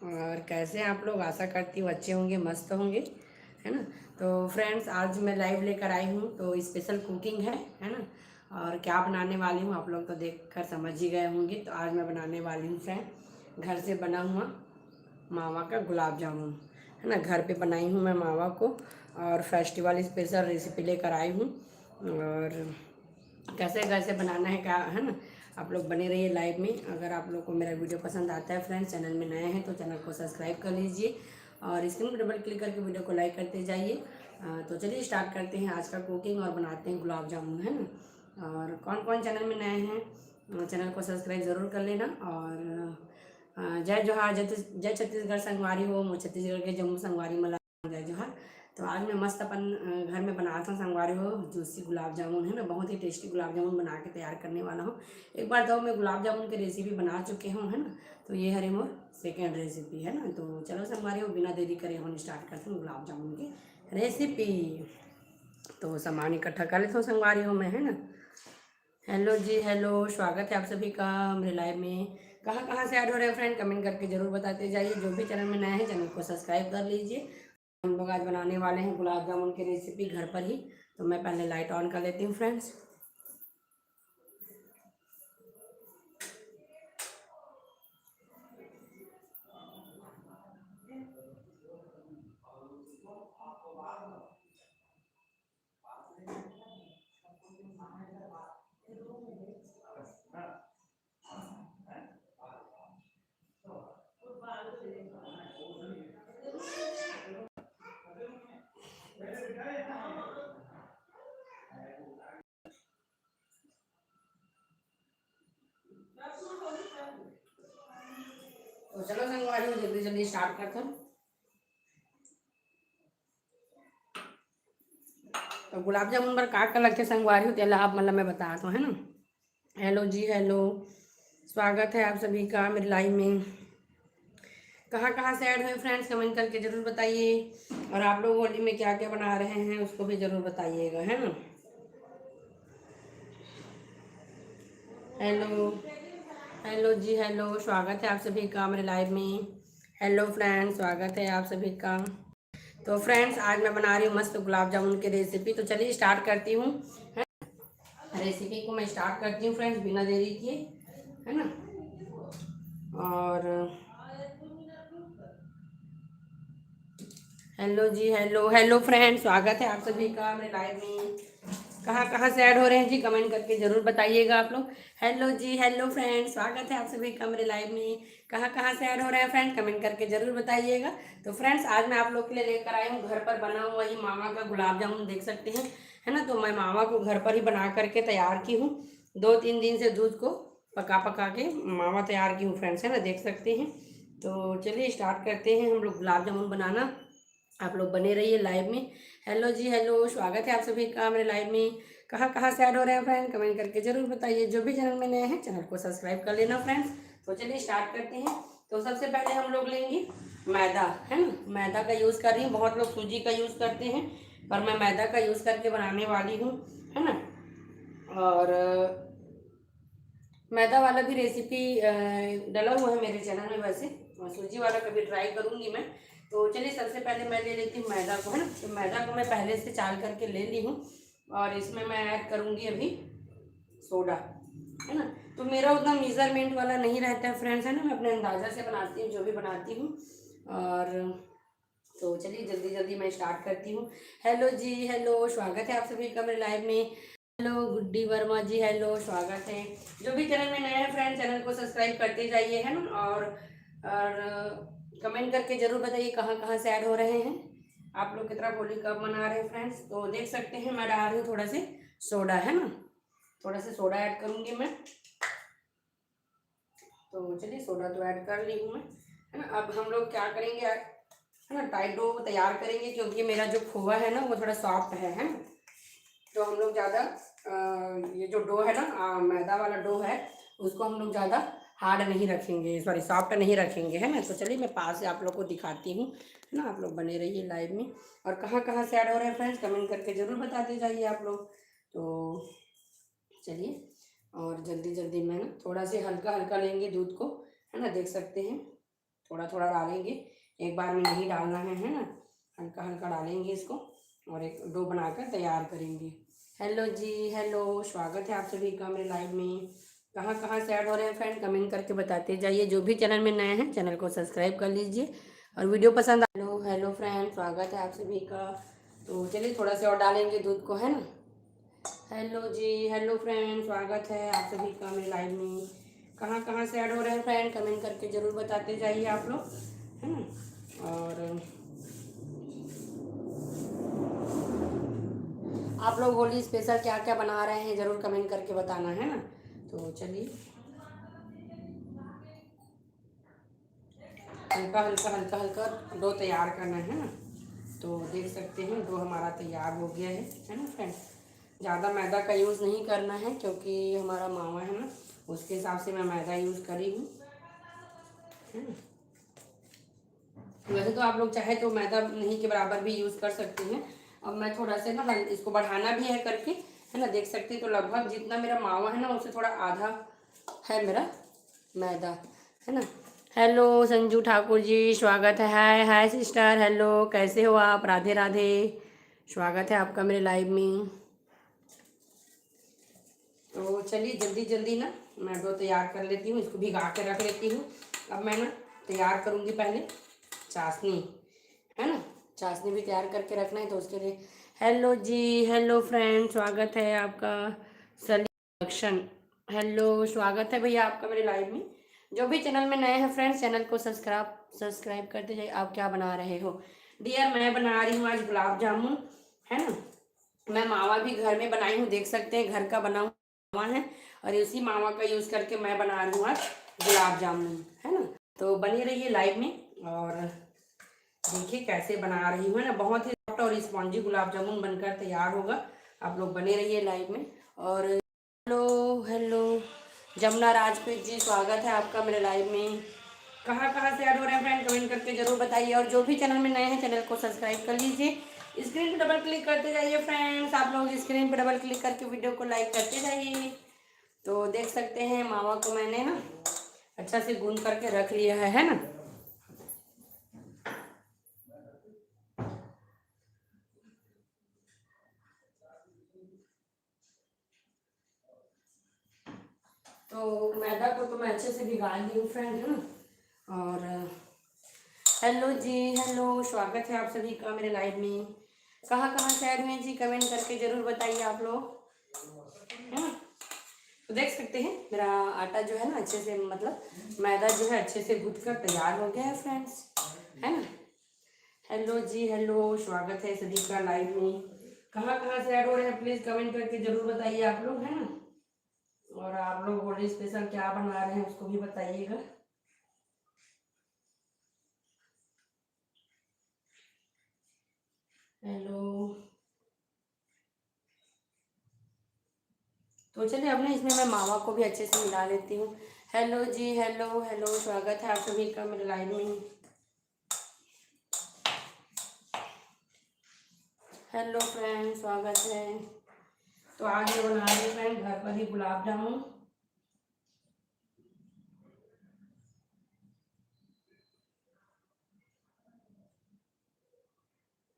और कैसे हैं आप लोग? आशा करती हूँ अच्छे होंगे, मस्त होंगे, है ना। तो फ्रेंड्स, आज मैं लाइव लेकर आई हूँ तो स्पेशल कुकिंग है ना। और क्या बनाने वाली हूँ आप लोग तो देख कर समझ ही गए होंगे। तो आज मैं बनाने वाली हूँ फ्रेंड घर से बना हुआ मावा का गुलाब जामुन, है ना। घर पे बनाई हूँ मैं मावा को, और फेस्टिवल स्पेशल रेसिपी लेकर आई हूँ। और कैसे कैसे बनाना है क्या, है ना। आप लोग बने रहिए लाइव में। अगर आप लोग को मेरा वीडियो पसंद आता है फ्रेंड्स, चैनल में नए हैं तो चैनल को सब्सक्राइब कर लीजिए और स्क्रीन पर डबल क्लिक करके वीडियो को लाइक करते जाइए। तो चलिए स्टार्ट करते हैं आज का कुकिंग और बनाते हैं गुलाब जामुन, है ना। और कौन कौन चैनल में नए हैं चैनल को सब्सक्राइब ज़रूर कर लेना। और जय जोहार, जय छत्तीसगढ़ संगवारी हो, मुझ छत्तीसगढ़ के जम्मू संगवारी मला जय जोहार। तो आज मैं मस्त अपन घर में बनाता हूँ संगवारी हो जूसी गुलाब जामुन, है ना। बहुत ही टेस्टी गुलाब जामुन बना के तैयार करने वाला हूँ। एक बार तो मैं गुलाब जामुन की रेसिपी बना चुके हूँ, है ना। तो ये हरे मोर सेकेंड रेसिपी, है ना। तो चलो संगवारी हो, बिना देरी करे हम स्टार्ट करते हैं गुलाब जामुन की रेसिपी। तो सामान इकट्ठा कर लेता हूँ संगवारी हो मैं, है ना। हेलो जी, हेलो, स्वागत है आप सभी का मेरे लाइव में। कहाँ कहाँ से ऐड हो रहे हैं फ्रेंड, कमेंट करके जरूर बताते जाइए। जो भी चैनल में नए हैं चैनल को सब्सक्राइब कर लीजिए। हम लोग आज बनाने वाले हैं गुलाब जामुन की रेसिपी घर पर ही। तो मैं पहले लाइट ऑन कर लेती हूँ फ्रेंड्स। तो चलो संगवारी हो, जल्दी जल्दी स्टार्ट करते हैं। तो गुलाब जामुन पर काट कर लगते संगवारी हो तेला आप मतलब मैं बता दूँ, है ना। हेलो जी, हेलो, स्वागत है आप सभी का मेरे लाइव में। कहाँ कहाँ से ऐड हुए फ्रेंड्स, कमेंट करके ज़रूर बताइए। और आप लोग होली में क्या क्या बना रहे हैं उसको भी ज़रूर बताइएगा, है ना। हेलो, हेलो जी, हेलो, स्वागत है आप सभी का मेरे लाइव में। हेलो फ्रेंड्स, स्वागत है आप सभी का। तो फ्रेंड्स, आज मैं बना रही हूँ मस्त गुलाब जामुन की रेसिपी। तो चलिए स्टार्ट करती हूँ, है। रेसिपी को मैं स्टार्ट करती हूँ फ्रेंड्स बिना देरी किए, है ना। और हेलो जी, हेलो, हेलो फ्रेंड्स, स्वागत है आप सभी का मेरे लाइव में। कहाँ कहाँ से ऐड हो रहे हैं जी, कमेंट करके ज़रूर बताइएगा आप लोग। हेलो जी, हेलो फ्रेंड्स, स्वागत है आप सभी का मेरे लाइव में। कहाँ कहाँ से ऐड हो रहे हैं फ्रेंड, कमेंट करके ज़रूर बताइएगा। तो फ्रेंड्स, आज मैं आप लोग के लिए लेकर आई हूँ घर पर बना हुआ ही मावा का गुलाब जामुन, देख सकते हैं, है ना। तो मैं मावा को घर पर ही बना करके तैयार की हूँ। 2-3 दिन से दूध को पका पका के मावा तैयार की हूँ फ्रेंड्स, है ना, देख सकते हैं। तो चलिए स्टार्ट करते हैं हम लोग गुलाब जामुन बनाना। आप लोग बने रहिए लाइव में। हेलो जी, हेलो, स्वागत है आप सभी का मेरे लाइव में। कहाँ कहाँ से ऐड हो रहे हैं फ्रेंड, कमेंट करके जरूर बताइए। जो भी चैनल में नए हैं चैनल को सब्सक्राइब कर लेना फ्रेंड्स। तो चलिए स्टार्ट करते हैं। तो सबसे पहले हम लोग लेंगे मैदा, है ना। मैदा का यूज़ कर रही हूँ, बहुत लोग सूजी का यूज़ करते हैं पर मैं मैदा का यूज़ करके बनाने वाली हूँ, है ना। और मैदा वाला भी रेसिपी डला हुआ है मेरे चैनल में वैसे, और सूजी वाला कभी ट्राई करूँगी मैं। तो चलिए सबसे पहले मैं ले लेती हूँ मैदा को, है ना। तो मैदा को मैं पहले से चाल करके ले ली हूँ और इसमें मैं ऐड करूँगी अभी सोडा, है ना। तो मेरा उतना मेज़रमेंट वाला नहीं रहता है फ्रेंड्स, है ना। मैं अपने अंदाज़ा से बनाती हूँ जो भी बनाती हूँ। और तो चलिए जल्दी जल्दी मैं स्टार्ट करती हूँ। हेलो जी, हेलो, स्वागत है आप सभी का मेरे लाइव में। हेलो गुड्डी वर्मा जी, हेलो, स्वागत है। जो भी चैनल में नए हैं फ्रेंड चैनल को सब्सक्राइब करते जाइए, है ना। और कमेंट करके जरूर बताइए कहाँ कहाँ से ऐड हो रहे हैं आप लोग, कितना होली कब मना रहे हैं फ्रेंड्स। तो देख सकते हैं मैं डाल रही हूँ थोड़ा से सोडा, है ना। थोड़ा सा सोडा ऐड करूँगी मैं। तो चलिए सोडा तो ऐड कर ली हूँ मैं, है ना। अब हम लोग क्या करेंगे, है ना, टाइट डो तैयार करेंगे क्योंकि मेरा जो खोआ है ना वो थोड़ा सॉफ्ट है ना। तो हम लोग ज़्यादा ये जो डो है ना, मैदा वाला डो है, उसको हम लोग ज़्यादा हार्ड नहीं रखेंगे, सॉरी सॉफ्ट नहीं रखेंगे, है ना। तो चलिए मैं पास से आप लोग को दिखाती हूँ, है ना। आप लोग बने रहिए लाइव में। और कहाँ कहाँ से ऐड हो रहे हैं फ्रेंड्स, कमेंट करके ज़रूर बताते जाइए आप लोग। तो चलिए, और जल्दी जल्दी मैं ना थोड़ा से हल्का हल्का लेंगे दूध को, है ना, देख सकते हैं। थोड़ा थोड़ा डालेंगे, एक बार में नहीं डालना है ना, हल्का हल्का डालेंगे इसको और एक डो बनाकर तैयार करेंगे। हेलो जी, हेलो, स्वागत है आप सभी का मेरे लाइव में। कहाँ कहाँ से ऐड हो रहे हैं फ्रेंड, कमेंट करके बताते जाइए। जो भी चैनल में नए हैं चैनल को सब्सक्राइब कर लीजिए और वीडियो पसंद आ। हेलो हेलो फ्रेंड, स्वागत है आप सभी का। तो चलिए थोड़ा सा और डालेंगे दूध को, है ना। हेलो जी, हेलो फ्रेंड, स्वागत है आप सभी का मेरे लाइव में। कहाँ कहाँ से ऐड हो रहे हैं फ्रेंड, कमेंट करके ज़रूर बताते जाइए आप लोग, है ना। और आप लोग होली स्पेशल क्या क्या बना रहे हैं ज़रूर कमेंट करके बताना, है ना। तो चलिए हल्का हल्का हल्का हल्का डो तैयार करना है ना। तो देख सकते हैं डो हमारा तैयार हो गया है ना फ्रेंड। ज़्यादा मैदा का यूज़ नहीं करना है क्योंकि हमारा मावा है ना, उसके हिसाब से मैं मैदा यूज़ करी हूँ, है ना। वैसे तो आप लोग चाहे तो मैदा नहीं के बराबर भी यूज़ कर सकते हैं। अब मैं थोड़ा सा ना इसको बढ़ाना भी है करके, है ना। देख सकते हैं तो लगभग जितना मेरा मावा है ना उससे थोड़ा आधा है मेरा मैदा, है ना। हेलो संजू ठाकुर जी, स्वागत है। हाय हाय सिस्टर, हेलो, कैसे हो आप, राधे राधे, स्वागत है आपका मेरे लाइव में। तो चलिए जल्दी जल्दी ना मैं डो तैयार कर लेती हूँ, इसको भिगा के रख लेती हूँ। अब मैं ना तैयार करूँगी पहले चाशनी, है ना। चाशनी भी तैयार करके रखना है तो उसके लिए। हेलो जी, हेलो फ्रेंड, स्वागत है आपका सलेक्शन। हेलो, स्वागत है भैया आपका मेरे लाइव में। जो भी चैनल में नए हैं फ्रेंड्स चैनल को सब्सक्राइब करते जाइए। आप क्या बना रहे हो डियर? मैं बना रही हूँ आज गुलाब जामुन, है ना। मैं मावा भी घर में बनाई हूँ, देख सकते हैं घर का बना हुआ मावा है और इसी मावा का यूज़ करके मैं बना रही हूँ आज गुलाब जामुन, है ना। तो बने रहिए लाइव में और देखिए कैसे बना रही हूँ, है ना। बहुत ही सॉफ्ट और स्पॉन्जी गुलाब जामुन बनकर तैयार होगा। आप लोग बने रहिए लाइव में। और हेलो हेलो जमुना राजपूत जी, स्वागत है आपका मेरे लाइव में। कहाँ कहाँ से ऐड हो रहे हैं फ्रेंड, कमेंट करके जरूर बताइए। और जो भी चैनल में नए हैं चैनल को सब्सक्राइब कर लीजिए। स्क्रीन पे डबल क्लिक करते जाइए फ्रेंड्स, आप लोग स्क्रीन पे डबल क्लिक करके वीडियो को लाइक करते जाइए। तो देख सकते हैं मावा को मैंने ना अच्छा से गूंद करके रख लिया है ना। तो मैदा को तो मैं अच्छे से भिगा ली हूँ फ्रेंड, है ना। और हेलो जी, हेलो, स्वागत है आप सभी का मेरे लाइव में। कहाँ कहाँ से ऐड हुए जी, कमेंट करके जरूर बताइए आप लोग, है ना। तो देख सकते हैं मेरा आटा जो है ना अच्छे से, मतलब मैदा जो है अच्छे से गूंथ कर तैयार हो गया है फ्रेंड्स, है ना। हेलो जी, हेलो, स्वागत है सभी का लाइव में। कहाँ कहाँ से ऐड हो रहे हैं प्लीज कमेंट करके जरूर बताइए आप लोग, है ना। और आप लोग होली स्पेशल क्या बना रहे हैं उसको भी बताइएगा। हेलो। तो चलिए अब ना इसमें मैं मावा को भी अच्छे से मिला लेती हूँ। हेलो जी, हेलो हेलो, स्वागत है आप सभी का मेरे लाइव में। हेलो फ्रेंड, स्वागत है। तो आज ये बना रहे फ्रेंड घर पर ही गुलाब जामुन,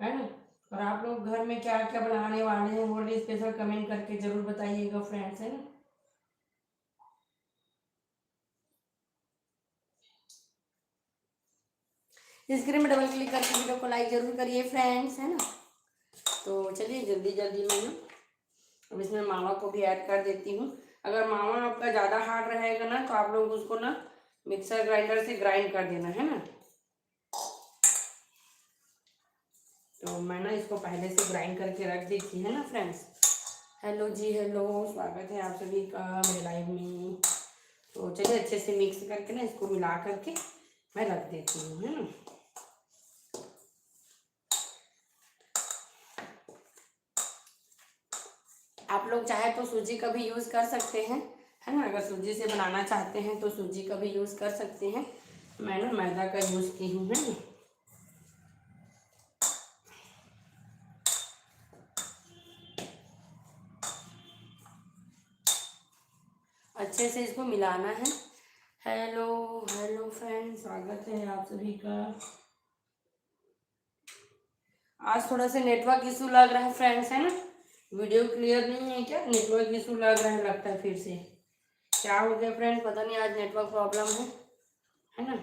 है ना। और आप लोग घर में क्या क्या बनाने वाले हैं होली स्पेशल कमेंट करके जरूर बताइएगा फ्रेंड्स, है ना। स्क्रीन में डबल क्लिक करके वीडियो को लाइक जरूर करिए फ्रेंड्स, है ना। तो चलिए जल्दी जल्दी में ना अब इसमें मावा को भी ऐड कर देती हूँ। अगर मावा आपका ज़्यादा हार्ड रहेगा ना तो आप लोग उसको ना मिक्सर ग्राइंडर से ग्राइंड कर देना, है ना। तो मैं ना इसको पहले से ग्राइंड करके रख दी थी, है ना फ्रेंड्स। हेलो जी, हेलो, स्वागत है आप सभी का मेरे लाइव में। तो चलिए अच्छे से मिक्स करके ना इसको मिला करके मैं रख देती हूँ, है ना। आप लोग चाहे तो सूजी का भी यूज़ कर सकते हैं, है ना। अगर सूजी से बनाना चाहते हैं तो सूजी का भी यूज़ कर सकते हैं। मैं ना मैदा का यूज़ की हूँ, है ना। अच्छे से इसको मिलाना है हेलो हेलो फ्रेंड्स, स्वागत है आप सभी का। आज थोड़ा सा नेटवर्क इशू लग रहा है फ्रेंड्स, है ना। वीडियो क्लियर नहीं है क्या? नेटवर्क इशू लग रहा है, लगता है। फिर से क्या हो गया फ्रेंड्स, पता नहीं, आज नेटवर्क प्रॉब्लम है ना।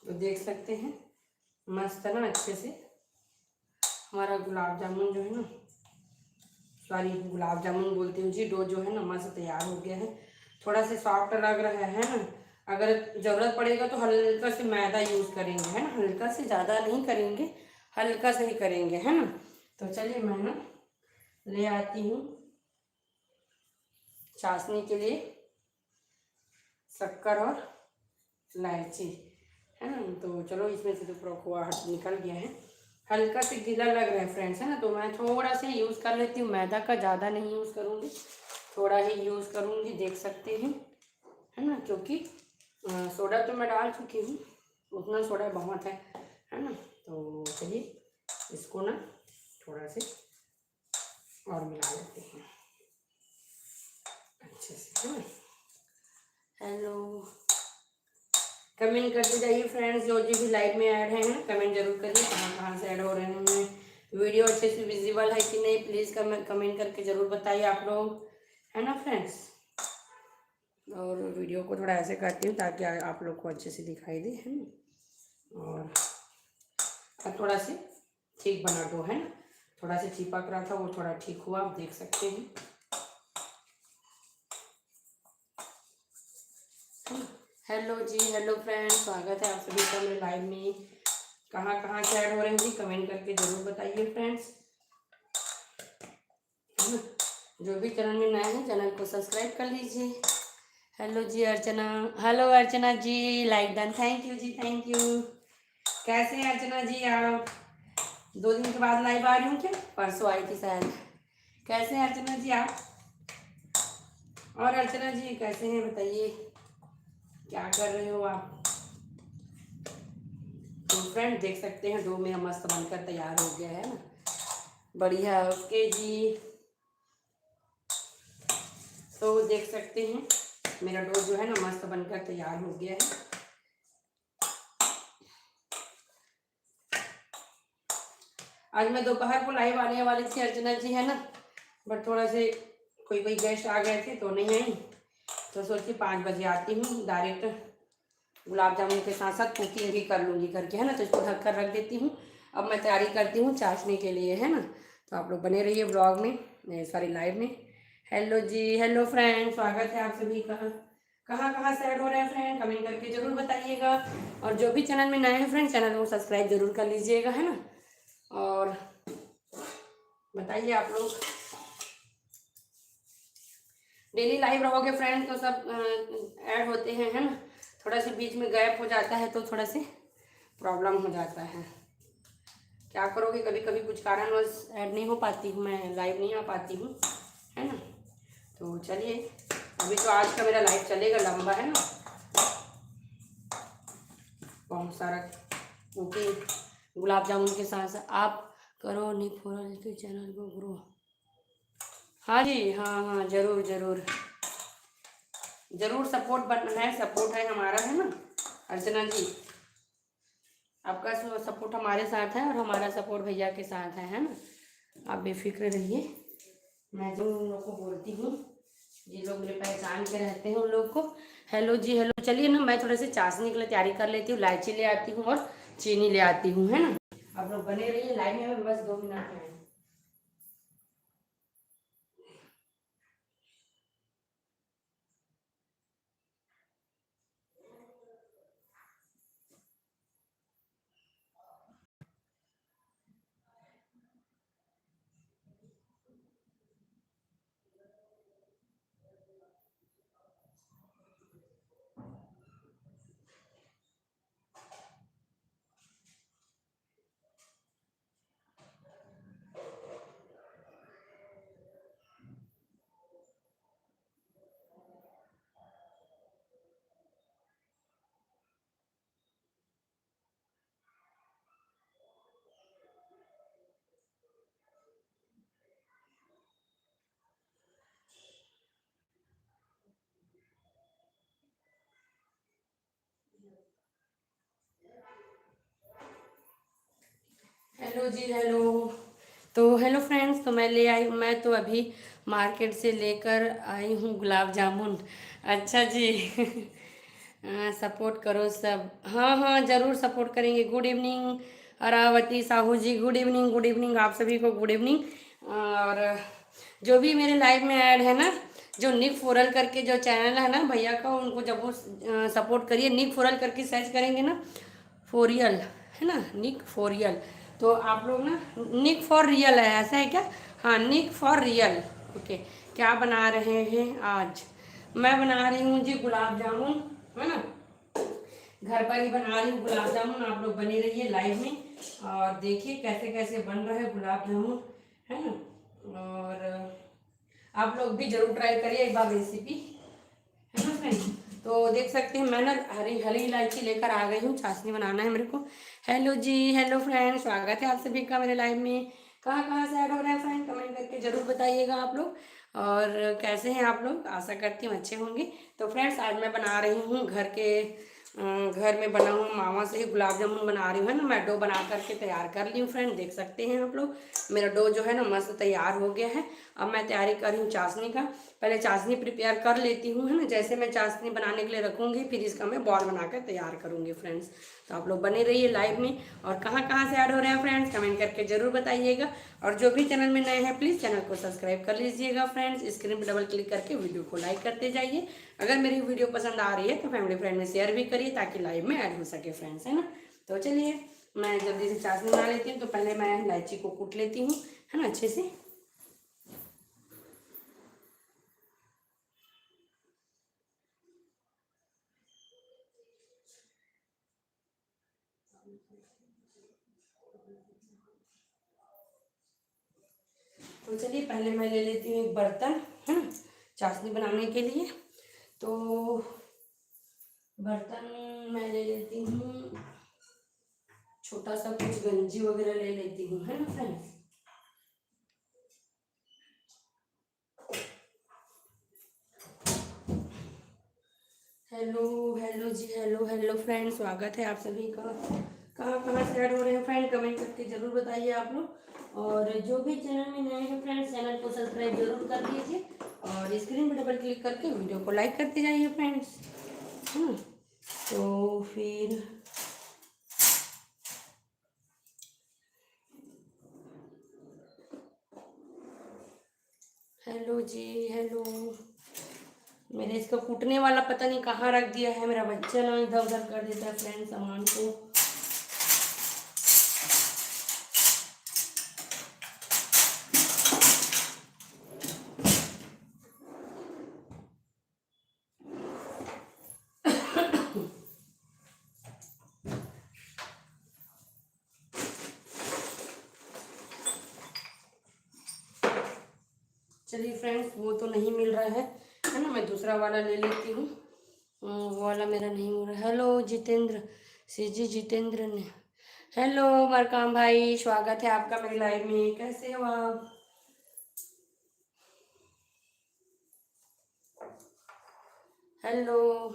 तो देख सकते हैं, मस्त है ना, अच्छे से हमारा गुलाब जामुन जो है ना, सॉरी गुलाब जामुन बोलती हूँ जी, डो जो है ना मस्त तैयार हो गया है। थोड़ा सा सॉफ्ट लग रहा है ना। अगर ज़रूरत पड़ेगा तो हल्का से मैदा यूज़ करेंगे, है ना। हल्का से, ज़्यादा नहीं करेंगे, हल्का से ही करेंगे, है ना। तो चलिए मैं ना ले आती हूँ चाशनी के लिए शक्कर और इलायची, है ना। तो चलो, इसमें से तो पूरा खोआ हट निकल गया है। हल्का से गीला लग रहा है फ्रेंड्स, है ना। तो मैं थोड़ा सा यूज़ कर लेती हूँ मैदा का, ज़्यादा नहीं यूज़ करूँगी, थोड़ा ही यूज़ करूँगी, देख सकते हैं, है ना। क्योंकि सोडा तो मैं डाल चुकी हूँ, उतना सोडा बहुत है ना। तो चलिए इसको ना थोड़ा से और मिला लेते हैं अच्छे से, है ना। हेलो, कमेंट करते जाइए फ्रेंड्स, जो भी लाइव में ऐड है ना, कमेंट जरूर करिए कहाँ कहाँ से ऐड हो रहे हैं। वीडियो अच्छे से विजिबल है कि नहीं, प्लीज़ कमेंट करके ज़रूर बताइए आप लोग, है ना फ्रेंड्स। और वीडियो को थोड़ा ऐसे करती हूँ ताकि आप लोग को अच्छे से दिखाई दे, है ना। और अब थोड़ा से ठीक बना दो, है ना। थोड़ा से चिपक रहा था, वो थोड़ा ठीक हुआ, आप देख सकते हैं। हेलो जी, हेलो फ्रेंड्स, स्वागत है आप सभी का मेरे लाइव में। कहाँ कहाँ से ऐड हो रहे हैं जी, कमेंट करके ज़रूर बताइए फ्रेंड्स, है ना। जो भी चैनल में नए हैं, चैनल को सब्सक्राइब कर लीजिए। हेलो जी Archana, hello Archana ji, like done, thank you जी, थैंक यू। कैसे हैं अर्चना जी आप? 2 दिन के बाद लाइव आ रही हूँ क्या? परसों आई थी शायद। कैसे हैं अर्चना जी आप? और अर्चना जी कैसे हैं बताइए, क्या कर रहे हो आप? तो फ्रेंड देख सकते हैं, डो मेरा मस्त बनकर तैयार हो गया है ना, बढ़िया। ओके जी, तो देख सकते हैं मेरा डो जो है ना मस्त बनकर तैयार हो गया है। आज मैं दोपहर को लाइव आने वाली थी अर्चना जी, है ना, बट थोड़ा से कोई कोई गेस्ट आ गए थे तो नहीं आई। तो सोची 5 बजे आती हूँ डायरेक्ट, गुलाब जामुन के साथ साथ कुकिंग भी कर लूँगी करके, है ना। तो इसको ढक कर रख देती हूँ। अब मैं तैयारी करती हूँ चाशनी के लिए, है ना। तो आप लोग बने रहिए ब्लॉग में, सॉरी लाइव में। हेलो जी, हेलो फ्रेंड, स्वागत है आप सभी का। कहाँ कहाँ से ऐड हो रहे हैं फ्रेंड, कमेंट करके जरूर बताइएगा। और जो भी चैनल में नए हैं फ्रेंड, चैनल को सब्सक्राइब जरूर कर लीजिएगा, है ना। और बताइए आप लोग, डेली लाइव रहोगे फ्रेंड्स तो सब ऐड होते हैं, है ना। थोड़ा सा बीच में गैप हो जाता है तो थोड़ा से प्रॉब्लम हो जाता है। क्या करोगे, कभी कभी कुछ कारणवश ऐड नहीं हो पाती हूँ, मैं लाइव नहीं आ पाती हूँ, है ना। तो चलिए, अभी तो आज का मेरा लाइव चलेगा, लंबा है ना, बहुत सारा कुकिंग गुलाब जामुन के साथ साथ। आप करो निफोरल के चैनल को ग्रो। हाँ जी, हाँ हाँ, जरूर जरूर जरूर, सपोर्ट बटन है, सपोर्ट है हमारा, है ना अर्चना जी। आपका सपोर्ट हमारे साथ है और हमारा सपोर्ट भैया के साथ है ना। आप बेफिक्र रहिए, मैं जो उन लोग को बोलती हूँ, जिन लोग मेरे पहचान के रहते हैं उन लोग को। हेलो जी, हेलो। चलिए ना, मैं थोड़े से चाशनी के लिए तैयारी कर लेती हूँ, इलायची ले आती हूँ और चीनी ले आती हूँ, है ना। आप लोग बने रहिए लाइन में, बस 2 मिनट में। हेलो जी हेलो। तो हेलो फ्रेंड्स, तो मैं ले आई हूँ, मैं तो अभी मार्केट से लेकर आई हूँ गुलाब जामुन। अच्छा जी। सपोर्ट करो सब। हाँ हाँ, ज़रूर सपोर्ट करेंगे। गुड इवनिंग अरावती साहू जी, गुड इवनिंग, गुड इवनिंग आप सभी को, गुड इवनिंग। और जो भी मेरे लाइव में ऐड है ना, जो निक फोरल करके जो चैनल है ना भैया का, उनको जब वो सपोर्ट करिए। निक फोरल करके सर्च करेंगे ना, फोरियल है ना, निक फोरियल, तो आप लोग ना, निक फॉर रियल है, ऐसा है क्या? हाँ, निक फॉर रियल। ओके। क्या बना रहे हैं आज? मैं बना रही हूँ जी गुलाब जामुन, है ना। घर पर ही बना रही हूँ गुलाब जामुन। आप लोग बने रहिए लाइव में और देखिए कैसे कैसे बन रहा है गुलाब जामुन, है ना। और आप लोग भी जरूर ट्राई करिए एक बार रेसिपी, है ना फ्रेंड। तो देख सकते हैं मैं ना हरी हरी इलायची लेकर आ गई हूँ, चाशनी बनाना है मेरे को। हेलो जी हेलो फ्रेंड, स्वागत है आप सभी का मेरे लाइव में। कहाँ कहाँ से ऐड हो रहा है फ्रेंड, कमेंट करके जरूर बताइएगा आप लोग। और कैसे हैं आप लोग, आशा करती हूँ अच्छे होंगे। तो फ्रेंड्स, आज मैं बना रही हूँ घर में बना हुआ मावा से ही गुलाब जामुन बना रही हूँ, है ना। मैं डो बना करके तैयार कर ली हूँ फ्रेंड, देख सकते हैं आप लोग। मेरा डो जो है ना मस्त तैयार हो गया है। अब मैं तैयारी कर रही हूँ चाशनी का। पहले चाशनी प्रिपेयर कर लेती हूँ, है ना। जैसे मैं चाशनी बनाने के लिए रखूँगी, फिर इसका मैं बॉल बनाकर तैयार करूँगी फ्रेंड्स। तो आप लोग बने रहिए लाइव में। और कहाँ कहाँ से ऐड हो रहे हैं फ्रेंड्स, कमेंट करके जरूर बताइएगा। और जो भी चैनल में नए हैं, प्लीज़ चैनल को सब्सक्राइब कर लीजिएगा फ्रेंड्स। स्क्रीन पर डबल क्लिक करके वीडियो को लाइक करते जाइए। अगर मेरी वीडियो पसंद आ रही है तो फैमिली फ्रेंड में शेयर भी करिए, ताकि लाइव में ऐड हो सके फ्रेंड्स, है ना। तो चलिए मैं जल्दी से चाशनी बना लेती हूँ। तो पहले मैं इलायची को कूट लेती हूँ, है ना, अच्छे से। तो चलिए पहले मैं ले लेती हूँ एक बर्तन, है ना, चाशनी बनाने के लिए। तो बर्तन मैं ले लेती हूँ, छोटा सा कुछ गंजी वगैरह ले लेती हूँ, है ना फ्रेंड्स। हेलो हेलो जी हेलो हेलो फ्रेंड, स्वागत है आप सभी का। कहाँ कहाँ से ऐड हो रहे हैं फ्रेंड, कमेंट करके जरूर बताइए आप लोग। और जो भी चैनल में नए हैं फ्रेंड्स, चैनल को सब्सक्राइब जरूर कर दीजिए। और स्क्रीन पर डबल क्लिक करके वीडियो को लाइक करते जाइए फ्रेंड्स, है ना। तो फिर हेलो जी हेलो। मेरे इसका कूटने वाला पता नहीं कहाँ रख दिया है, मेरा बच्चा ना इधर उधर कर देता है फ्रेंड सामान को। चलिए फ्रेंड्स, वो तो नहीं मिल रहा है ना, मैं दूसरा वाला ले लेती हूँ। वो वाला मेरा नहीं मिल रहा। हेलो जितेंद्र, सी जी जितेंद्र ने। हेलो मरकाम भाई, स्वागत है आपका मेरे लाइव में, कैसे हो आप? हेलो।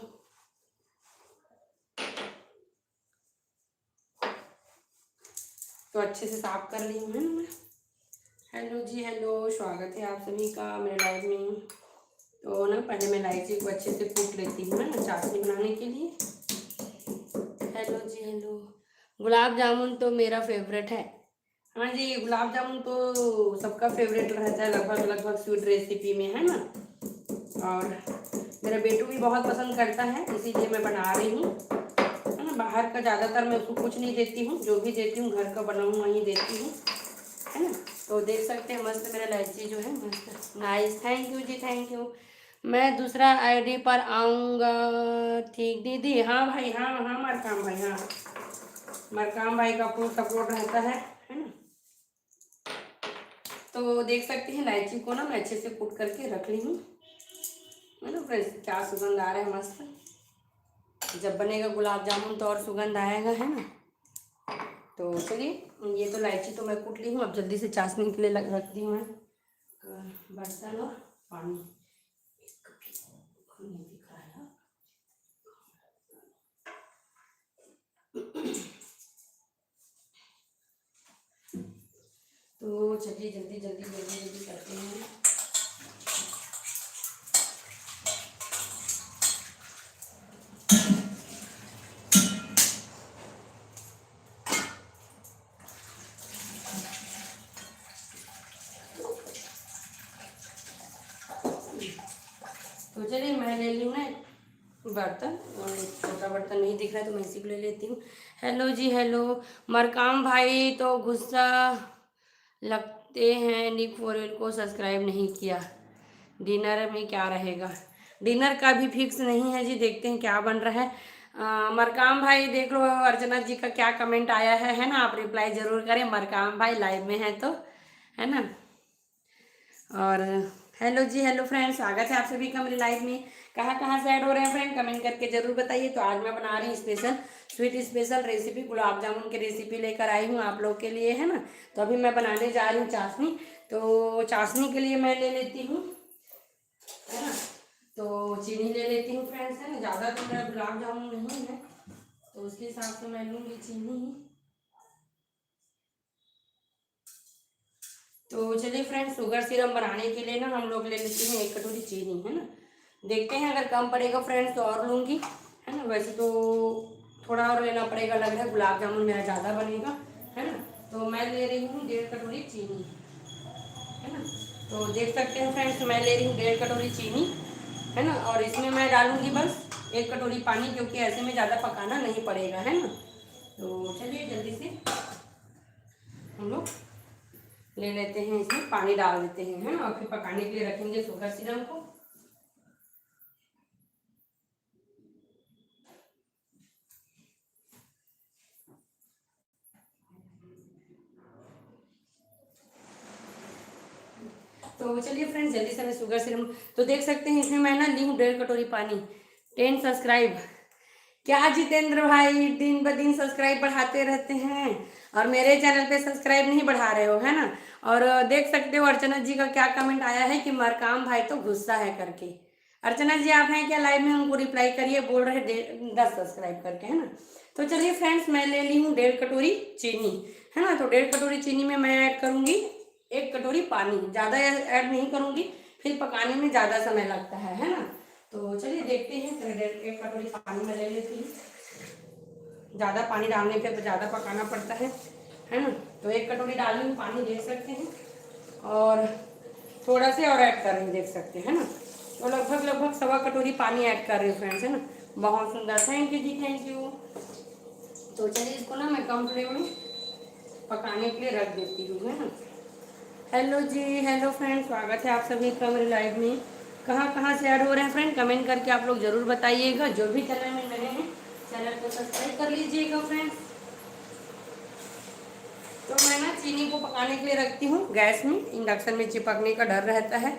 तो अच्छे से साफ कर ली हूँ, है ना मैं। हेलो जी हेलो, स्वागत है आप सभी का मेरे लाइव में। तो ना पहले मैं इलायची को अच्छे से कूट लेती हूँ, है ना, चाशनी बनाने के लिए। हेलो जी हेलो। गुलाब जामुन तो मेरा फेवरेट है। हाँ जी, गुलाब जामुन तो सबका फेवरेट रहता है लगभग लगभग स्वीट रेसिपी में, है ना। और मेरा बेटू भी बहुत पसंद करता है, इसीलिए मैं बना रही हूँ, है ना। बाहर का ज़्यादातर मैं उसको कुछ नहीं देती हूँ, जो भी देती हूँ घर का बना हुआ ही देती हूँ, है ना। तो देख सकते हैं मस्त मेरा इलायची जो है मस्त नाइस, थैंक यू जी थैंक यू। मैं दूसरा आईडी पर आऊँगा, ठीक दीदी। हाँ भाई, हाँ हाँ मरकाम भाई, हाँ मरकाम भाई का फुल सपोर्ट रहता है ना। तो देख सकते हैं इलायची को ना मैं अच्छे से कूट करके रख ली हूँ, है ना फ्रेंड्स। क्या सुगंध आ रहा है मस्त। जब बनेगा गुलाब जामुन तो और सुगंध आएगा, है ना। तो चलिए, ये तो इलायची तो मैं कूट ली हूँ। अब जल्दी से चाशनी के लिए रख दी हूँ मैं बर्तन और पानी। नहीं दिख रहा है। तो चलिए जल्दी जल्दी जल्दी जल्दी करते हैं। तो चलिए मैं ले ली हूँ ना बर्तन, और छोटा बर्तन नहीं दिख रहा है तो मैं इसी को ले लेती हूँ। हेलो जी हेलो। मरकाम भाई तो गुस्सा लगते हैं, निक फोरेल को सब्सक्राइब नहीं किया। डिनर में क्या रहेगा? डिनर का भी फिक्स नहीं है जी, देखते हैं क्या बन रहा है। मरकाम भाई देख लो अर्चना जी का क्या कमेंट आया है ना, आप रिप्लाई जरूर करें मरकाम भाई लाइव में है तो, है ना। और हेलो जी हेलो फ्रेंड्स, स्वागत है आप सभी का मेरी लाइव में। कहाँ कहाँ से ऐड हो रहे हैं फ्रेंड, कमेंट करके जरूर बताइए। तो आज मैं बना रही हूँ special sweet special recipe, gulab jamun की रेसिपी लेकर आई हूँ आप लोग के लिए, है ना। तो अभी मैं बनाने जा रही हूँ चाशनी। तो चाशनी के लिए मैं ले लेती हूँ, है ना, तो चीनी ले लेती हूँ फ्रेंड्स, है ना। ज़्यादा तो मेरा गुलाब जामुन नहीं है तो उसके हिसाब से मैं लूँगी चीनी ही। तो चलिए फ्रेंड्स, शुगर सिरप बनाने के लिए ना हम लोग ले लेते हैं 1 कटोरी चीनी, है ना। देखते हैं अगर कम पड़ेगा फ्रेंड्स तो और लूँगी, है ना। वैसे तो थोड़ा और लेना पड़ेगा, लग रहा है गुलाब जामुन मेरा ज़्यादा बनेगा, है ना। तो मैं ले रही हूँ 1.5 कटोरी चीनी, है ना। तो देख सकते हैं फ्रेंड्स, मैं ले रही हूँ 1.5 कटोरी चीनी, है ना। और इसमें मैं डालूंगी बस 1 कटोरी पानी, क्योंकि ऐसे में ज़्यादा पकाना नहीं पड़ेगा, है ना। तो चलिए जल्दी से हम लोग ले लेते हैं, इसमें पानी डाल देते हैं, है ना। और फिर पकाने के लिए रखेंगे शुगर सिरप को। तो चलिए फ्रेंड्स जल्दी से मैं शुगर सिरप, तो देख सकते हैं इसमें मैं ना ली हूँ 1.5 कटोरी पानी। 10 सब्सक्राइब, क्या जितेंद्र भाई दिन ब दिन सब्सक्राइब बढ़ाते रहते हैं और मेरे चैनल पे सब्सक्राइब नहीं बढ़ा रहे हो, है ना। और देख सकते हो अर्चना जी का क्या कमेंट आया है कि मरकाम भाई तो गुस्सा है करके। अर्चना जी आप हैं क्या लाइव में, उनको रिप्लाई करिए, बोल रहे 10 सब्सक्राइब करके, है ना। तो चलिए फ्रेंड्स मैं ले ली हूँ 1.5 कटोरी चीनी, है ना। तो 1.5 कटोरी चीनी में मैं ऐड करूँगी 1 कटोरी पानी, ज़्यादा ऐड नहीं करूँगी, फिर पकाने में ज़्यादा समय लगता है ना। तो चलिए देखते हैं, फिर 1 कटोरी पानी में ले लेती हूँ। ज़्यादा पानी डालने पे ज़्यादा पकाना पड़ता है ना। तो 1 कटोरी डाली हूँ पानी, देख सकते हैं। और थोड़ा से और ऐड कर रही हूँ, देख सकते हैं ना। तो लगभग लगभग 1.25 कटोरी पानी ऐड कर रही हूँ फ्रेंड्स, है ना। बहुत सुंदर, थैंक यू जी, थैंक यू। तो चलिए इसको ना मैं कम फ्लेम में पकाने के लिए रख देती हूँ, है ना। हेलो जी हेलो फ्रेंड, स्वागत है आप सभी का मेरे लाइव में। कहाँ कहाँ से ऐड हो रहे हैं फ्रेंड, कमेंट करके आप लोग जरूर बताइएगा। जो भी चैनल में नए हैं चैनल को सब्सक्राइब कर लीजिएगा फ्रेंड्स। तो मैं ना चीनी को पकाने के लिए रखती हूँ गैस में, इंडक्शन में चिपकने का डर रहता है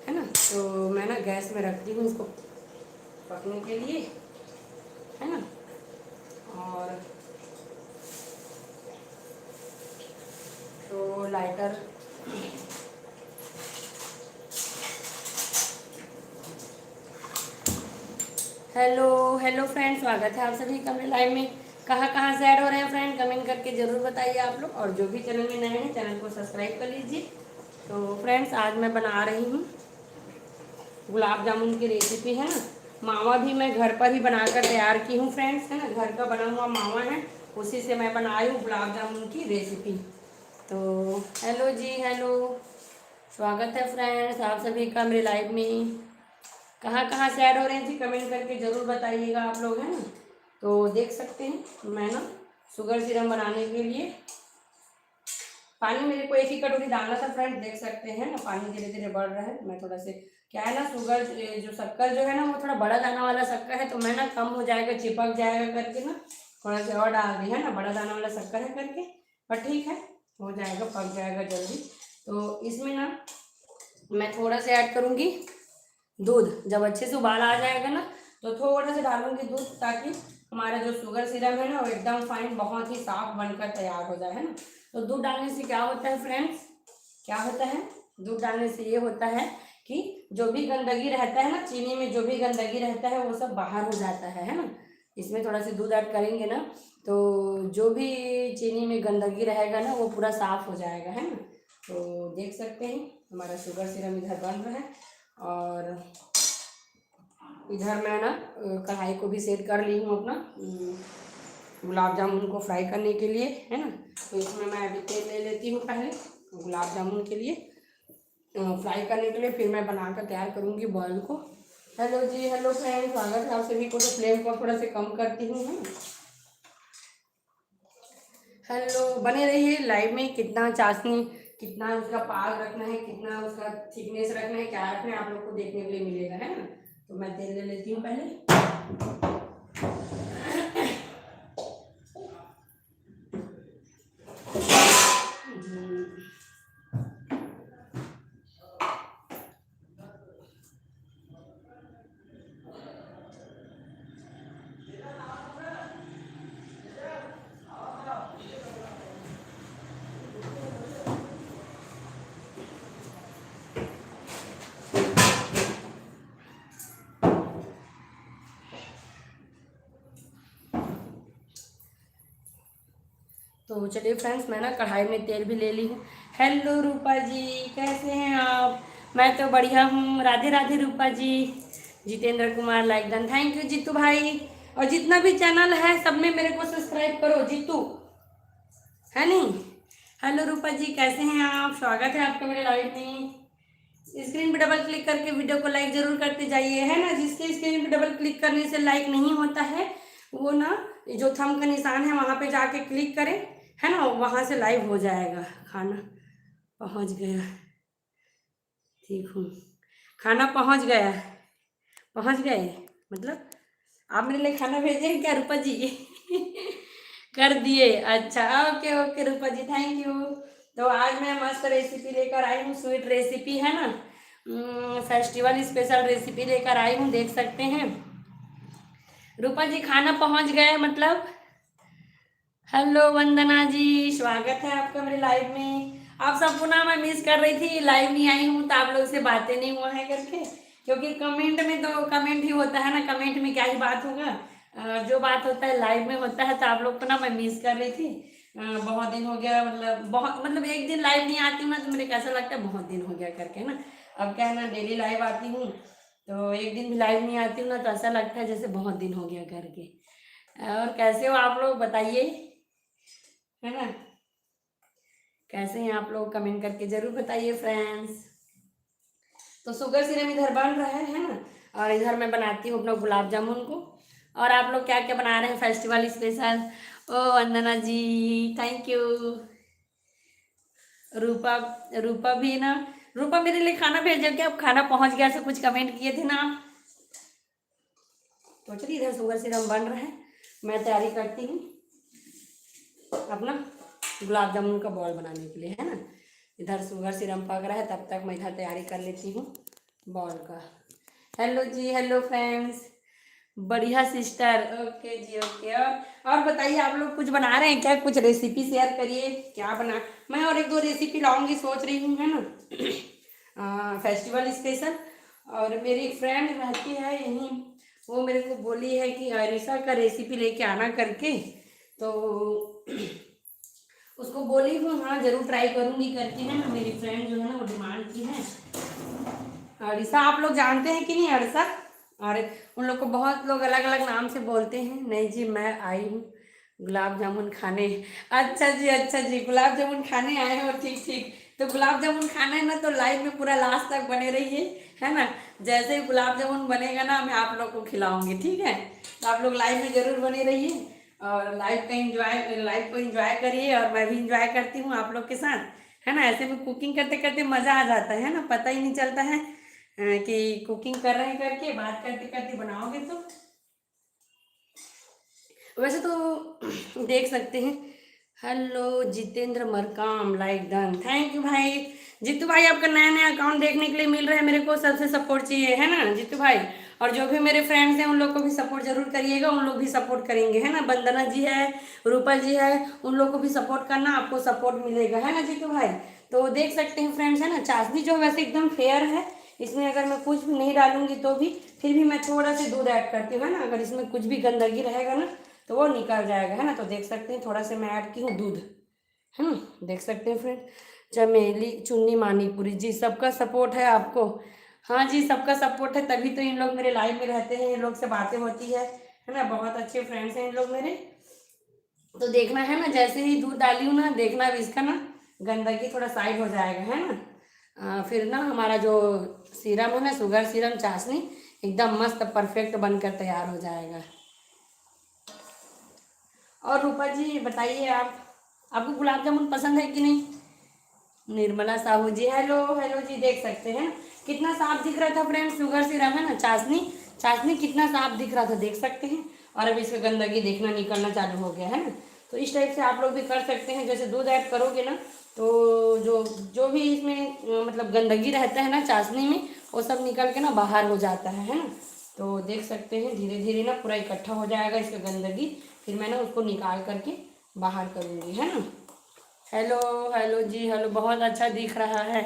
ना। तो मैं ना गैस में रखती हूँ इसको पकने के लिए, है ना। और तो लाइटर, हेलो हेलो फ्रेंड, स्वागत है आप सभी का मेरे लाइव में। कहाँ कहाँ से ऐड हो रहे हैं फ्रेंड, कमेंट करके ज़रूर बताइए आप लोग। और जो भी चैनल में नए हैं चैनल को सब्सक्राइब कर लीजिए। तो फ्रेंड्स आज मैं बना रही हूँ गुलाब जामुन की रेसिपी, है ना। मावा भी मैं घर पर ही बनाकर तैयार की हूँ फ्रेंड्स, है ना। घर का बना हुआ मावा है, उसी से मैं बनाई हूँ गुलाब जामुन की रेसिपी। तो हेलो जी हेलो, स्वागत है फ्रेंड्स आप सभी का मेरे लाइव में। कहाँ कहाँ से ऐड हो रहे हैं जी, कमेंट करके ज़रूर बताइएगा आप लोग, है ना। तो देख सकते हैं मैं ना शुगर सिरप बनाने के लिए पानी मेरे को 1 ही कटोरी डालना था फ्रेंड, देख सकते हैं ना पानी धीरे धीरे बढ़ रहा है। मैं थोड़ा से क्या है ना, शुगर जो शक्कर जो है ना वो थोड़ा बड़ा दाना वाला शक्कर है, तो मैं ना कम हो जाएगा चिपक जाएगा करके ना थोड़ा से और डाल दी, है ना। बड़ा दाना वाला शक्कर है करके, पर ठीक है, हो जाएगा, पक जाएगा जल्दी। तो इसमें ना मैं थोड़ा सा ऐड करूँगी दूध। जब अच्छे से उबाल आ जाएगा ना तो थोड़ा सा डालूंगी दूध, ताकि हमारा जो शुगर सिरप है ना वो एकदम फाइन बहुत ही साफ बनकर तैयार हो जाए, है ना। तो दूध डालने से क्या होता है फ्रेंड्स, क्या होता है, दूध डालने से ये होता है कि जो भी गंदगी रहता है ना चीनी में, जो भी गंदगी रहता है वो सब बाहर हो जाता है ना। इसमें थोड़ा सा दूध ऐड करेंगे ना तो जो भी चीनी में गंदगी रहेगा ना वो पूरा साफ हो जाएगा, है ना। तो देख सकते हैं हमारा शुगर सिरम इधर बन रहा है। और इधर मैं ना कढ़ाई को भी सेट कर ली हूँ अपना गुलाब जामुन को फ्राई करने के लिए, है ना। तो इसमें मैं अभी तेल ले लेती हूँ पहले गुलाब जामुन के लिए फ्राई करने के लिए, फिर मैं बनाकर तैयार करूँगी बॉयल को। हेलो जी, हेलो फ्रेंड्स, स्वागत है आप सभी को। तो फ्लेम को थोड़ा सा कम करती हूँ, है। हेलो, बने रहिए लाइव में। कितना चाशनी, कितना उसका पाग रखना है, कितना उसका थिकनेस रखना है, क्या रखना है, आप लोग को देखने के लिए मिलेगा, है ना। तो मैं तेल ले लेती हूँ पहले। तो चलिए फ्रेंड्स, मैं ना कढ़ाई में तेल भी ले ली हूँ। हेलो रूपा जी, कैसे हैं आप? मैं तो बढ़िया हूँ, Radhe Radhe Rupa ji. Jitendra Kumar like done, thank you Jitu भाई। और जितना भी चैनल है सब में मेरे को सब्सक्राइब करो जीतू, है नहीं। हेलो रूपा जी, कैसे हैं आप? स्वागत है आपका मेरे लाइव में। स्क्रीन पे डबल क्लिक करके वीडियो को लाइक जरूर करते जाइए, है ना। जिसके स्क्रीन पे डबल क्लिक करने से लाइक नहीं होता है वो ना जो थंब का निशान है वहाँ पे जाके क्लिक करें, है ना, वहाँ से लाइव हो जाएगा। खाना पहुँच गया, ठीक हूँ। खाना पहुँच गया, पहुँच गए मतलब आप मेरे लिए खाना भेजे हैं क्या रूपा जी? कर दिए, अच्छा okay okay Rupa ji, thank you. तो आज मैं मस्त रेसिपी लेकर आई हूँ, स्वीट रेसिपी, है ना। फेस्टिवल स्पेशल रेसिपी लेकर आई हूँ, देख सकते हैं। रूपा जी खाना पहुँच गए मतलब। हेलो वंदना जी, स्वागत है आपका मेरे लाइव में। आप सबको ना मैं मिस कर रही थी, लाइव नहीं आई हूँ तो आप लोग से बातें नहीं हुआ है करके, क्योंकि कमेंट में तो कमेंट ही होता है ना, कमेंट में क्या ही बात होगा। जो बात होता है लाइव में होता है। तो आप लोग को ना मैं मिस कर रही थी। बहुत दिन हो गया, मतलब एक दिन लाइव नहीं आती हूँ ना तो मुझे कैसा लगता है बहुत दिन हो गया करके ना। अब क्या है ना, डेली लाइव आती हूँ तो एक दिन भी लाइव नहीं आती हूँ ना तो ऐसा लगता है जैसे बहुत दिन हो गया करके। और कैसे हो आप लोग बताइए, है ना। कैसे हैं आप लोग, कमेंट करके जरूर बताइए फ्रेंड्स। तो शुगर सिरम इधर बन रहा है ना। और इधर मैं बनाती हूँ अपना गुलाब जामुन को। और आप लोग क्या क्या बना रहे हैं फेस्टिवल स्पेशल? ओ वंदना जी, थैंक यू। रूपा, रूपा भी ना, रूपा मेरे लिए खाना भेजा क्या? अब खाना पहुंच गया से कुछ कमेंट किए थे ना। तो चलिए इधर शुगर सिरम बन रहा है, मैं तैयारी करती हूँ अपना गुलाब जामुन का बॉल बनाने के लिए, है ना। इधर शुगर सिरम पक रहा है, तब तक मैं इधर तैयारी कर लेती हूँ बॉल का। हेलो जी, हेलो फ्रेंड्स, बढ़िया सिस्टर, ओके जी ओके। और बताइए आप लोग कुछ बना रहे हैं क्या? कुछ रेसिपी शेयर करिए, क्या बना। मैं और एक दो रेसिपी लाऊंगी सोच रही हूँ, है ना, फेस्टिवल स्पेशल। और मेरी एक फ्रेंड रहती है यहीं, वो मेरे को बोली है कि अरिसा का रेसिपी लेके आना करके। तो उसको बोली हूँ हाँ जरूर ट्राई करूँगी करके, है ना। मेरी फ्रेंड जो है ना वो डिमांड की है। अरिसा आप लोग जानते हैं कि नहीं अरिसा? और उन लोग को बहुत लोग अलग अलग नाम से बोलते हैं। नहीं जी, मैं आई हूँ गुलाब जामुन खाने। अच्छा जी, अच्छा जी, गुलाब जामुन खाने आए हो, ठीक ठीक। तो गुलाब जामुन खाना है ना तो लाइव में पूरा लास्ट तक बने रहिए, है ना। जैसे ही गुलाब जामुन बनेगा ना मैं आप लोग को खिलाऊंगी, ठीक है। तो आप लोग लाइव में जरूर बने रहिए और लाइव को एंजॉय करिए। और मैं भी इंजॉय करती हूँ आप लोग के साथ, है ना। ऐसे में कुकिंग करते करते मज़ा आ जाता है ना, पता ही नहीं चलता है कि कुकिंग कर रहे हैं करके, बात करते करते बनाओगे तो। वैसे तो देख सकते हैं। Hello Jitendra Markam, like done, thank you भाई। जीतू भाई आपका नया नया अकाउंट देखने के लिए मिल रहा है मेरे को, सबसे सपोर्ट चाहिए, है ना जीतू भाई। और जो भी मेरे फ्रेंड्स हैं उन लोग को भी सपोर्ट जरूर करिएगा, उन लोग भी सपोर्ट करेंगे, है ना। वंदना जी है, रूपा जी है, उन लोग को भी सपोर्ट करना, आपको सपोर्ट मिलेगा, है ना जीतू भाई। तो देख सकते हैं फ्रेंड्स, है ना। चाशनी जो वैसे एकदम फेयर है, इसमें अगर मैं कुछ भी नहीं डालूंगी तो भी फिर भी मैं थोड़ा सा दूध ऐड करती हूँ, है ना। अगर इसमें कुछ भी गंदगी रहेगा ना तो वो निकल जाएगा, है ना। तो देख सकते हैं थोड़ा सा मैं ऐड की हूँ दूध, है ना। देख सकते हैं फ्रेंड, चमेली चुन्नी मानीपुरी जी, सबका सपोर्ट है आपको। हाँ जी, सबका सपोर्ट है, तभी तो इन लोग मेरे लाइव में रहते हैं, इन लोग से बातें होती है ना। बहुत अच्छे फ्रेंड्स हैं इन लोग मेरे। तो देखना है ना, जैसे ही दूध डाली हूँ ना, देखना अब इसका ना गंदगी थोड़ा साइड हो जाएगा, है ना। फिर ना हमारा जो सीरम है ना, शुगर सीरम चाशनी, एकदम मस्त परफेक्ट बनकर तैयार हो जाएगा। और रूपा जी बताइए, आप आपको गुलाब जामुन पसंद है कि नहीं। निर्मला साहू जी, हेलो हेलो जी, देख सकते हैं कितना साफ दिख रहा था फ्रेंड्स, शुगर सिरप है ना, चाशनी चाशनी कितना साफ दिख रहा था, देख सकते हैं। और अब इसका गंदगी देखना निकलना चालू हो गया है ना। तो इस टाइप से आप लोग भी कर सकते हैं, जैसे दूध ऐड करोगे ना, तो जो जो भी इसमें मतलब गंदगी रहता है ना चाशनी में, वो सब निकल के ना बाहर हो जाता है ना। तो देख सकते हैं धीरे धीरे ना पूरा इकट्ठा हो जाएगा इसका गंदगी, फिर मैं ना उसको निकाल करके बाहर करूँगी, है ना। हेलो हेलो जी, हेलो, बहुत अच्छा दिख रहा है।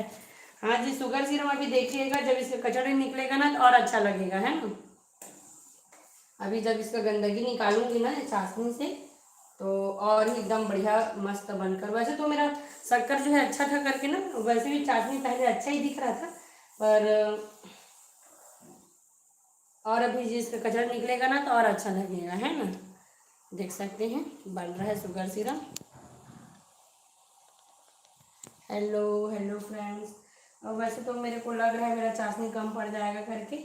हाँ जी, शुगर सिरम अभी देखिएगा, जब इसका कचड़े निकलेगा ना तो और अच्छा लगेगा, है ना। अभी जब इसका गंदगी निकालूंगी ना चाशनी से, तो और ही एकदम बढ़िया मस्त बनकर, वैसे तो मेरा शक्कर जो है अच्छा था करके ना, वैसे भी चाशनी पहले अच्छा ही दिख रहा था, पर और अभी जिसका कचरा निकलेगा ना तो और अच्छा लगेगा, है ना। देख सकते हैं बन रहा है sugar Siram. Hello hello friends. और वैसे तो मेरे को लग रहा है मेरा चाशनी कम पड़ जाएगा करके,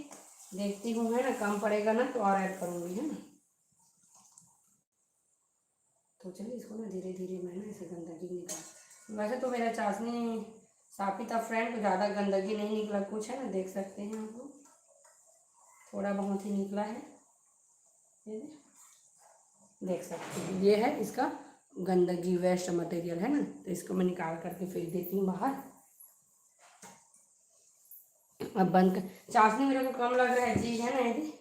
देखती हूँ, है ना। कम पड़ेगा ना तो और ऐड करूँगी, है ना। तो चलिए इसको ना धीरे धीरे मैं ना इसे गंदगी निकाल, वैसे तो मेरा चाशनी साफ ही था फ्रेंड, तो ज़्यादा गंदगी नहीं निकला कुछ, है ना। देख सकते हैं आप लोग, थोड़ा बहुत ही निकला है, ये देख सकते हैं। ये है इसका गंदगी, वेस्ट मटेरियल, है ना। तो इसको मैं निकाल करके फेंक देती हूँ बाहर। अब बंद कर, चाशनी मेरे को कम लग रहा है जी, है ना। यदि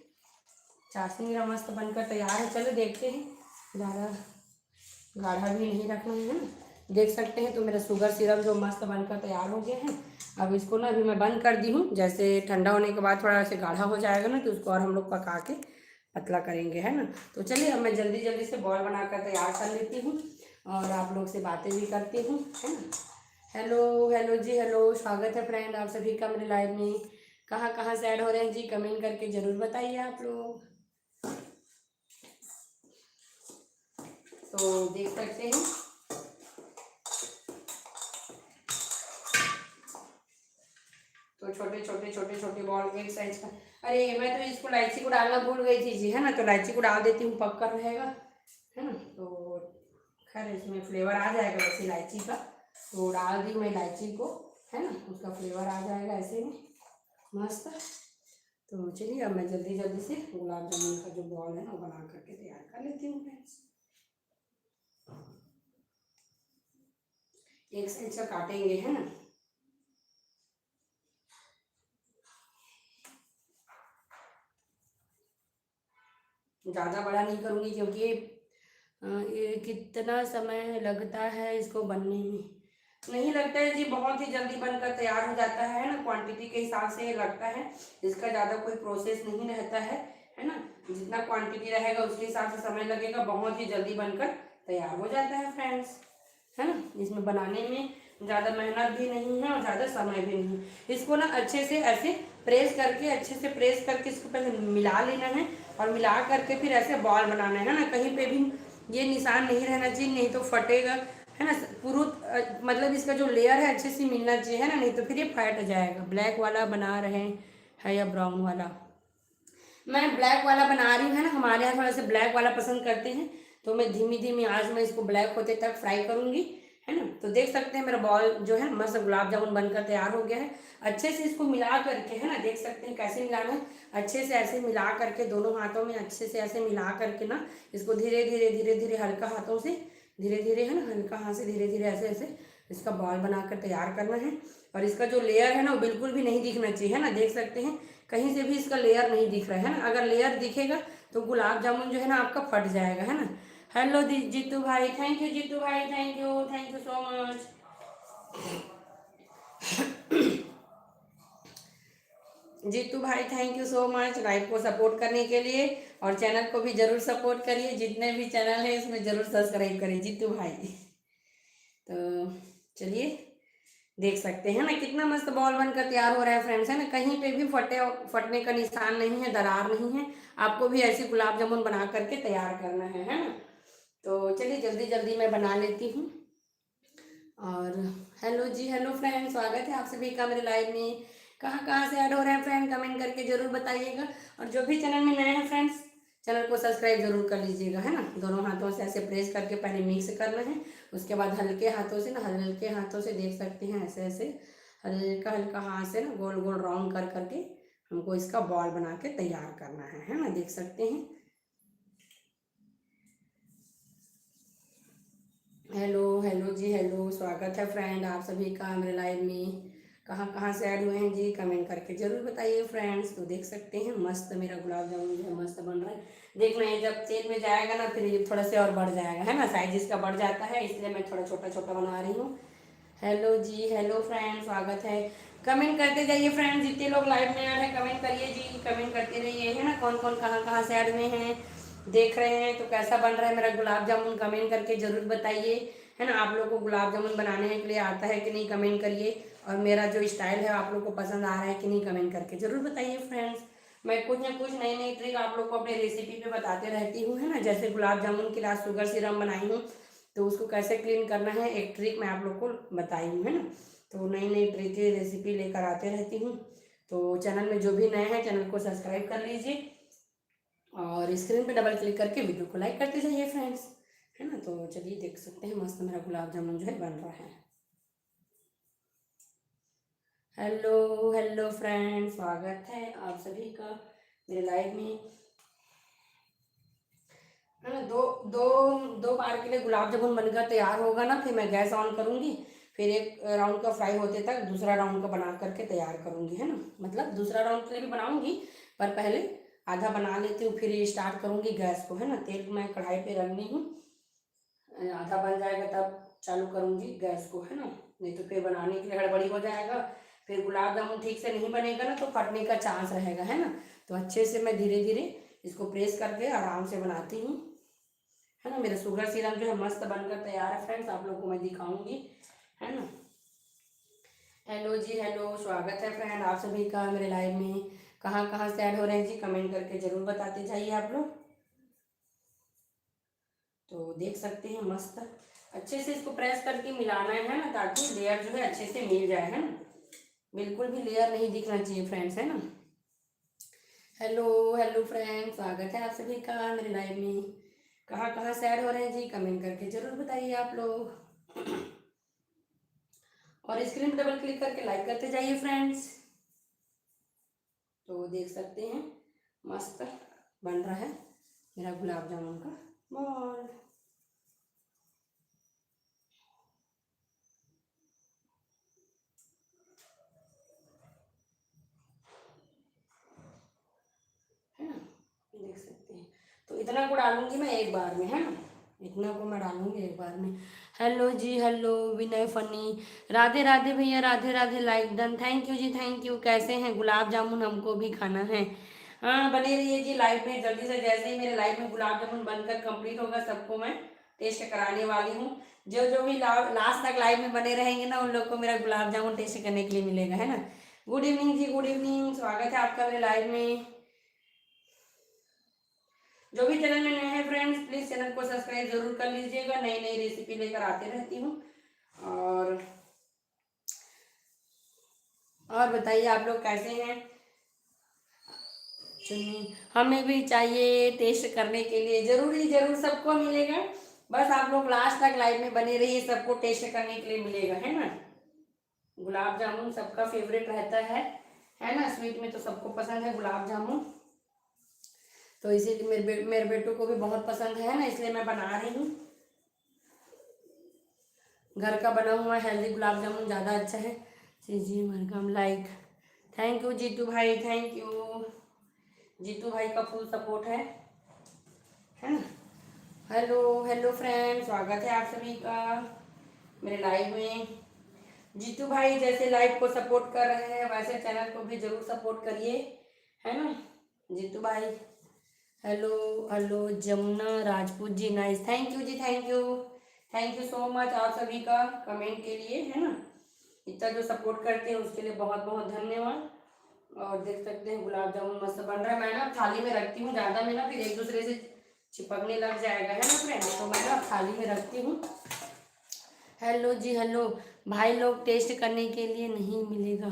चाशनी मेरा मस्त बनकर तैयार है, चलो देखते हैं, ज़्यादा गाढ़ा भी नहीं रखना है ना। देख सकते हैं तो मेरा शुगर सिरप जो मस्त बनकर तैयार हो गया है। अब इसको ना अभी मैं बंद कर दी हूँ, जैसे ठंडा होने के बाद थोड़ा ऐसे गाढ़ा हो जाएगा ना, तो उसको और हम लोग पका के पतला करेंगे, है ना। तो चलिए अब मैं जल्दी जल्दी से बॉल बनाकर तैयार कर लेती हूँ, और आप लोग से बातें भी करती हूँ, है ना। हेलो हेलो जी, हेलो, स्वागत है फ्रेंड आप सभी का मेरे लाइव में। कहाँ कहाँ से ऐड हो रहे हैं जी, कमेंट करके ज़रूर बताइए आप लोग। तो देख सकते हैं तो छोटे छोटे छोटे छोटे बॉल एक साइज का। अरे मैं तो इसको इलायची को डालना भूल गई थी जी, है ना। तो इलायची को डाल देती हूँ, पक्का रहेगा, है ना। तो खैर इसमें फ्लेवर आ जाएगा वैसे इलायची का, तो डाल दी मैं इलायची को, है ना। उसका फ्लेवर आ जाएगा ऐसे में मस्त। तो चलिए अब मैं जल्दी जल्दी से गुलाब जामुन का जो बॉल है ना वो बना करके तैयार कर लेती हूँ फ्रेंड्स। एक साइड से काटेंगे, है ना। ज़्यादा बड़ा नहीं करूँगी, क्योंकि ये कितना समय लगता है इसको बनने में। नहीं लगता है जी, बहुत ही जल्दी बनकर तैयार हो जाता है ना। क्वांटिटी के हिसाब से ये लगता है, इसका ज़्यादा कोई प्रोसेस नहीं रहता है ना। जितना क्वांटिटी रहेगा उसके हिसाब से समय लगेगा, बहुत ही जल्दी बनकर तैयार हो जाता है फ्रेंड्स, है ना। इसमें बनाने में ज़्यादा मेहनत भी नहीं है और ज़्यादा समय भी नहीं। इसको ना अच्छे से ऐसे प्रेस करके, अच्छे से प्रेस करके इसको पहले मिला लेना है, और मिला करके फिर ऐसे बॉल बनाना है ना। कहीं पे भी ये निशान नहीं रहना चाहिए, नहीं तो फटेगा, है ना। पूरा मतलब इसका जो लेयर है अच्छे से मिलना चाहिए, है ना, नहीं तो फिर ये फट जाएगा। ब्लैक वाला बना रहे हैं या ब्राउन वाला। मैं ब्लैक वाला बना रही हूँ, है ना। हमारे यहाँ थोड़ा सा ब्लैक वाला पसंद करते हैं, तो मैं धीमी धीमी आंच में इसको ब्लैक होते तक फ्राई करूँगी, है ना। तो देख सकते हैं मेरा बॉल जो है मस्त गुलाब जामुन बनकर तैयार हो गया है। अच्छे से इसको मिला करके, है ना, देख सकते हैं कैसे मिलाना है। अच्छे से ऐसे मिला करके दोनों हाथों में अच्छे से ऐसे मिला करके ना, इसको धीरे धीरे धीरे धीरे हल्का हाथों से धीरे धीरे, है ना, हल्का हाथ से धीरे धीरे ऐसे ऐसे इसका बॉल बनाकर तैयार करना है। और इसका जो लेयर है ना वो बिल्कुल भी नहीं दिखना चाहिए, है ना। देख सकते हैं कहीं से भी इसका लेयर नहीं दिख रहा है ना। अगर लेयर दिखेगा तो गुलाब जामुन जो है ना आपका फट जाएगा, है ना। हेलो जीतू भाई, थैंक यू जीतू भाई, thank you so much. Jitu भाई thank you so much live को सपोर्ट करने के लिए, और चैनल को भी जरूर सपोर्ट करिए, जितने भी चैनल है इसमें जरूर सब्सक्राइब करिए जीतू भाई। तो चलिए देख सकते हैं ना कितना मस्त बॉल बनकर तैयार हो रहा है फ्रेंड्स, है ना, कहीं पे भी फटने का निशान नहीं है, दरार नहीं है। आपको भी ऐसे गुलाब जामुन बना करके तैयार करना है ना। तो चलिए जल्दी जल्दी मैं बना लेती हूँ। और हेलो जी, हेलो फ्रेंड, स्वागत है आप सभी का मेरे लाइव में। कहाँ कहाँ से ऐड हो रहे हैं फ्रेंड, कमेंट करके जरूर बताइएगा। और जो भी चैनल में नए हैं फ्रेंड्स, चैनल को सब्सक्राइब जरूर कर लीजिएगा, है ना। दोनों हाथों से ऐसे प्रेस करके पहले मिक्स करना है, उसके बाद हल्के हाथों से ना, हल्के हाथों से देख सकते हैं ऐसे ऐसे हल्का हल्का हाथ से ना गोल गोल राउंड कर करके हमको इसका बॉल बना के तैयार करना है ना, देख सकते हैं। हेलो हेलो जी, हेलो, स्वागत है फ्रेंड आप सभी का मेरे लाइव में। कहाँ कहाँ से ऐड हुए हैं जी, कमेंट करके जरूर बताइए फ्रेंड्स। तो देख सकते हैं मस्त मेरा गुलाब जामुन जो है मस्त बन रहा है। देखना है जब तेल में जाएगा ना फिर ये थोड़ा से और बढ़ जाएगा, है ना, साइज इसका बढ़ जाता है, इसलिए मैं थोड़ा छोटा छोटा बना रही हूँ। हेलो जी, हेलो फ्रेंड, स्वागत है। कमेंट करते जाइए फ्रेंड, जितने लोग लाइव में ऐड हैं कमेंट करिए जी, कमेंट करते रहिए, है ना। कौन कौन कहाँ कहाँ से ऐड में हैं, देख रहे हैं, तो कैसा बन रहा है मेरा गुलाब जामुन, कमेंट करके जरूर बताइए, है ना। आप लोग को गुलाब जामुन बनाने के लिए आता है कि नहीं, कमेंट करिए। और मेरा जो स्टाइल है आप लोग को पसंद आ रहा है कि नहीं, कमेंट करके जरूर बताइए फ्रेंड्स। मैं कुछ ना कुछ नई नई ट्रिक आप लोग को अपने रेसिपी पे बताते रहती हूँ, है ना। जैसे गुलाब जामुन के लास्ट शुगर सिरम बनाई हूँ, तो उसको कैसे क्लीन करना है एक ट्रिक मैं आप लोग को बताई हूँ, है ना। तो नई नई ट्रिक की रेसिपी लेकर आते रहती हूँ। तो चैनल में जो भी नए हैं चैनल को सब्सक्राइब कर लीजिए और स्क्रीन पे डबल क्लिक करके वीडियो को लाइक करते जाइए फ्रेंड्स, है ना। तो चलिए देख सकते हैं मस्त मेरा गुलाब जामुन जो है बन रहा है। हेलो हेलो फ्रेंड, स्वागत है आप सभी का मेरे लाइव में, है ना। दो दो दो बार के लिए गुलाब जामुन बनकर तैयार होगा ना, फिर मैं गैस ऑन करूंगी, फिर एक राउंड का फ्राई होते तक दूसरा राउंड का बना करके तैयार करूंगी, है ना। मतलब दूसरा राउंड के लिए भी बनाऊंगी, पर पहले आधा बना लेती हूँ, फिर ये स्टार्ट करूंगी गैस को, है ना। तेल मैं कढ़ाई पे रखनी हूँ, आधा बन जाएगा तब चालू करूंगी गैस को, है ना। नहीं तो फिर बनाने के लिए हड़बड़ी हो जाएगा, फिर गुलाब जामुन ठीक से नहीं बनेगा ना तो फटने का चांस रहेगा, है ना। तो अच्छे से मैं धीरे धीरे इसको प्रेस करके आराम से बनाती हूँ, है ना। मेरा शुगर सिरप जो है मस्त बनकर तैयार है फ्रेंड्स, आप लोग को मैं दिखाऊंगी, है ना। हेलो जी, हेलो, स्वागत है फ्रेंड आप सभी का मेरे लाइव में। कहाँ कहाँ से ऐड हो रहे हैं जी, कमेंट करके जरूर बताते जाइए आप लोग। तो देख सकते हैं मस्त अच्छे से इसको प्रेस करके मिलाना है ना, ताकि लेयर जो है अच्छे से मिल जाए, है ना। बिल्कुल भी लेयर नहीं दिखना चाहिए फ्रेंड्स, है ना। हेलो हेलो फ्रेंड्स, स्वागत है आप सभी का मेरे लाइव में। कहाँ कहाँ से ऐड हो रहे हैं जी, कमेंट करके जरूर बताइए आप लोग। और स्क्रीन पर डबल क्लिक करके लाइक करते जाइए फ्रेंड्स। तो देख सकते हैं मस्त बन रहा है मेरा गुलाब जामुन का बॉल। है ना, देख सकते हैं। तो इतना को डालूंगी मैं एक बार में, है ना, इतना को मैं डालूंगी एक बार में। हेलो जी, हेलो विनय फनी, राधे राधे भैया, Radhe Radhe, like done, thank you जी, थैंक यू। कैसे हैं, गुलाब जामुन हमको भी खाना है। हाँ बने रहिए जी लाइव में, जल्दी से जैसे ही मेरे लाइव में गुलाब जामुन बनकर कंप्लीट होगा सबको मैं टेस्ट कराने वाली हूँ। जो जो भी लास्ट तक लाइव में बने रहेंगे ना उन लोग को मेरा गुलाब जामुन टेस्ट करने के लिए मिलेगा, है ना। गुड इवनिंग जी, गुड इवनिंग, स्वागत है आपका मेरे लाइव में। जो भी चैनल में नए हैं फ्रेंड्स प्लीज चैनल को सब्सक्राइब जरूर कर लीजिएगा, नई नई रेसिपी लेकर आते रहती हूँ। और बताइए आप लोग कैसे हैं। चलिए हमें भी चाहिए टेस्ट करने के लिए, जरूरी जरूर सबको मिलेगा, बस आप लोग लास्ट तक लाइव में बने रहिए, सबको टेस्ट करने के लिए मिलेगा, है ना। गुलाब जामुन सबका फेवरेट रहता है ना, स्वीट में तो सबको पसंद है गुलाब जामुन। तो इसीलिए मेरे बेटों को भी बहुत पसंद है ना, इसलिए मैं बना रही हूँ। घर का बना हुआ हेल्दी गुलाब जामुन ज़्यादा अच्छा है। जी जी welcome, like, thank you Jitu भाई, थैंक यू। जीतू भाई का फुल सपोर्ट है ना। हेलो हेलो फ्रेंड, स्वागत है आप सभी का मेरे लाइव में। जीतू भाई जैसे लाइव को सपोर्ट कर रहे हैं वैसे चैनल को भी जरूर सपोर्ट करिए, है ना जीतू भाई। Hello hello Jamuna Rajput ji, nice, thank you जी, thank you, thank you so much आप सभी का कमेंट के लिए, है ना। इतना जो सपोर्ट करते हैं उसके लिए बहुत बहुत धन्यवाद। और देख सकते हैं गुलाब जामुन मस्त बन रहा है। मैं ना थाली में रखती हूँ, ज़्यादा में ना फिर एक दूसरे से चिपकने लग जाएगा, है ना फ्रेंड्स, तो मैं ना थाली में रखती हूँ। हेलो जी हेलो। भाई लोग टेस्ट करने के लिए नहीं मिलेगा,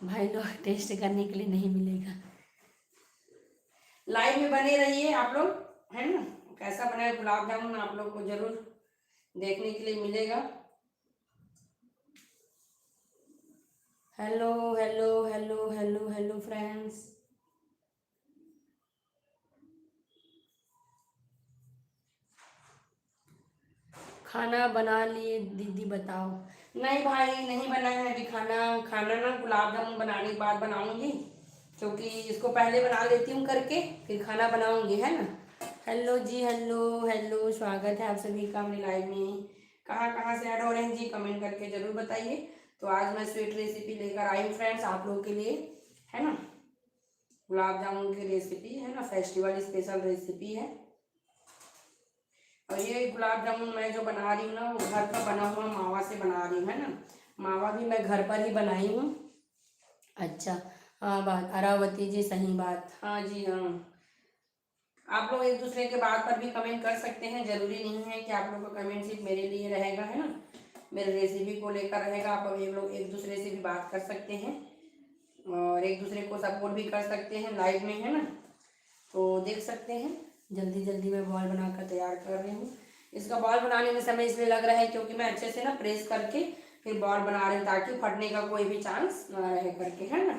भाई लोग टेस्ट करने के लिए नहीं मिलेगा। लाइव में बने रहिए आप लोग, है ना। कैसा बना है गुलाब जामुन आप लोग को जरूर देखने के लिए मिलेगा। Hello hello hello hello hello friends. खाना बना लिए दीदी बताओ। नहीं भाई नहीं बना है अभी खाना। खाना ना गुलाब जामुन बनाने के बाद बनाऊंगी, क्योंकि इसको पहले बना लेती हूँ करके फिर खाना बनाऊंगी, है ना। हेलो जी हेलो हेलो, स्वागत है आप सभी का अपनी लाइव में। कहाँ कहाँ से ऐड हो रहे हैं जी, कमेंट करके जरूर बताइए। तो आज मैं स्वीट रेसिपी लेकर आई हूँ फ्रेंड्स आप लोगों के लिए, है ना। गुलाब जामुन की रेसिपी है ना, फेस्टिवल स्पेशल रेसिपी है। और ये गुलाब जामुन मैं जो बना रही हूँ ना वो घर का बना हुआ मावा से बना रही हूँ, है ना। मावा भी मैं घर पर ही बनाई हूँ। अच्छा, हाँ बात अरावती जी, सही बात, हाँ जी हाँ। आप लोग एक दूसरे के बात पर भी कमेंट कर सकते हैं, जरूरी नहीं है कि आप लोग का कमेंट सिर्फ मेरे लिए रहेगा, है ना, मेरे रेसिपी को लेकर रहेगा। आप लोग एक दूसरे से भी बात कर सकते हैं और एक दूसरे को सपोर्ट भी कर सकते हैं लाइव में, है ना। तो देख सकते हैं जल्दी जल्दी मैं बॉल बनाकर तैयार कर रही हूँ। इसका बॉल बनाने में समय इसलिए लग रहा है क्योंकि मैं अच्छे से ना प्रेस करके फिर बॉल बना रही हूँ ताकि फटने का कोई भी चांस ना रहे करके, है ना।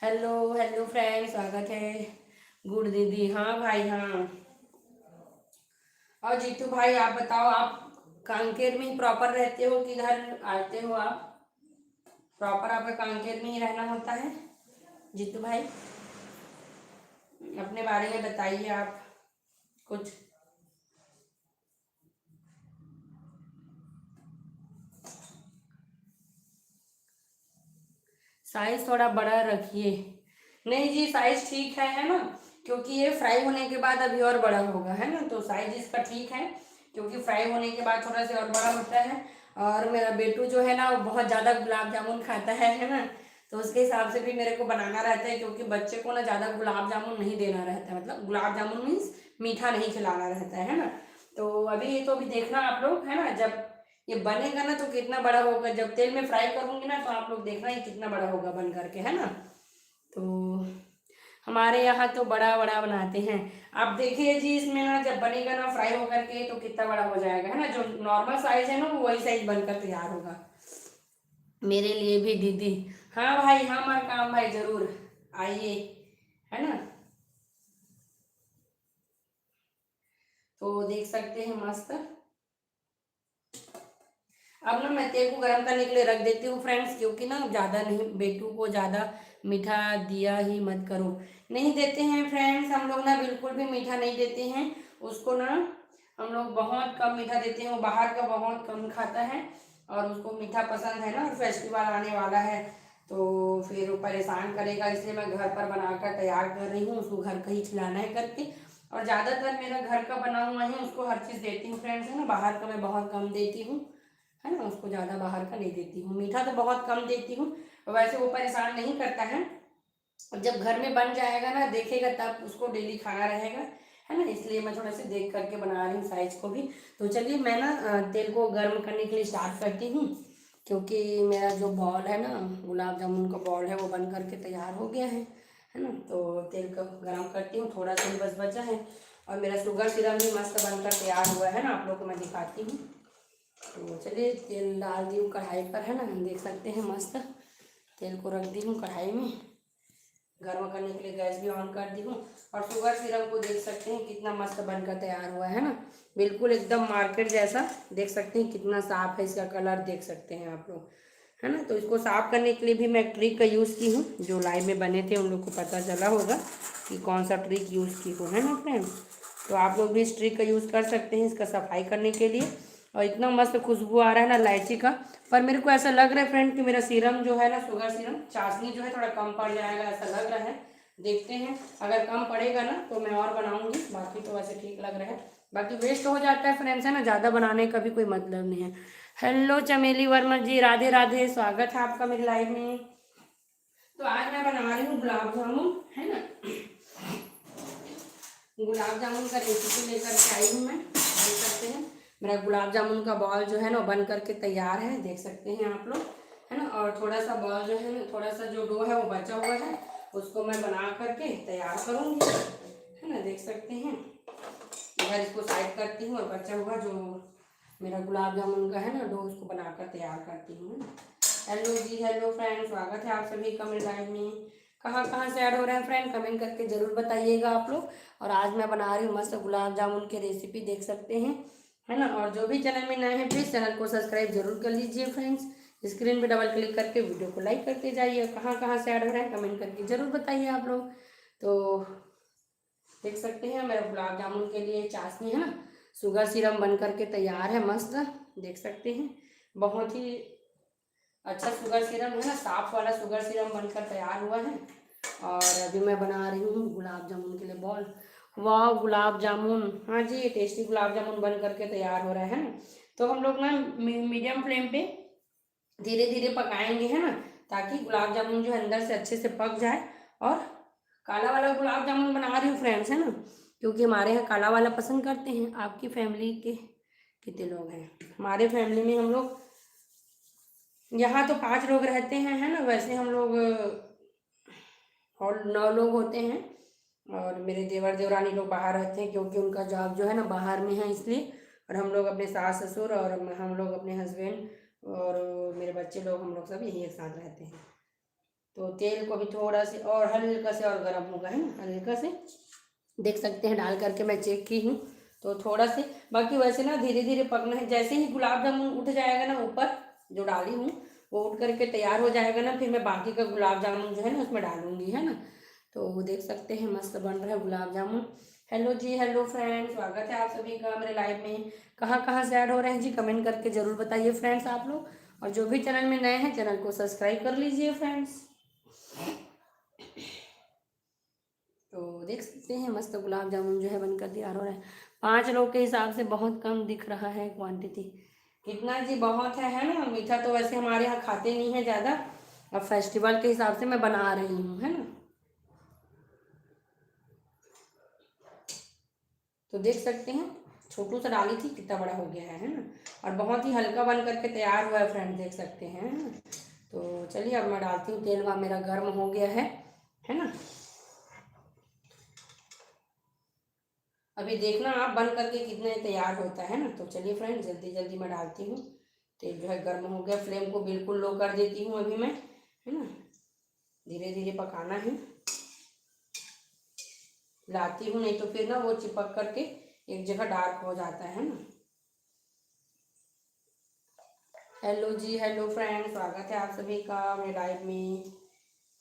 हेलो हेलो फ्रेंड्स, स्वागत है। गुड दीदी, हाँ भाई हाँ। और जीतू भाई आप बताओ, आप कांकेर में ही प्रॉपर रहते हो कि घर आते हो आप? प्रॉपर आपका कांकेर में ही रहना होता है जीतू भाई? अपने बारे में बताइए आप कुछ। साइज थोड़ा बड़ा रखिए। नहीं जी साइज ठीक है ना, क्योंकि ये फ्राई होने के बाद अभी और बड़ा होगा, है ना। तो साइज इसका ठीक है क्योंकि फ्राई होने के बाद थोड़ा सा और बड़ा होता है। और मेरा बेटू जो है ना वो बहुत ज़्यादा गुलाब जामुन खाता है ना। तो उसके हिसाब से भी मेरे को बनाना रहता है, क्योंकि बच्चे को ना ज़्यादा गुलाब जामुन नहीं देना रहता है, मतलब गुलाब जामुन मीन्स मीठा नहीं खिलाना रहता है ना। तो अभी ये तो अभी देखना आप लोग, है ना, जब ये बनेगा ना तो कितना बड़ा होगा, जब तेल में फ्राई करूंगी ना तो आप लोग देखना ये कितना बड़ा होगा बन करके, है ना। तो हमारे यहाँ तो बड़ा बड़ा बनाते हैं। आप देखिए जी इसमें ना जब बनेगा ना फ्राई होकर के तो कितना बड़ा हो जाएगा, है ना। जो नॉर्मल साइज है ना वो वही साइज बनकर तैयार होगा मेरे लिए भी दीदी। हाँ भाई हाँ मार काम भाई जरूर आइए, है ना। तो देख सकते हैं मस्त। अब ना मैं तेल को गर्म करने के लिए रख देती हूँ फ्रेंड्स, क्योंकि ना ज़्यादा नहीं, बेटू को ज़्यादा मीठा दिया ही मत करो। नहीं देते हैं फ्रेंड्स हम लोग ना, बिल्कुल भी मीठा नहीं देते हैं उसको ना। हम लोग बहुत कम मीठा देते हैं, वो बाहर का बहुत कम खाता है और उसको मीठा पसंद है ना। और फेस्टिवल आने वाला है तो फिर वो परेशान करेगा, इसलिए मैं घर पर बनाकर तैयार कर रही हूँ, उसको घर का ही खिलाना है करके। और ज़्यादातर मेरा घर का बना हुआ ही उसको हर चीज़ देती हूँ फ्रेंड्स, है ना। बाहर का मैं बहुत कम देती हूँ, है ना, उसको ज़्यादा बाहर का नहीं देती हूँ। मीठा तो बहुत कम देती हूँ, वैसे वो परेशान नहीं करता है। और जब घर में बन जाएगा ना देखेगा तब उसको डेली खाना रहेगा, है ना। इसलिए मैं थोड़ा सा देख करके बना रही हूँ साइज को भी। तो चलिए मैं ना तेल को गर्म करने के लिए स्टार्ट करती हूँ, क्योंकि मेरा जो बॉल है ना गुलाब जामुन का बॉल है वो बन करके तैयार हो गया है ना। तो तेल को गर्म करती हूँ, थोड़ा सा ही बस बचा है। और मेरा शुगर सिरप भी मस्त बनकर तैयार हुआ है ना, आप लोग को मैं दिखाती हूँ। तो चलिए तेल डाल दी हूँ कढ़ाई पर, है ना, देख सकते हैं मस्त। तेल को रख दी हूँ कढ़ाई में, गर्म करने के लिए गैस भी ऑन कर दी हूँ। और शुगर सिरप को देख सकते हैं कितना मस्त बनकर तैयार हुआ है ना, बिल्कुल एकदम मार्केट जैसा। देख सकते हैं कितना साफ है, इसका कलर देख सकते हैं आप लोग, है ना। तो इसको साफ करने के लिए भी मैं ट्रिक का यूज़ की हूँ, जो लाइव में बने थे उन लोग को पता चला होगा कि कौन सा ट्रिक यूज़ की हूँ, है ना फ्रेंड्स। तो आप लोग भी इस ट्रिक का यूज़ कर सकते हैं इसका सफाई करने के लिए। और इतना मस्त खुशबू आ रहा है ना इलायची का। पर मेरे को ऐसा लग रहा है फ्रेंड कि मेरा सीरम जो है ना, शुगर सीरम चाशनी जो है थोड़ा कम पड़ जाएगा, ऐसा लग रहा है। देखते हैं अगर कम पड़ेगा ना तो मैं और बनाऊंगी, बाकी तो वैसे ठीक लग रहा है। बाकी वेस्ट हो जाता है फ्रेंड्स, है ना, ज़्यादा बनाने का भी कोई मतलब नहीं है। हेलो चमेली वर्मा जी, राधे राधे, स्वागत है आपका मेरी लाइव में। तो आज मैं बना रही हूँ गुलाब जामुन, है ना। गुलाब जामुन का रेसिपी लेकर के आई हूँ मैं। देख सकते हैं मेरा गुलाब जामुन का बॉल जो है ना बन करके तैयार है, देख सकते हैं आप लोग, है ना। और थोड़ा सा बॉल जो है ना, थोड़ा सा जो डो है वो बचा हुआ है, उसको मैं बना करके तैयार करूँगी, है ना। देख सकते हैं इधर इसको साइड करती हूँ और बचा हुआ जो मेरा गुलाब जामुन का है ना डो, उसको बनाकर तैयार करती हूँ। हेलो जी, हेलो फ्रेंड, स्वागत है आप सभी का मेरे लाइव में। कहाँ कहाँ से ऐड हो रहे हैं फ्रेंड, कमेंट करके जरूर बताइएगा आप लोग। और आज मैं बना रही हूँ मस्त गुलाब जामुन की रेसिपी, देख सकते हैं, है ना। और जो भी चैनल में नए हैं प्लीज़ चैनल को सब्सक्राइब जरूर कर लीजिए फ्रेंड्स। स्क्रीन पे डबल क्लिक करके वीडियो को लाइक करते जाइए। कहाँ कहाँ से ऐड हो रहे हैं कमेंट करके जरूर बताइए आप लोग। तो देख सकते हैं मेरा गुलाब जामुन के लिए चाशनी, है ना, शुगर सिरम बन करके तैयार है मस्त, देख सकते हैं। बहुत ही अच्छा शुगर सिरम है ना, साफ वाला शुगर सिरम बनकर तैयार हुआ है। और अभी मैं बना रही हूँ गुलाब जामुन के लिए बॉल। वाह गुलाब जामुन, हाँ जी, ये टेस्टी गुलाब जामुन बन करके तैयार हो रहा है ना। तो हम लोग ना मीडियम फ्लेम पे धीरे धीरे पकाएंगे, है ना, ताकि गुलाब जामुन जो है अंदर से अच्छे से पक जाए। और काला वाला गुलाब जामुन बना रही हूँ फ्रेंड्स, है ना, क्योंकि हमारे यहाँ काला वाला पसंद करते हैं। आपकी फैमिली के कितने लोग हैं? हमारे फैमिली में हम लोग यहाँ तो 5 लोग रहते हैं, है ना। वैसे हम लोग और 9 लोग होते हैं। और मेरे देवर देवरानी लोग बाहर रहते हैं, क्योंकि उनका जॉब जो है ना बाहर में है, इसलिए। और हम लोग अपने सास ससुर और हम लोग अपने हस्बैंड और मेरे बच्चे लोग, हम लोग सब यही एक साथ रहते हैं। तो तेल को भी थोड़ा से और हल्का से और गर्म होगा, है ना, हल्का से, देख सकते हैं डाल करके मैं चेक की हूँ। तो थोड़ा से, बाकी वैसे ना धीरे धीरे पकना है। जैसे ही गुलाब जामुन उठ जाएगा ना ऊपर, जो डाली हूँ वो उठ करके तैयार हो जाएगा ना, फिर मैं बाकी का गुलाब जामुन जो है ना उसमें डालूंगी, है ना। तो वो देख सकते हैं मस्त बन रहा है गुलाब जामुन। हेलो जी, हेलो फ्रेंड्स, स्वागत है आप सभी का मेरे लाइव में। कहाँ कहाँ से ऐड हो रहे हैं जी, कमेंट करके जरूर बताइए फ्रेंड्स आप लोग। और जो भी चैनल में नए हैं चैनल को सब्सक्राइब कर लीजिए फ्रेंड्स। तो देख सकते हैं मस्त गुलाब जामुन जो है बनकर तैयार हो रहा है। 5 लोग के हिसाब से बहुत कम दिख रहा है क्वांटिटी। कितना जी, बहुत है ना। मीठा तो वैसे हमारे यहाँ खाते नहीं है ज़्यादा, अब फेस्टिवल के हिसाब से मैं बना रही हूँ, है ना। तो देख सकते हैं छोटू सा डाली थी, कितना बड़ा हो गया है ना। और बहुत ही हल्का बन करके तैयार हुआ है फ्रेंड, देख सकते हैं, है ना। तो चलिए अब मैं डालती हूँ तेल, वहाँ मेरा गर्म हो गया है ना। अभी देखना आप बन करके कितना तैयार होता है ना। तो चलिए फ्रेंड जल्दी जल्दी मैं डालती हूँ। तेल जो है गर्म हो गया, फ्लेम को बिल्कुल लो कर देती हूँ अभी मैं, है ना। धीरे धीरे पकाना है, लाती हूँ, नहीं तो फिर ना वो चिपक करके एक जगह डार्क हो जाता है ना। हेलो जी, हेलो फ्रेंड, स्वागत है आप सभी का मेरे लाइव में।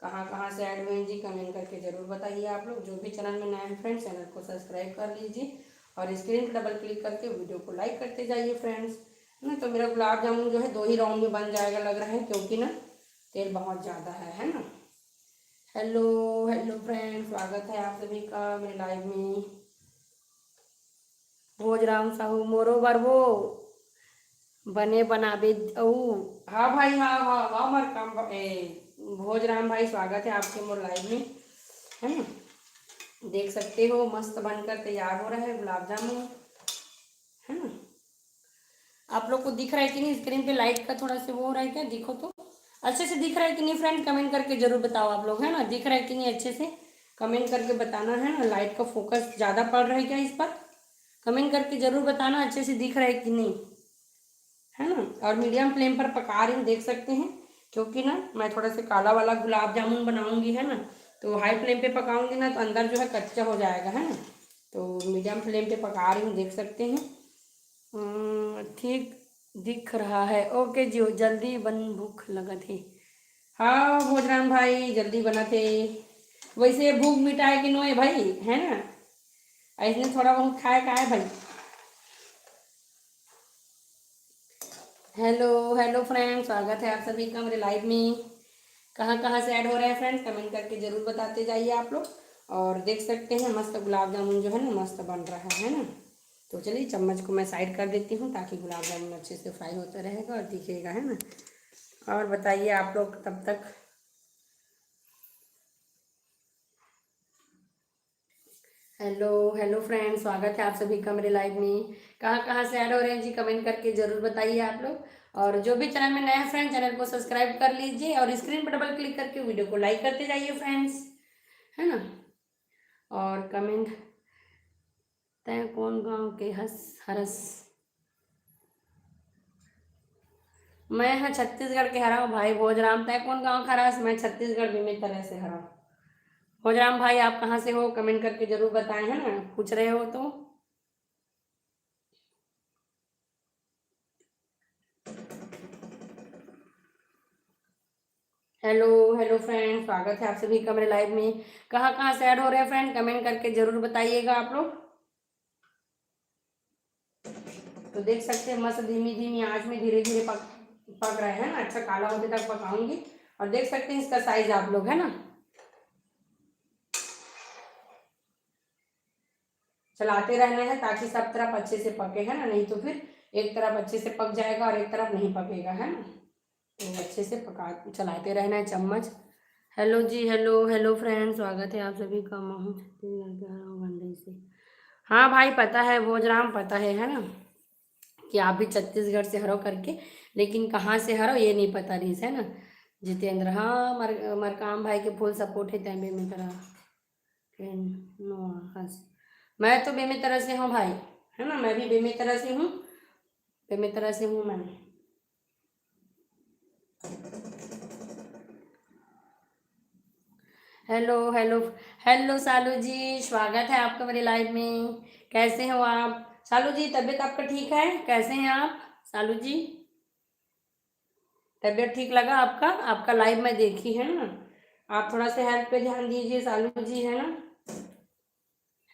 कहाँ कहाँ से ऐड हुए हैं जी, कमेंट करके ज़रूर बताइए आप लोग। जो भी चैनल में नए हैं फ्रेंड्स चैनल को सब्सक्राइब कर लीजिए और स्क्रीन पर डबल क्लिक करके वीडियो को लाइक करते जाइए फ्रेंड्स, है ना। तो मेरा गुलाब जामुन जो है 2 ही राउंड में बन जाएगा लग रहा है, क्योंकि ना तेल बहुत ज़्यादा है ना। हेलो हेलो फ्रेंड्स, स्वागत है आप सभी का मेरे लाइव में। भोजराम साहू मोरो बरबो बने बनाबे ओ। हाँ भाई, हाँ हाँ हाँ, मर काम भोजराम भाई, स्वागत है आपके मोर लाइव में, है ना। देख सकते हो मस्त बनकर तैयार हो रहा है गुलाब जामुन, है ना। आप लोग को दिख रहा है कि नहीं, स्क्रीन पे लाइट का थोड़ा सा वो हो रहा है क्या, दिखो तो अच्छे से दिख रहा है कि नहीं फ्रेंड, कमेंट करके जरूर बताओ आप लोग, है ना। दिख रहा है कि नहीं अच्छे से, कमेंट करके बताना, है ना। लाइट का फोकस ज़्यादा पड़ रहा है क्या इस पर, कमेंट करके जरूर बताना अच्छे से दिख रहा है कि नहीं, है ना। और मीडियम फ्लेम पर पका रही हूँ, देख सकते हैं, क्योंकि ना मैं थोड़ा सा काला वाला गुलाब जामुन बनाऊंगी, है ना। तो हाई फ्लेम पे पकाऊंगी ना तो अंदर जो है कच्चा हो जाएगा, है ना। तो मीडियम फ्लेम पे पका रही हूँ, देख सकते हैं। ठीक दिख रहा है, ओके जी, जल्दी बन भूख लगा थी। हाँ भोजराम भाई, जल्दी बना थे। वैसे भूख मिटाए कि नो है भाई, है ना। ऐसे थोड़ा बहुत खाए का है भाई। हेलो हेलो फ्रेंड्स, स्वागत है आप सभी का मेरे लाइव में। कहाँ कहाँ से ऐड हो रहे हैं फ्रेंड्स, कमेंट करके जरूर बताते जाइए आप लोग। और देख सकते हैं मस्त गुलाब जामुन जो है ना मस्त बन रहा है ना। तो चलिए चम्मच को मैं साइड कर देती हूँ ताकि गुलाब जामुन अच्छे से फ्राई होता रहेगा और दिखेगा, है ना। और बताइए आप लोग तब तक। हेलो हेलो फ्रेंड्स, स्वागत है आप सभी का मेरे लाइव में। कहाँ कहाँ से ऐड हो रहे हैं जी, कमेंट करके ज़रूर बताइए आप लोग। और जो भी चैनल में नया है फ्रेंड, चैनल को सब्सक्राइब कर लीजिए और स्क्रीन पर डबल क्लिक करके वीडियो को लाइक करते जाइए फ्रेंड्स, है ना। और कमेंट, तय कौन गाँव के हंस हरस। मैं हाँ छत्तीसगढ़ के हरा हूँ भाई भोजराम। तय कौन गाँव का रस, मैं छत्तीसगढ़ भी में तरह से हरा हूँ। भोजराम भाई आप कहाँ से हो, कमेंट करके जरूर बताएं, है ना, पूछ रहे हो तो। हेलो हेलो फ्रेंड, स्वागत है आप सभी का मेरे लाइव में। कहाँ कहाँ से ऐड हो रहे हैं फ्रेंड, कमेंट करके जरूर बताइएगा आप लोग। तो देख सकते हैं मस्त धीमी धीमी आंच में धीरे धीरे पक पक रहे हैं ना, अच्छा काला होने तक पकाऊंगी। और देख सकते हैं इसका साइज आप लोग, है ना। चलाते रहना है ताकि सब तरफ अच्छे से पके, है ना, नहीं तो फिर एक तरफ अच्छे से पक जाएगा और एक तरफ नहीं पकेगा, है ना। तो अच्छे से पका चलाते रहना है चम्मच। हेलो जी, हेलो हेलो फ्रेंड, स्वागत है आप सभी का। मैं हूँ छत्तीसगढ़ के हरा हूँ गंडई से। हाँ भाई पता है भोजराम, पता है ना, कि आप भी छत्तीसगढ़ से हरो करके, लेकिन कहाँ से हरो ये नहीं पता रही है ना। जितेंद्र, हाँ मरकाम भाई के फुल सपोर्ट है तैं में तरह नो हंस। मैं तो बेमे तरह से हूँ भाई, है ना, मैं भी बेमे तरह से हूँ, बेमे तरह से हूँ मैं। हेलो हेलो हेलो सालू जी, स्वागत है आपका मेरे लाइव में। कैसे हो आप सालू जी, तबीयत आपका ठीक है, कैसे हैं आप सालू जी। तबीयत ठीक लगा आपका, आपका लाइव में देखी है ना। आप थोड़ा सा हेल्थ पे ध्यान दीजिए सालू जी, है ना।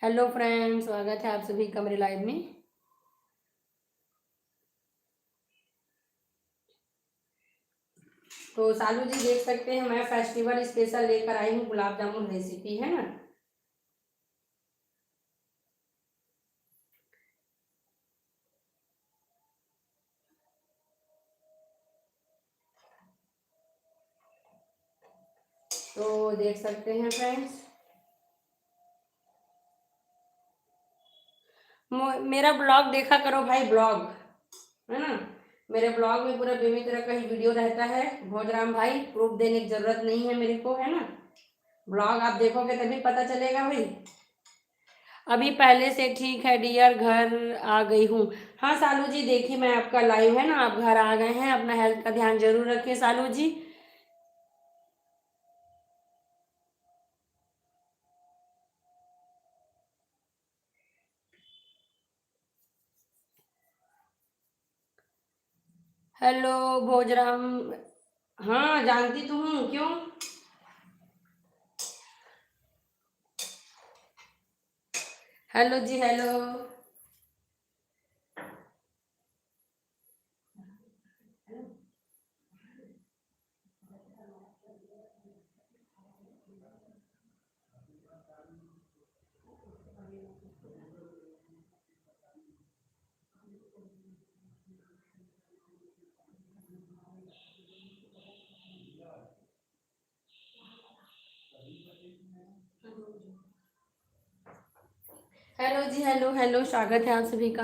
हेलो फ्रेंड्स, स्वागत है आप सभी का मेरे लाइव में। तो सालू जी देख सकते हैं मैं फेस्टिवल स्पेशल लेकर आई हूँ गुलाब जामुन रेसिपी, है ना। तो देख सकते हैं फ्रेंड्स, मेरा ब्लॉग देखा करो भाई, ब्लॉग, है ना। मेरे ब्लॉग में पूरा बेमी तरह का ही वीडियो रहता है भोजराम भाई, प्रूफ देने की जरूरत नहीं है मेरे को, है ना। ब्लॉग आप देखोगे तभी पता चलेगा भाई। अभी पहले से ठीक है डियर, घर आ गई हूँ। हाँ सालू जी देखिए मैं आपका लाइव, है ना, आप घर आ गए हैं, अपना हेल्थ का ध्यान जरूर रखें सालू जी। हेलो भोजराम, हाँ जानती तो हूँ, क्यों। हेलो जी हेलो। हेलो जी हेलो हेलो, स्वागत है आप सभी का।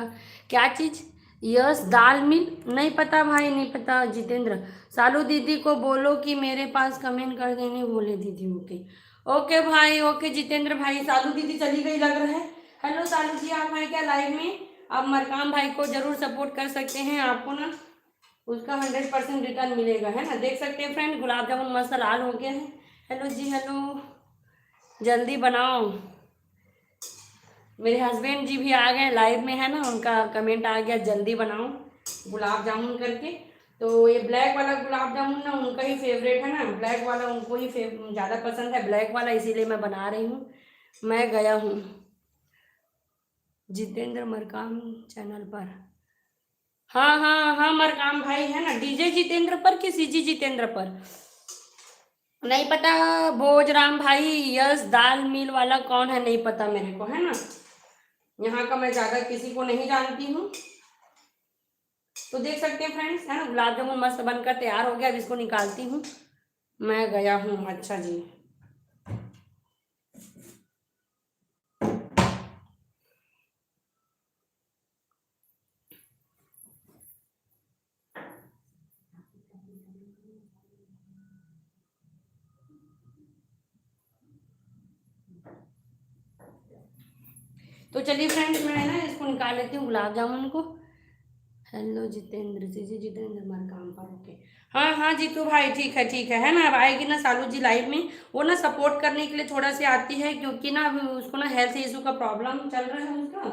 क्या चीज़, यस दाल मिल, नहीं पता भाई, नहीं पता जितेंद्र। सालू दीदी को बोलो कि मेरे पास कमेंट कर देने बोले दीदी। ओके ओके भाई, ओके जितेंद्र भाई। सालू दीदी चली गई लग रहा है। हेलो सालू जी, आप हैं क्या लाइव में। आप मरकाम भाई को जरूर सपोर्ट कर सकते हैं, आपको ना उसका 100% रिटर्न मिलेगा, है ना। देख सकते हैं फ्रेंड गुलाब जामुन मस्त लाल हो गया है। हेलो जी हेलो, जल्दी बनाओ। मेरे हस्बैंड जी भी आ गए लाइव में, है ना, उनका कमेंट आ गया जल्दी बनाओ गुलाब जामुन करके। तो ये ब्लैक वाला गुलाब जामुन ना उनका ही फेवरेट है ना, ब्लैक वाला उनको ही ज़्यादा पसंद है ब्लैक वाला, इसीलिए मैं बना रही हूँ। मैं गया हूँ जितेंद्र मरकाम चैनल पर। हाँ हाँ हाँ मरकाम भाई, है ना, डीजे जितेंद्र पर कि सीजी जितेंद्र पर, नहीं पता। भोजराम भाई, यस दाल मिल वाला कौन है नहीं पता मेरे को, है ना। यहाँ का मैं ज़्यादा किसी को नहीं जानती हूँ। तो देख सकते हैं फ्रेंड्स, है ना, गुलाब जामुन मस्त बनकर तैयार हो गया। अब इसको निकालती हूँ। मैं गया हूँ, अच्छा जी। तो चलिए फ्रेंड्स, मैं ना इसको निकाल लेती हूँ गुलाब जामुन को। हेलो जितेंद्र जी, जितेंद्र हमारे काम पर ओके। हाँ हाँ जीतू भाई, ठीक है ना। अब आएगी ना सालू जी लाइव में, वो ना सपोर्ट करने के लिए थोड़ा सी आती है, क्योंकि ना अभी उसको ना हेल्थ इशू का प्रॉब्लम चल रहा है उसका।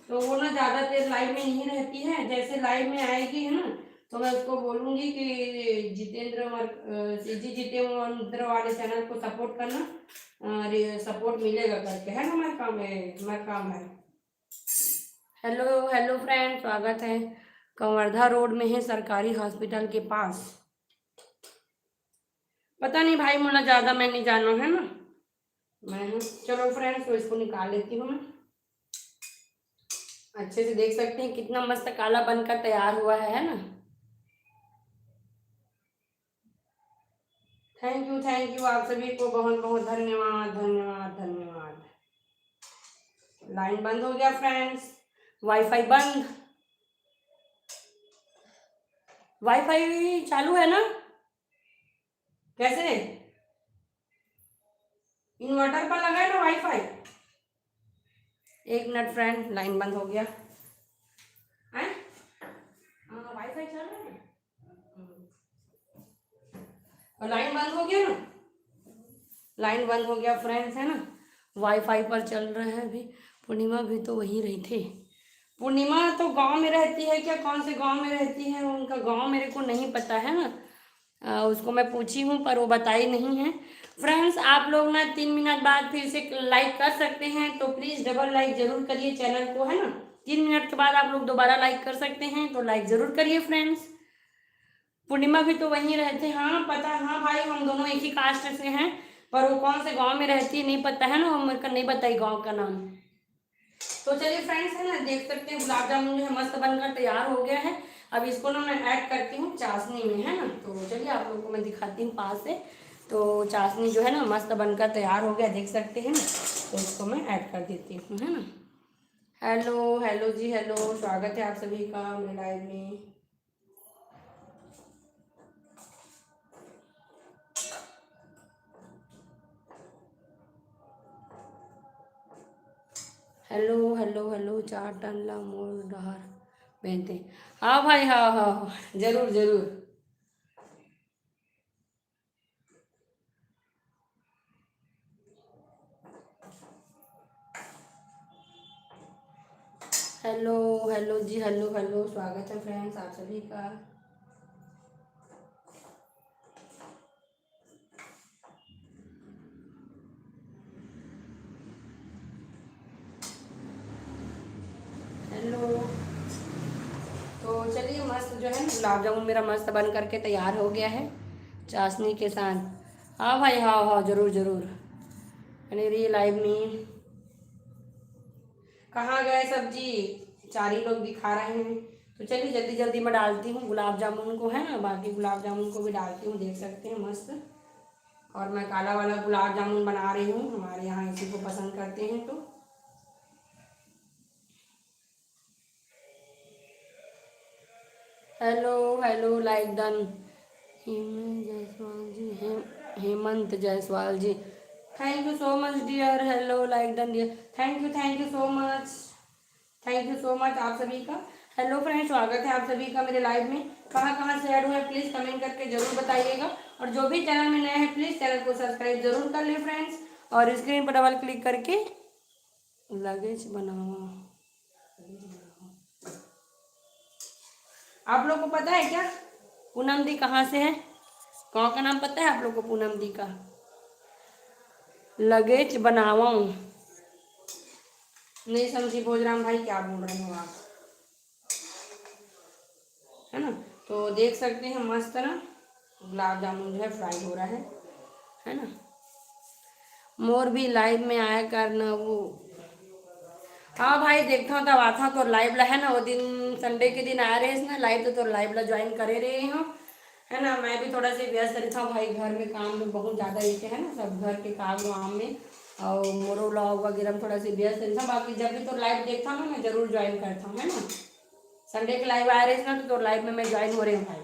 तो वो ना ज़्यादा देर लाइव में नहीं रहती है। जैसे लाइव में आएगी है ना, तो मैं उसको बोलूँगी कि जी जितेंद्र वाले चैनल को सपोर्ट करना, सपोर्ट मिलेगा करके, है ना। हमारा काम है। हेलो हेलो फ्रेंड, स्वागत है। कवर्धा रोड में है, सरकारी हॉस्पिटल के पास। पता नहीं भाई, मुझे ज़्यादा मैं नहीं जाना, है ना। मैं चलो फ्रेंड्स, तो इसको निकाल लेती हूँ मैं। अच्छे से देख सकते हैं कितना मस्त काला बनकर तैयार हुआ है ना। थैंक यू आप सभी को बहुत बहुत धन्यवाद धन्यवाद धन्यवाद। लाइन बंद हो गया फ्रेंड्स, वाईफाई बंद। वाईफाई चालू है ना? कैसे? इन्वर्टर पर लगा है ना वाईफाई। एक मिनट फ्रेंड, लाइन बंद हो गया है। हाँ वाईफाई चल रहा है और लाइन बंद हो गया ना। लाइन बंद हो गया फ्रेंड्स, है ना। वाईफाई पर चल रहा है अभी। पूर्णिमा भी तो वहीं रही थी। पूर्णिमा तो गांव में रहती है क्या? कौन से गांव में रहती है? उनका गांव मेरे को नहीं पता है ना। उसको मैं पूछी हूँ पर वो बताई नहीं है। फ्रेंड्स आप लोग ना 3 मिनट बाद फिर से लाइक कर सकते हैं, तो प्लीज़ डबल लाइक जरूर करिए चैनल को, है ना। 3 मिनट के बाद आप लोग दोबारा लाइक कर सकते हैं, तो लाइक जरूर करिए फ्रेंड्स। पूर्णिमा भी तो वहीं रहते, हाँ पता, हाँ भाई हम दोनों एक ही कास्ट से हैं। पर वो कौन से गांव में रहती है नहीं पता है ना, वो मेरे को नहीं बताई गांव का नाम। तो चलिए फ्रेंड्स, है ना, देख सकते हैं गुलाब जामुन जो है मस्त बनकर तैयार हो गया है। अब इसको ना मैं ऐड करती हूँ चाशनी में, है ना। तो चलिए आप लोगों को मैं दिखाती हूँ पास से। तो चाशनी जो है ना मस्त बनकर तैयार हो गया, देख सकते हैं ना। तो इसको मैं ऐड कर देती हूँ, है ना। हेलो हेलो जी, हेलो, स्वागत है आप सभी का मेरे लाइव में। हेलो हेलो हेलो, चार टन मोर डहर बेनते। हाँ भाई, हाँ हाँ हाँ, जरूर जरूर। हेलो हेलो जी, हेलो हेलो, स्वागत है फ्रेंड्स आप सभी का। हेलो। तो चलिए, मस्त जो है ना गुलाब जामुन मेरा मस्त बन करके तैयार हो गया है चाशनी के साथ। हाँ भाई, हाँ हाँ, जरूर जरूर। अरे ये लाइव में कहाँ गए सब्जी? 4 ही लोग दिखा रहे हैं। तो चलिए जल्दी जल्दी मैं डालती हूँ गुलाब जामुन को, है ना। बाकी गुलाब जामुन को भी डालती हूँ, देख सकते हैं मस्त। और मैं काला वाला गुलाब जामुन बना रही हूँ, हमारे यहाँ इसी को पसंद करते हैं। तो hello hello, like done. Hemant Jaiswal ji, Hemant Jaiswal ji, thank you so much dear. Hello, like done dear, thank you so much. Thank you so much आप सभी का। हेलो फ्रेंड्स, स्वागत है आप सभी का मेरे लाइव में। कहाँ कहाँ से ऐड हुए प्लीज़ कमेंट करके जरूर बताइएगा। और जो भी चैनल में नए हैं प्लीज़ चैनल को सब्सक्राइब जरूर कर ले फ्रेंड्स। और स्क्रीन पर डबल क्लिक करके लगेज बनाओ। आप लोग को पता है क्या पूनम दी कहाँ से है? गाँव का नाम पता है आप लोग को पूनम दी का? लगेज बनावा। नहीं समझी भोजराम भाई, क्या बोल रहे हो आप, है ना। तो देख सकते हैं मस्त ना गुलाब जामुन जो है फ्राई हो रहा है ना। मोर भी लाइव में आया करना वो। हाँ भाई देखता हूँ, तब आता हूँ तो लाइव ला है ना, वो दिन संडे के दिन आ रहे हैं ना लाइव, तो लाइव ला ज्वाइन करे रहे हो, है ना। मैं भी थोड़ा सा व्यस्त रहता हूँ भाई, घर में काम में बहुत ज़्यादा रहते हैं ना, सब घर के काम वाम में, और मोरो व्लॉग वगैरह में थोड़ा सा व्यस्त रहता हूँ। बाकी जब भी तो लाइव देखता हूँ ना, मैं जरूर ज्वाइन करता हूँ, है ना। संडे के लाइव आ रहे हैं ना, तो लाइव में मैं ज्वाइन हो रही हूँ भाई।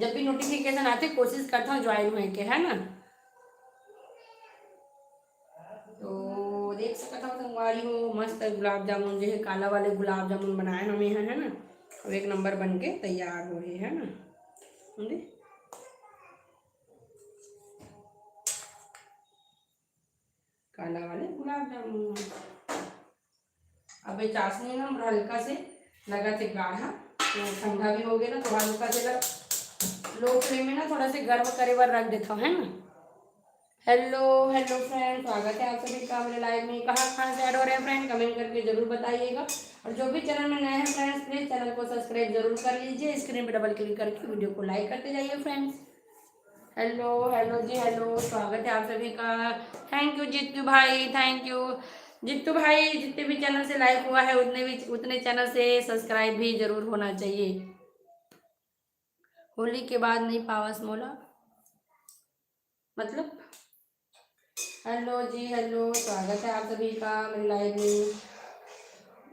जब भी नोटिफिकेशन आती कोशिश करता हूँ ज्वाइन होने के, है ना। तो देख सकता हूँ तुम्हारी हो मस्त गुलाब जामुन जो है, काला वाले गुलाब जामुन बनाए हमें है ना, और एक नंबर बन के तैयार हो रहे है ना। समझे? काला वाले गुलाब जामुन। अब ये चाशनी ना हल्का से लगा थे गाढ़ा, तो ठंडा भी हो गया ना, तो हल्का से लो फ्लेम में ना थोड़ा से गर्म करे बार रख देता हूँ, है ना। हेलो हेलो फ्रेंड, स्वागत है आप सभी का मेरे लाइव में। कहाँ से ऐड हो रहे हैं फ्रेंड, कमेंट करके जरूर बताइएगा। और जो भी चैनल में नए हैं फ्रेंड्स, प्लीज चैनल को सब्सक्राइब जरूर कर लीजिए, स्क्रीन पे डबल क्लिक करके वीडियो को लाइक करते जाइए फ्रेंड्स। हेलो हेलो जी हेलो, स्वागत है आप सभी का। थैंक यू जित्तू भाई, थैंक यू जित्तू भाई। जितने भी चैनल से लाइक हुआ है उतने चैनल से सब्सक्राइब भी जरूर होना चाहिए। होली के बाद नहीं पावस मोला मतलब। हेलो जी हेलो, स्वागत है आप सभी का मेरी लाइव में।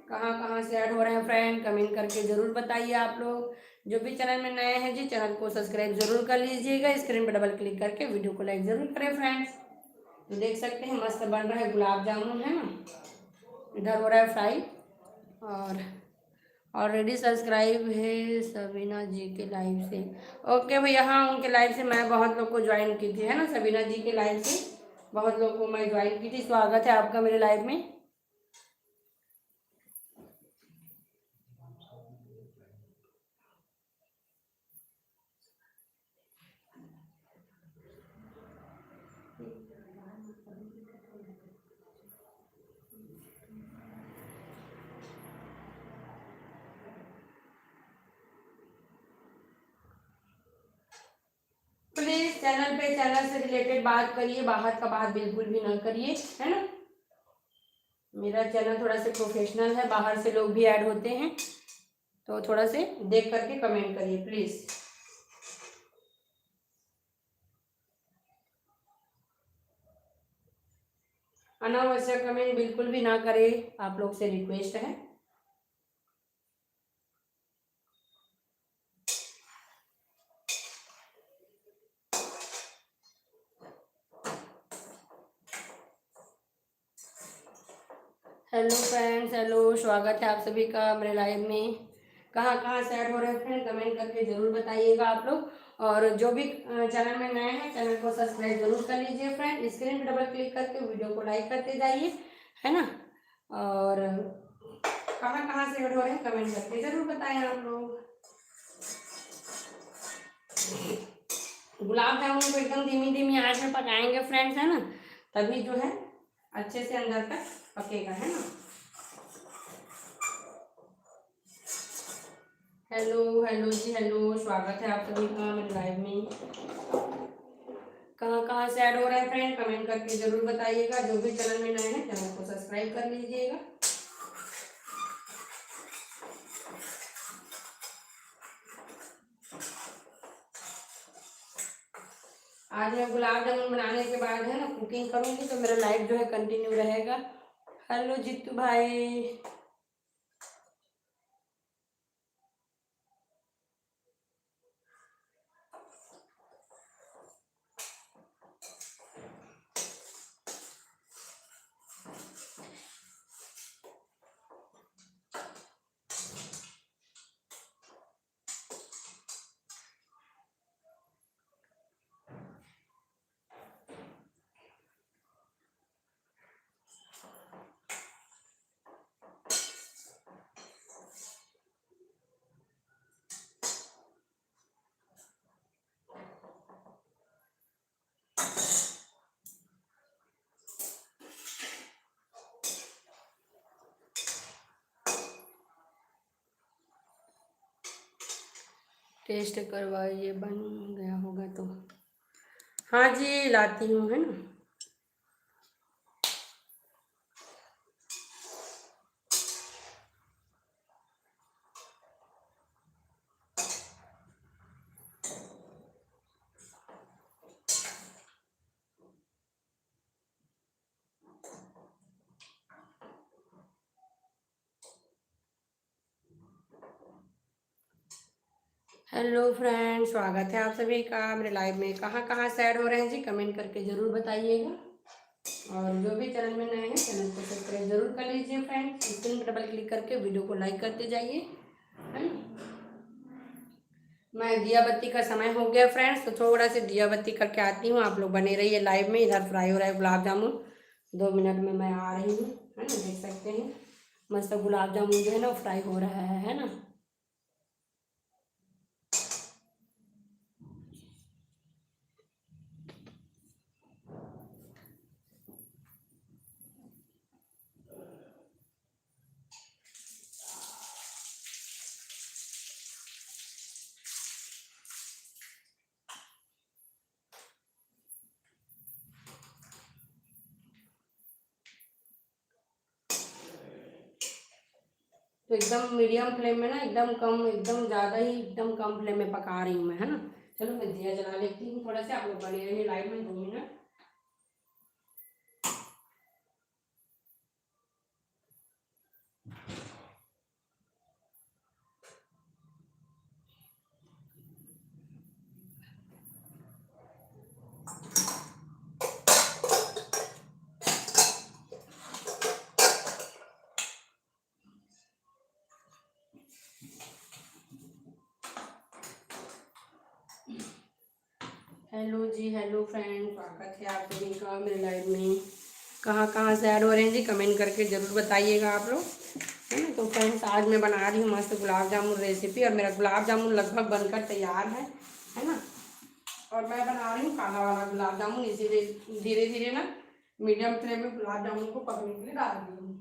कहाँ से ऐड हो रहे हैं फ्रेंड, कमेंट करके ज़रूर बताइए आप लोग। जो भी चैनल में नए हैं जी, चैनल को सब्सक्राइब जरूर कर लीजिएगा, स्क्रीन पर डबल क्लिक करके वीडियो को लाइक जरूर करें फ्रेंड्स। तो देख सकते हैं मस्त बन रहा है गुलाब जामुन, है ना। इधर हो रहा है फ्राई, और ऑलरेडी सब्सक्राइब है सबीना जी के लाइव से। ओके भैया, हाँ उनके लाइव से मैं बहुत लोग को ज्वाइन की थी, है ना। सबीना जी के लाइव से बहुत लोग को मैं ज्वाइन की थी। स्वागत है आपका मेरे लाइव में। प्लीज चैनल से रिलेटेड बात करिए, बाहर का बात बिल्कुल भी ना करिए, है ना। मेरा चैनल थोड़ा सा प्रोफेशनल है, बाहर से लोग भी ऐड होते हैं, तो थोड़ा से देख करके कमेंट करिए प्लीज। अनावश्यक कमेंट बिल्कुल भी ना करें, आप लोग से रिक्वेस्ट है। हेलो फ्रेंड्स, हेलो, स्वागत है आप सभी का मेरे लाइव में। कहाँ से ऐड हो रहे हैं फ्रेंड, कमेंट करके जरूर बताइएगा आप लोग। और जो भी चैनल में नए हैं, चैनल को सब्सक्राइब जरूर कर लीजिए फ्रेंड, स्क्रीन पर डबल क्लिक करके वीडियो को लाइक करते जाइए, है ना। और कहाँ से ऐड हो रहे हैं कमेंट करके जरूर बताएं आप लोग। गुलाब जामुन को एकदम धीमी धीमी आंच में पकाएंगे फ्रेंड्स, है ना, तभी जो है अच्छे से अंदर तक पकेगा, है ना। हेलो हेलो जी हेलो, स्वागत है आप सभी का मेरे लाइव में। कहाँ से ऐड हो रहा है फ्रेंड, कमेंट करके जरूर बताइएगा। जो भी चैनल में नए हैं, चैनल को सब्सक्राइब कर लीजिएगा। आज मैं गुलाब जामुन बनाने के बाद है ना कुकिंग करूंगी, तो मेरा लाइव जो है कंटिन्यू रहेगा। हेलो जित्तू भाई। टेस्ट करवाइए, बन गया होगा तो। हाँ जी लाती हूँ, है ना। हेलो फ्रेंड, स्वागत है आप सभी का मेरे लाइव में। कहाँ कहाँ से ऐड हो रहे हैं जी, कमेंट करके ज़रूर बताइएगा। और जो भी चैनल में नए हैं चैनल को सब्सक्राइब जरूर कर लीजिए फ्रेंड। स्क्रीन पर डबल क्लिक करके वीडियो को लाइक करते जाइए, है ना। मैं दिया बत्ती का समय हो गया फ्रेंड्स, तो थोड़ा सा दिया बत्ती करके आती हूँ। आप लोग बने रहिए लाइव में। इधर फ्राई हो रहा है गुलाब जामुन, 2 मिनट में मैं आ रही हूँ, है ना। देख सकते हैं मस्त गुलाब जामुन जो है ना फ्राई हो रहा है ना। तो एकदम मीडियम फ्लेम में ना, एकदम कम, एकदम ज़्यादा ही एकदम कम फ्लेम में पका रही हूँ मैं, है ना। चलो मैं दिया जला लेती हूँ थोड़ा सा। आप लोग बने रहिए लाइव में 2 मिनट। हेलो जी, हेलो फ्रेंड, स्वागत है आप सभी का मेरे लाइव में। कहाँ कहाँ से ऐड हो रहे हैं जी, कमेंट करके ज़रूर बताइएगा आप लोग, है ना। तो फ्रेंड्स आज मैं बना रही हूँ मस्त गुलाब जामुन रेसिपी, और मेरा गुलाब जामुन लगभग बनकर तैयार है ना। और मैं बना रही हूँ काला वाला गुलाब जामुन, इसीलिए धीरे धीरे ना मीडियम फ्लेम में गुलाब जामुन को पकने के लिए डाल रही हूँ।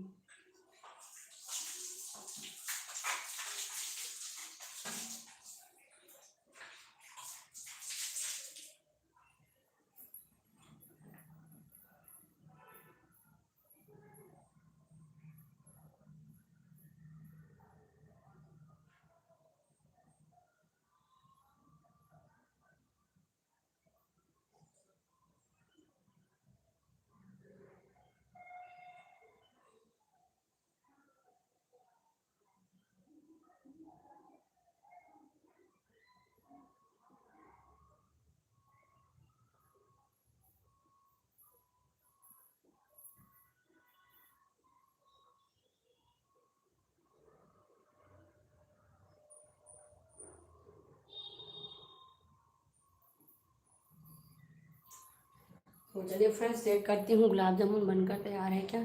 तो चलिए फ्रेंड्स चेक करती हूँ गुलाब जामुन बनकर तैयार है क्या।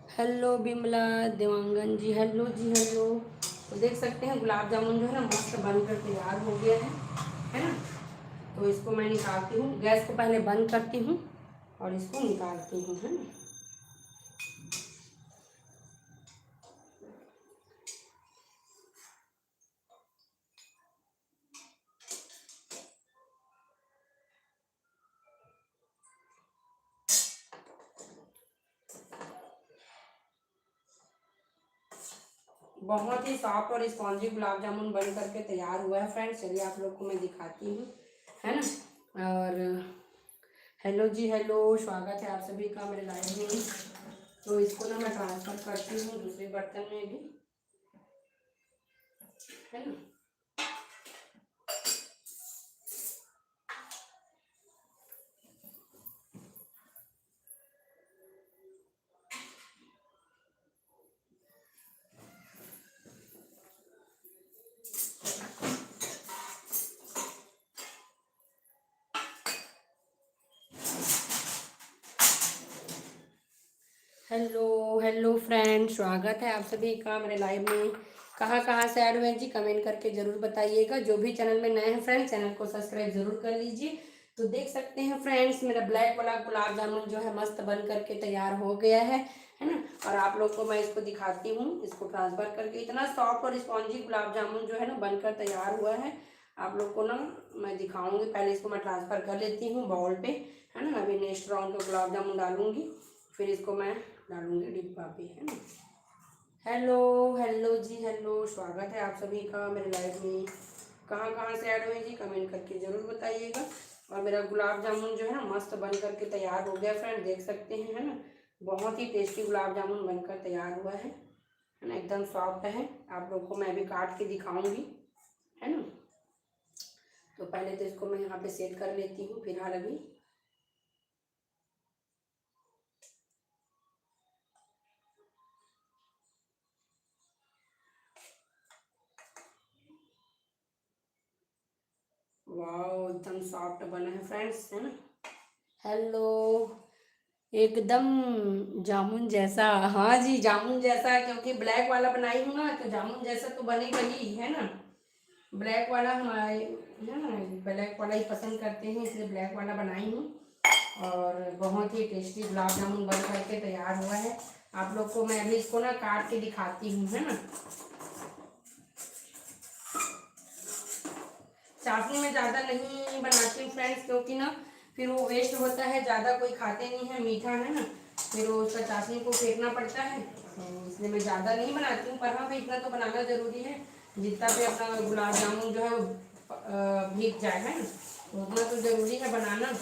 हेलो बिमला, देवांगन जी, हेलो जी, हेलो। तो देख सकते हैं गुलाब जामुन जो है ना मस्त बनकर तैयार हो गया है ना। तो इसको मैं निकालती हूँ, गैस को पहले बंद करती हूँ और इसको निकालती हूँ, है ना। बहुत ही सॉफ्ट और स्पॉन्जी गुलाब जामुन बन करके तैयार हुआ है फ्रेंड्स। चलिए आप लोग को मैं दिखाती हूँ, है ना। और हेलो जी, हेलो, स्वागत है आप सभी का मेरे लाइव में। तो इसको ना मैं ट्रांसफ़र करती हूँ दूसरे बर्तन में भी, है ना। हेलो हेलो फ्रेंड, स्वागत है आप सभी का मेरे लाइव में। कहाँ कहाँ से ऐड हुए हैं जी, कमेंट करके ज़रूर बताइएगा। जो भी चैनल में नए हैं फ्रेंड्स चैनल को सब्सक्राइब जरूर कर लीजिए। तो देख सकते हैं फ्रेंड्स मेरा ब्लैक वाला गुलाब जामुन जो है मस्त बन करके तैयार हो गया है ना। और आप लोग को मैं इसको दिखाती हूँ, इसको ट्रांसफ़र करके। इतना सॉफ्ट और स्पॉन्जी गुलाब जामुन जो है ना बनकर तैयार हुआ है। आप लोग को ना मैं दिखाऊंगी, पहले इसको मैं ट्रांसफ़र कर लेती हूँ बाउल पे, है ना। अभी नेक्स्ट राउंड का गुलाब जामुन डालूंगी, फिर इसको मैं डालूंगी डिब्बा पे, है ना। हेलो हेलो जी, हेलो, स्वागत है आप सभी का मेरे लाइव में। कहाँ कहाँ से ऐड हुए जी, कमेंट करके ज़रूर बताइएगा। और मेरा गुलाब जामुन जो है ना मस्त बन करके तैयार हो गया फ्रेंड, देख सकते हैं, है ना। बहुत ही टेस्टी गुलाब जामुन बनकर तैयार हुआ है ना। एकदम सॉफ्ट है। आप लोग को मैं अभी काट के दिखाऊंगी, है ना। तो पहले तो इसको मैं यहाँ पे सेट कर लेती हूँ फिलहाल अभी। वाह एकदम सॉफ्ट बना है फ्रेंड्स, है ना। हेलो, एकदम जामुन जैसा। हाँ जी, जामुन जैसा, क्योंकि ब्लैक वाला बनाई हूँ ना, तो जामुन जैसा तो बनेगा ही, है ना। ब्लैक वाला हमारे, है ना, ब्लैक वाला ही पसंद करते हैं, इसलिए ब्लैक वाला बनाई हूँ। और बहुत ही टेस्टी गुलाब जामुन बन करके तैयार हुआ है। आप लोग को मैं अभी इसको ना काट के दिखाती हूँ, है ना। चाशनी में ज़्यादा नहीं बनाती हूँ फ्रेंड्स, क्योंकि ना फिर वो वेस्ट होता है, ज़्यादा कोई खाते नहीं है, मीठा है ना, फिर वो उसका चाशनी को फेंकना पड़ता है, तो इसलिए मैं ज़्यादा नहीं बनाती हूँ। पर हाँ भाई, इतना तो बनाना ज़रूरी है, जितना भी अपना गुलाब जामुन जो है वो भीग जाए, है ना, तो उतना तो ज़रूरी है बनाना।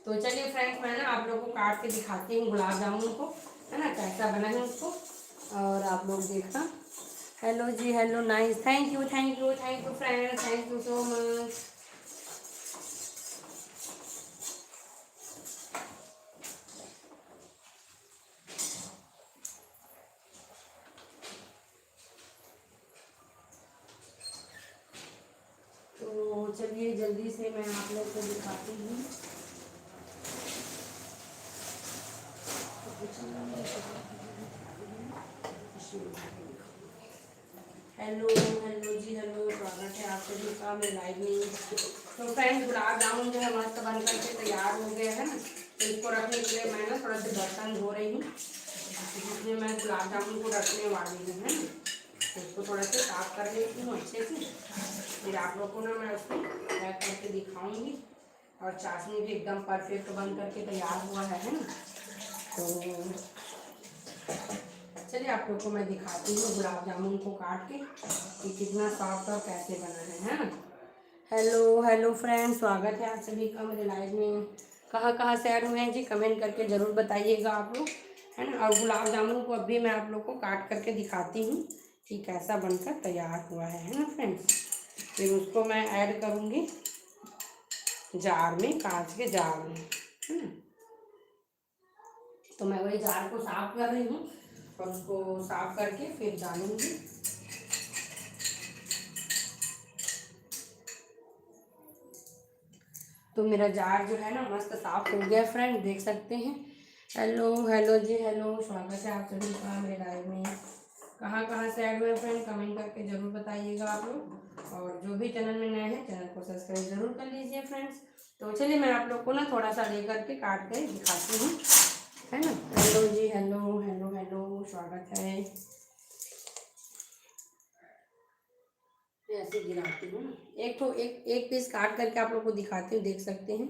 तो चलिए फ्रेंड्स, मैं ना आप लोगों को काट के दिखाती हूँ गुलाब जामुन को, है ना, कैसा बना है उसको, और आप लोग देखना। हेलो जी, hello, nice, thank you thank you thank you friends, thank you so much. तो चलिए जल्दी से मैं आप लोग को दिखाती हूँ। हेलो हेलो जी, हेलो, स्वागत है आप सभी का मेरे लाइव में। तो फ्रेंड्स, गुलाब जामुन जो है मस्त बन करके तैयार हो गया है ना, तो इसको रखने के लिए मैं ना थोड़ा सा बर्तन धो रही हूँ, जिसमें मैं गुलाब जामुन को रखने वाली हूँ, है ना। तो इसको थोड़ा सा साफ कर लेती हूँ अच्छे से, फिर आप लोग को ना मैं उसको पैक करके दिखाऊंगी। और चाशनी भी एकदम परफेक्ट बन करके तैयार हुआ है ना। तो चलिए आप लोग को मैं दिखाती हूँ गुलाब जामुन को काट के कि कितना सॉफ्ट और कैसे बना है ना। हेलो हेलो फ्रेंड्स, स्वागत है आप सभी का मेरे लाइव में। कहाँ कहाँ से ऐड हुए हैं जी, कमेंट करके ज़रूर बताइएगा आप लोग, है ना। और गुलाब जामुन को अभी मैं आप लोग को काट करके दिखाती हूँ कि कैसा बनकर तैयार हुआ है ना फ्रेंड्स। फिर उसको मैं ऐड करूँगी जार में, कांच के जार में, है ना। तो मैं वही जार को साफ कर रही हूँ, और उसको साफ करके फिर डालूंगी। तो मेरा जार जो है ना मस्त साफ हो गया फ्रेंड, देख सकते हैं। हेलो हेलो जी, हेलो, स्वागत है आप सभी का मेरे लाइव में। कहाँ कहाँ से ऐड हुए फ्रेंड, कमेंट करके ज़रूर बताइएगा आप लोग। और जो भी चैनल में नए हैं, चैनल को सब्सक्राइब ज़रूर कर लीजिए फ्रेंड्स। तो चलिए मैं आप लोग को ना थोड़ा सा ले करके काट के दिखाती हूँ, है ना। हेलो जी, हेलो हेलो हेलो, स्वागत है। ऐसे गिराती हूँ ना, एक तो एक एक पीस काट करके आप लोग को दिखाती हूँ, देख सकते हैं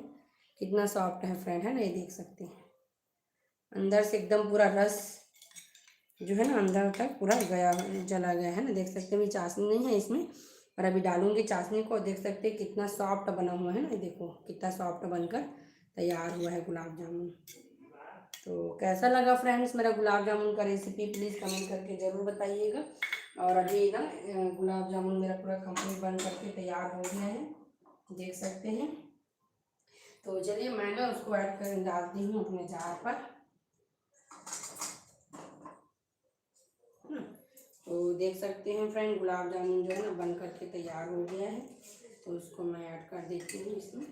कितना सॉफ्ट है फ्रेंड, है ना। ये देख सकते हैं अंदर से एकदम पूरा रस जो है ना अंदर तक पूरा गया, चला गया है ना, देख सकते हैं। अभी चाशनी नहीं है इसमें, और अभी डालूंगी चाशनी को, देख सकते हैं कितना सॉफ्ट बना हुआ है ना। ये देखो कितना सॉफ्ट बनकर तैयार हुआ है गुलाब जामुन। तो कैसा लगा फ्रेंड्स मेरा गुलाब जामुन का रेसिपी, प्लीज़ कमेंट करके ज़रूर बताइएगा। और अभी ना गुलाब जामुन मेरा पूरा कंप्लीट बन करके तैयार हो गया है, देख सकते हैं। तो चलिए मैं ना उसको ऐड कर डालती हूँ अपने जार पर, है ना। तो देख सकते हैं फ्रेंड, गुलाब जामुन जो है ना बन करके तैयार हो गया है। तो उसको मैं ऐड कर देती हूँ इसमें।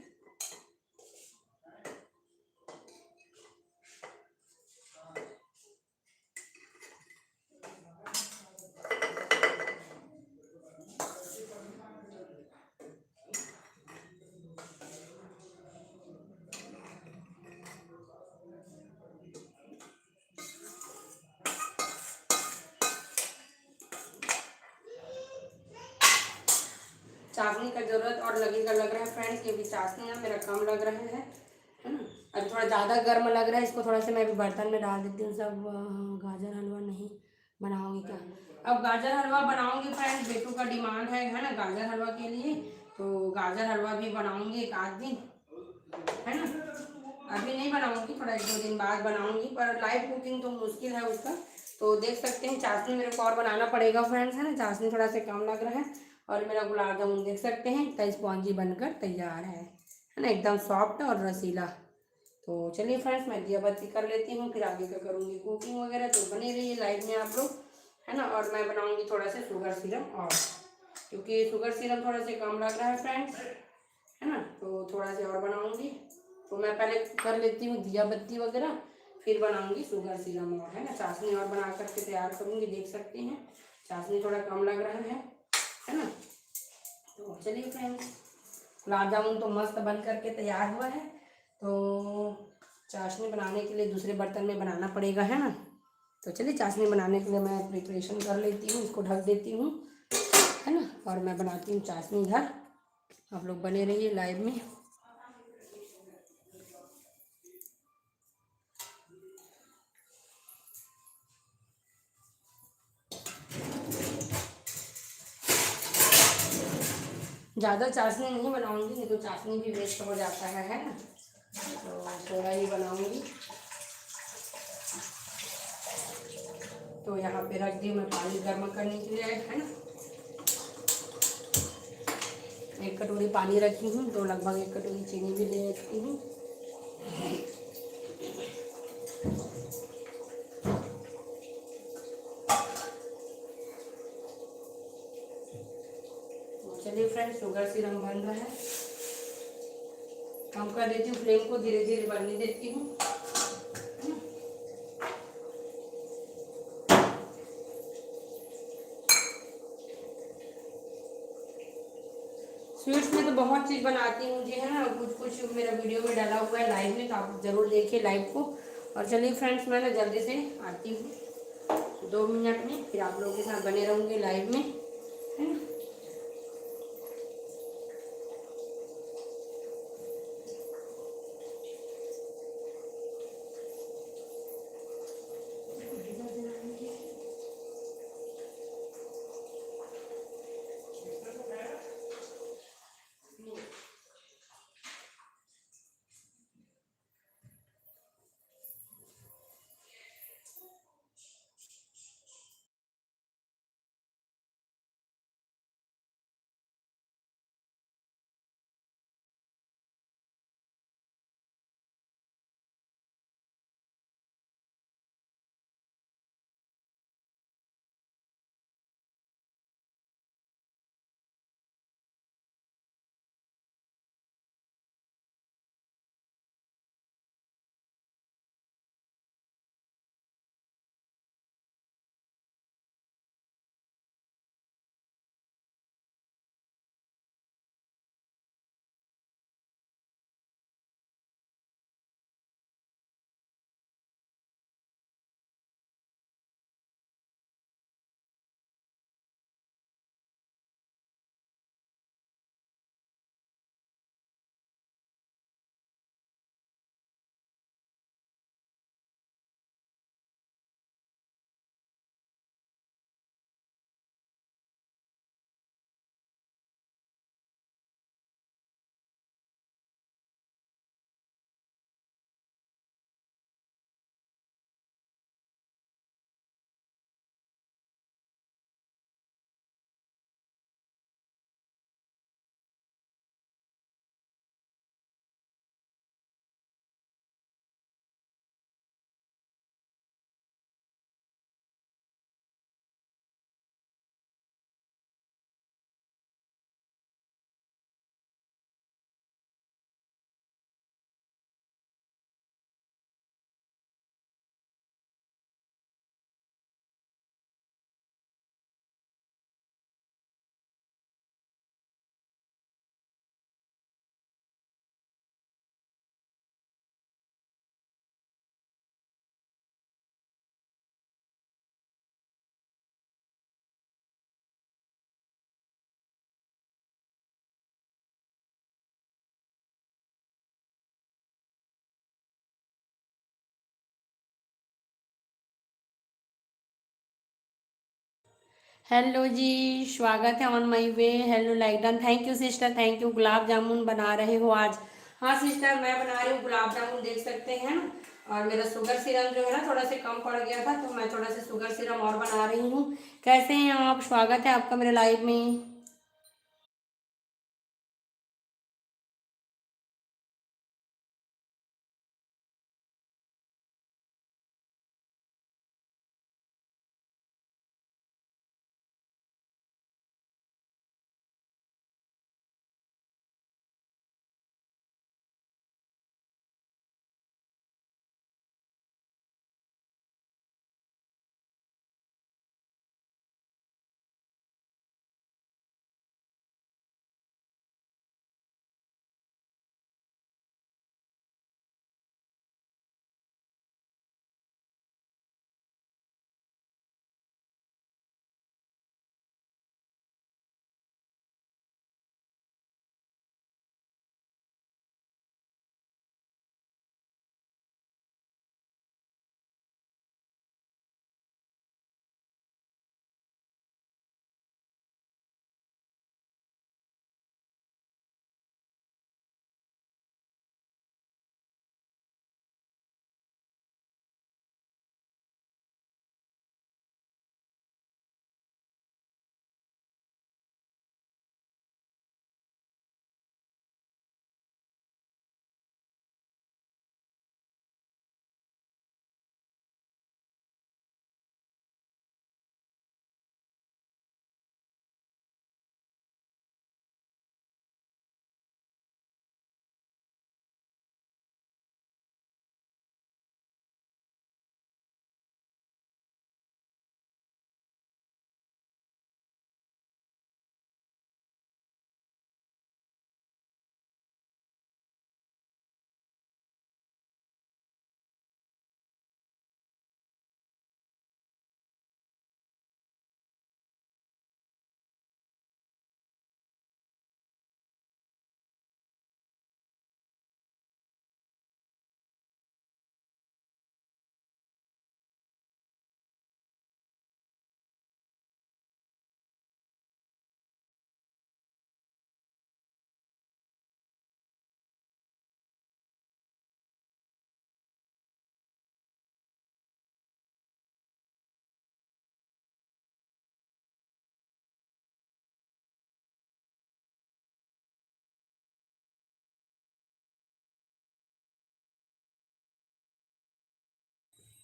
चाशनी का ज़रूरत और लगेगा लग रहा है फ्रेंड्स, क्योंकि चाशनी ना मेरा कम लग रहा है ना। अब थोड़ा ज़्यादा गर्म लग रहा है, इसको थोड़ा सा मैं अभी बर्तन में डाल देती हूँ सब। गाजर हलवा नहीं बनाऊंगी क्या, अब गाजर हलवा बनाऊंगी फ्रेंड्स, बेटू का डिमांड है ना गाजर हलवा के लिए। तो गाजर हलवा भी बनाऊंगी एक आध दिन, है ना। अभी नहीं बनाऊंगी, थोड़ा 1-2 दिन बाद बनाऊंगी, पर लाइव कुकिंग तो मुश्किल है उसका। तो देख सकते हैं चाशनी मेरे को और बनाना पड़ेगा फ्रेंड्स, है ना। चाशनी थोड़ा सा कम लग रहा है। और मेरा गुलाब जामुन देख सकते हैं इतना स्पॉन्जी बनकर तैयार है ना, एकदम सॉफ्ट और रसीला। तो चलिए फ्रेंड्स, मैं दिया बत्ती कर लेती हूँ, फिर आगे का करूँगी कुकिंग वगैरह। तो बने रहिए लाइव में आप लोग, है ना। और मैं बनाऊँगी थोड़ा सा शुगर सिरप, और क्योंकि शुगर सिरप थोड़ा सा कम लग रहा है फ्रेंड्स, है ना, तो थोड़ा सा और बनाऊँगी। तो मैं पहले कर लेती हूँ दिया बत्ती वगैरह, फिर बनाऊँगी शुगर सिरप, और है ना चाशनी और बना करके तैयार करूँगी। देख सकते हैं चाशनी थोड़ा कम लग रहा है ना। तो चलिए फ्रेंड्स, गुलाब जामुन तो मस्त बन करके तैयार हुआ है। तो चाशनी बनाने के लिए दूसरे बर्तन में बनाना पड़ेगा, है ना। तो चलिए चाशनी बनाने के लिए मैं प्रिपरेशन कर लेती हूँ, इसको ढक देती हूँ, है ना। और मैं बनाती हूँ चाशनी इधर। आप लोग बने रहिए लाइव में। ज़्यादा चाशनी नहीं बनाऊंगी, नहीं तो चाशनी भी वेस्ट हो जाता है ना। तो थोड़ा ही बनाऊंगी। तो यहाँ पे रख दी मैं पानी गर्म करने के लिए, है ना। 1 कटोरी पानी रखी हूँ, तो लगभग 1 कटोरी चीनी भी ले रखी हूँ। तो चलिए फ्रेंड्स, शुगर सिरप बन रहा है। कम कर देती हूँ फ्लेम को, धीरे धीरे बनने देती हूँ। स्वीट्स में तो बहुत चीज़ बनाती हूँ जी, है ना। कुछ कुछ मेरा वीडियो में डाला हुआ है लाइव में, तो आप ज़रूर देखिए लाइव को। और चलिए फ्रेंड्स, मैं ना जल्दी से आती हूँ 2 मिनट में, फिर आप लोगों के साथ बने रहूँगी लाइव में, है ना। हेलो जी, स्वागत है ऑन माई वे। हेलो लाइडन, thank you sister, thank you. Gulab jamun बना रहे हो आज, हाँ सिस्टर, मैं बना रही हूँ गुलाब जामुन, देख सकते हैं ना। और मेरा शुगर सिरम जो है ना थोड़ा सा कम पड़ गया था, तो मैं थोड़ा सा शुगर सिरम और बना रही हूँ। कैसे हैं आप? स्वागत है आपका मेरे लाइव में।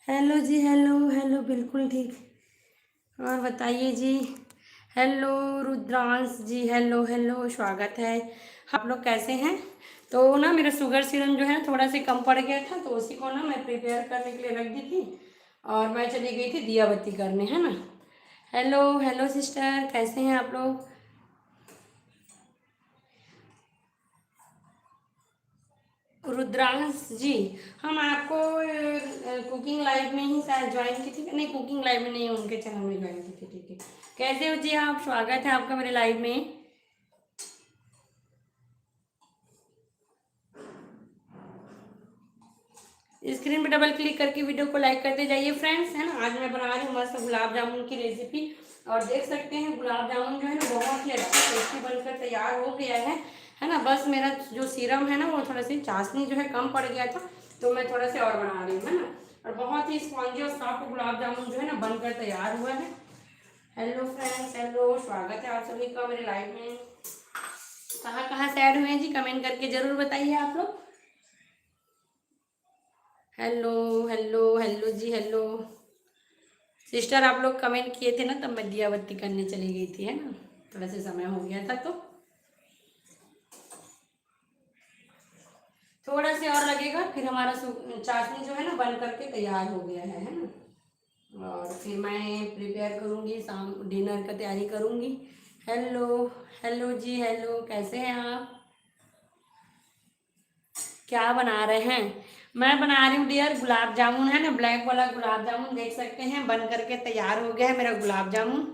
हेलो जी, हेलो हेलो, बिल्कुल ठीक। और बताइए जी। हेलो रुद्रांश जी, हेलो हेलो, स्वागत है। आप लोग कैसे हैं? तो ना मेरा शुगर सिरम जो है ना थोड़ा सा कम पड़ गया था, तो उसी को ना मैं प्रिपेयर करने के लिए रख दी थी। और मैं चली गई थी दिया बत्ती करने, है ना। हेलो हेलो सिस्टर, कैसे हैं आप लोग? रुद्रांश जी, हम आपको कुकिंग लाइव में ही शायद ज्वाइन की थी। नहीं, कुकिंग लाइव में नहीं, उनके चैनल में ज्वाइन की थी। ठीक है, कैसे हो जी आप? स्वागत है आपका मेरे लाइव में। स्क्रीन पे डबल क्लिक करके वीडियो को लाइक करते जाइए फ्रेंड्स, है ना। आज मैं बना रही हूँ मस्त गुलाब जामुन की रेसिपी। और देख सकते हैं गुलाब जामुन जो है ना बहुत ही अच्छा टेस्टी बनकर तैयार हो गया है ना। बस मेरा जो सीरम है ना वो थोड़ा सी चाशनी जो है कम पड़ गया था, तो मैं थोड़ा से और बना रही हूँ, है ना। और बहुत ही स्पॉन्जी और सॉफ्ट गुलाब जामुन जो है ना बनकर तैयार हुआ है। हेलो फ्रेंड्स, हेलो, स्वागत है आप सभी का मेरे लाइव में। कहाँ कहाँ से ऐड हुए हैं जी, कमेंट करके जरूर बताइए आप लोग। हेलो हेलो हेलो जी, हेलो सिस्टर, आप लोग कमेंट किए थे ना, तब मैं दिया बत्ती करने चली गई थी, है ना। थोड़ा सा समय हो गया था, तो थोड़ा से और लगेगा, फिर हमारा चाशनी जो है ना बन करके तैयार हो गया है ना। और फिर मैं प्रिपेयर करूँगी, शाम डिनर का तैयारी करूँगी। हेलो हेलो जी, हेलो, कैसे हैं आप? क्या बना रहे हैं? मैं बना रही हूँ डियर गुलाब जामुन, है ना। ब्लैक वाला गुलाब जामुन, देख सकते हैं बन करके तैयार हो गया है मेरा गुलाब जामुन,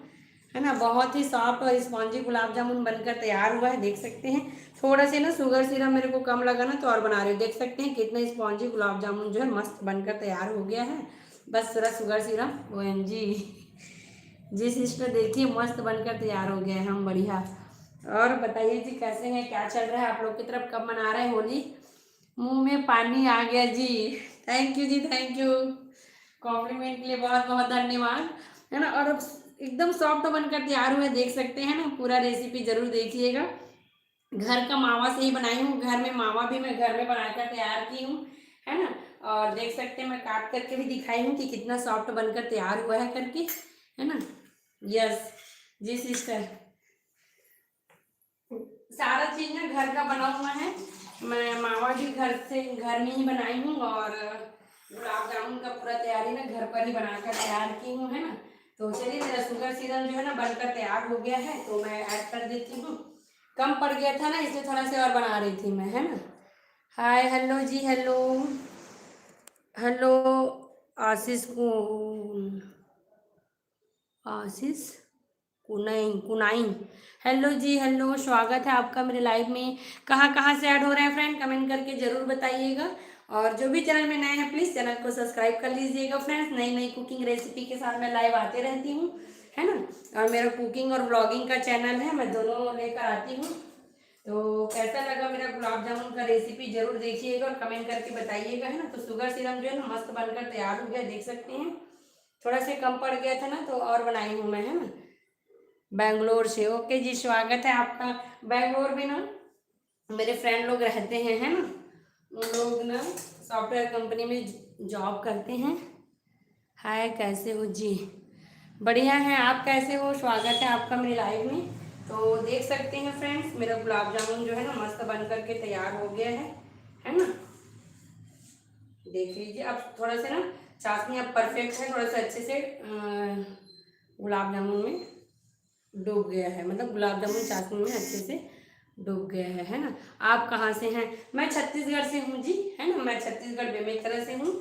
है ना। बहुत ही सॉफ्ट और स्पॉन्जी गुलाब जामुन बनकर तैयार हुआ है, देख सकते हैं। थोड़ा से ना शुगर सिरप मेरे को कम लगा ना, तो और बना रही हूँ। देख सकते हैं कितना स्पॉन्जी गुलाब जामुन जो है मस्त बनकर तैयार हो गया है। बस थोड़ा sugar syrup, O M G. जी सिस्टर, देखिए मस्त बनकर तैयार हो गया है हम, बढ़िया। और बताइए जी, कैसे हैं? क्या चल रहा है आप लोग की तरफ? कब मना रहे हैं होली? मुंह में पानी आ गया जी। थैंक यू जी, थैंक यू। कॉम्प्लीमेंट के लिए बहुत बहुत धन्यवाद, है ना। और अब एकदम सॉफ्ट बनकर तैयार हुए, देख सकते हैं ना। पूरा रेसिपी जरूर देखिएगा। घर का मावा से ही बनाई हूँ, घर में मावा भी मैं घर में बनाकर तैयार की हूँ, है ना। और देख सकते हैं, मैं काट करके भी दिखाई हूँ कि कितना सॉफ्ट बनकर तैयार हुआ है करके, है ना। यस जी सिस्टर, सारा चीज ना घर का बना हुआ है। मैं मावा भी घर में ही बनाई हूँ, और गुलाब जामुन का पूरा तैयारी ना घर पर ही बनाकर तैयार की हूँ, है ना। तो चलिए, मेरा शुगर सीरम जो है ना बनकर तैयार हो गया है, तो मैं ऐड कर देती हूँ। कम पड़ गया था ना, इसलिए थोड़ा सा और बना रही थी मैं, है ना। हाय, हेलो जी, हेलो। हेलो आशीष को, आशीष कुनाइन कुनाइन। हेलो जी, हेलो, स्वागत है आपका मेरे लाइव में। कहाँ कहाँ से ऐड हो रहे हैं फ्रेंड, कमेंट करके जरूर बताइएगा। और जो भी चैनल में नए हैं, प्लीज़ चैनल को सब्सक्राइब कर लीजिएगा फ्रेंड्स। नई नई कुकिंग रेसिपी के साथ मैं लाइव आते रहती हूँ, है ना। और मेरा कुकिंग और ब्लॉगिंग का चैनल है, मैं दोनों लेकर आती हूँ। तो कैसा लगा मेरा गुलाब जामुन का रेसिपी, जरूर देखिएगा और कमेंट करके बताइएगा, है ना। तो शुगर सिरम जो है ना मस्त बनकर तैयार हो गया, देख सकते हैं। थोड़ा सा कम पड़ गया था ना, तो और बनाई हूँ मैं, है ना। बैंगलोर से, ओके जी, स्वागत है आपका। बैंगलोर में ना मेरे फ्रेंड लोग रहते हैं, है ना। उन लोग ना सॉफ्टवेयर कंपनी में जॉब करते हैं। हाय, कैसे हो जी? बढ़िया है, आप कैसे हो? स्वागत है आपका मेरे लाइव में। तो देख सकते हैं फ्रेंड्स, मेरा गुलाब जामुन जो है ना मस्त बन करके तैयार हो गया है ना। देख लीजिए, अब थोड़ा सा ना चाशनी अब परफेक्ट है, थोड़ा सा अच्छे से गुलाब जामुन में डूब गया है, मतलब गुलाब जामुन चाशनी में अच्छे से डूब गया है ना। आप कहाँ से हैं? मैं छत्तीसगढ़ से हूँ जी, है ना। मैं छत्तीसगढ़ बेमेतरा से हूँ।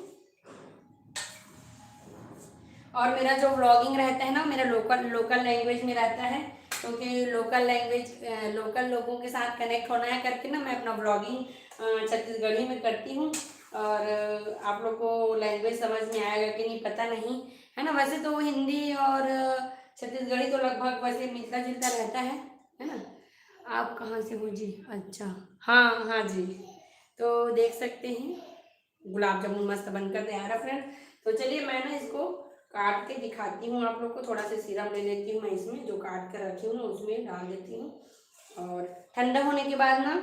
और मेरा जो व्लॉगिंग रहता है ना, मेरा लोकल लोकल लैंग्वेज में रहता है, क्योंकि लोकल लैंग्वेज लोकल लोगों के साथ कनेक्ट होना है करके ना मैं अपना व्लॉगिंग छत्तीसगढ़ी में करती हूँ। और आप लोग को लैंग्वेज समझ में आएगा कि नहीं पता नहीं, है ना। वैसे तो हिंदी और छत्तीसगढ़ी तो लगभग वैसे मिलता जुलता रहता है ना। आप कहाँ से हो जी? अच्छा, हाँ हाँ जी। तो देख सकते हैं, गुलाब जामुन मस्त बनकर तैयार है फ्रेंड। तो चलिए, मैं ना इसको काट के दिखाती हूँ आप लोग को। थोड़ा सा सिरप ले लेती हूँ मैं, इसमें जो काट कर रखी हूँ ना उसमें डाल देती हूँ। और ठंडा होने के बाद ना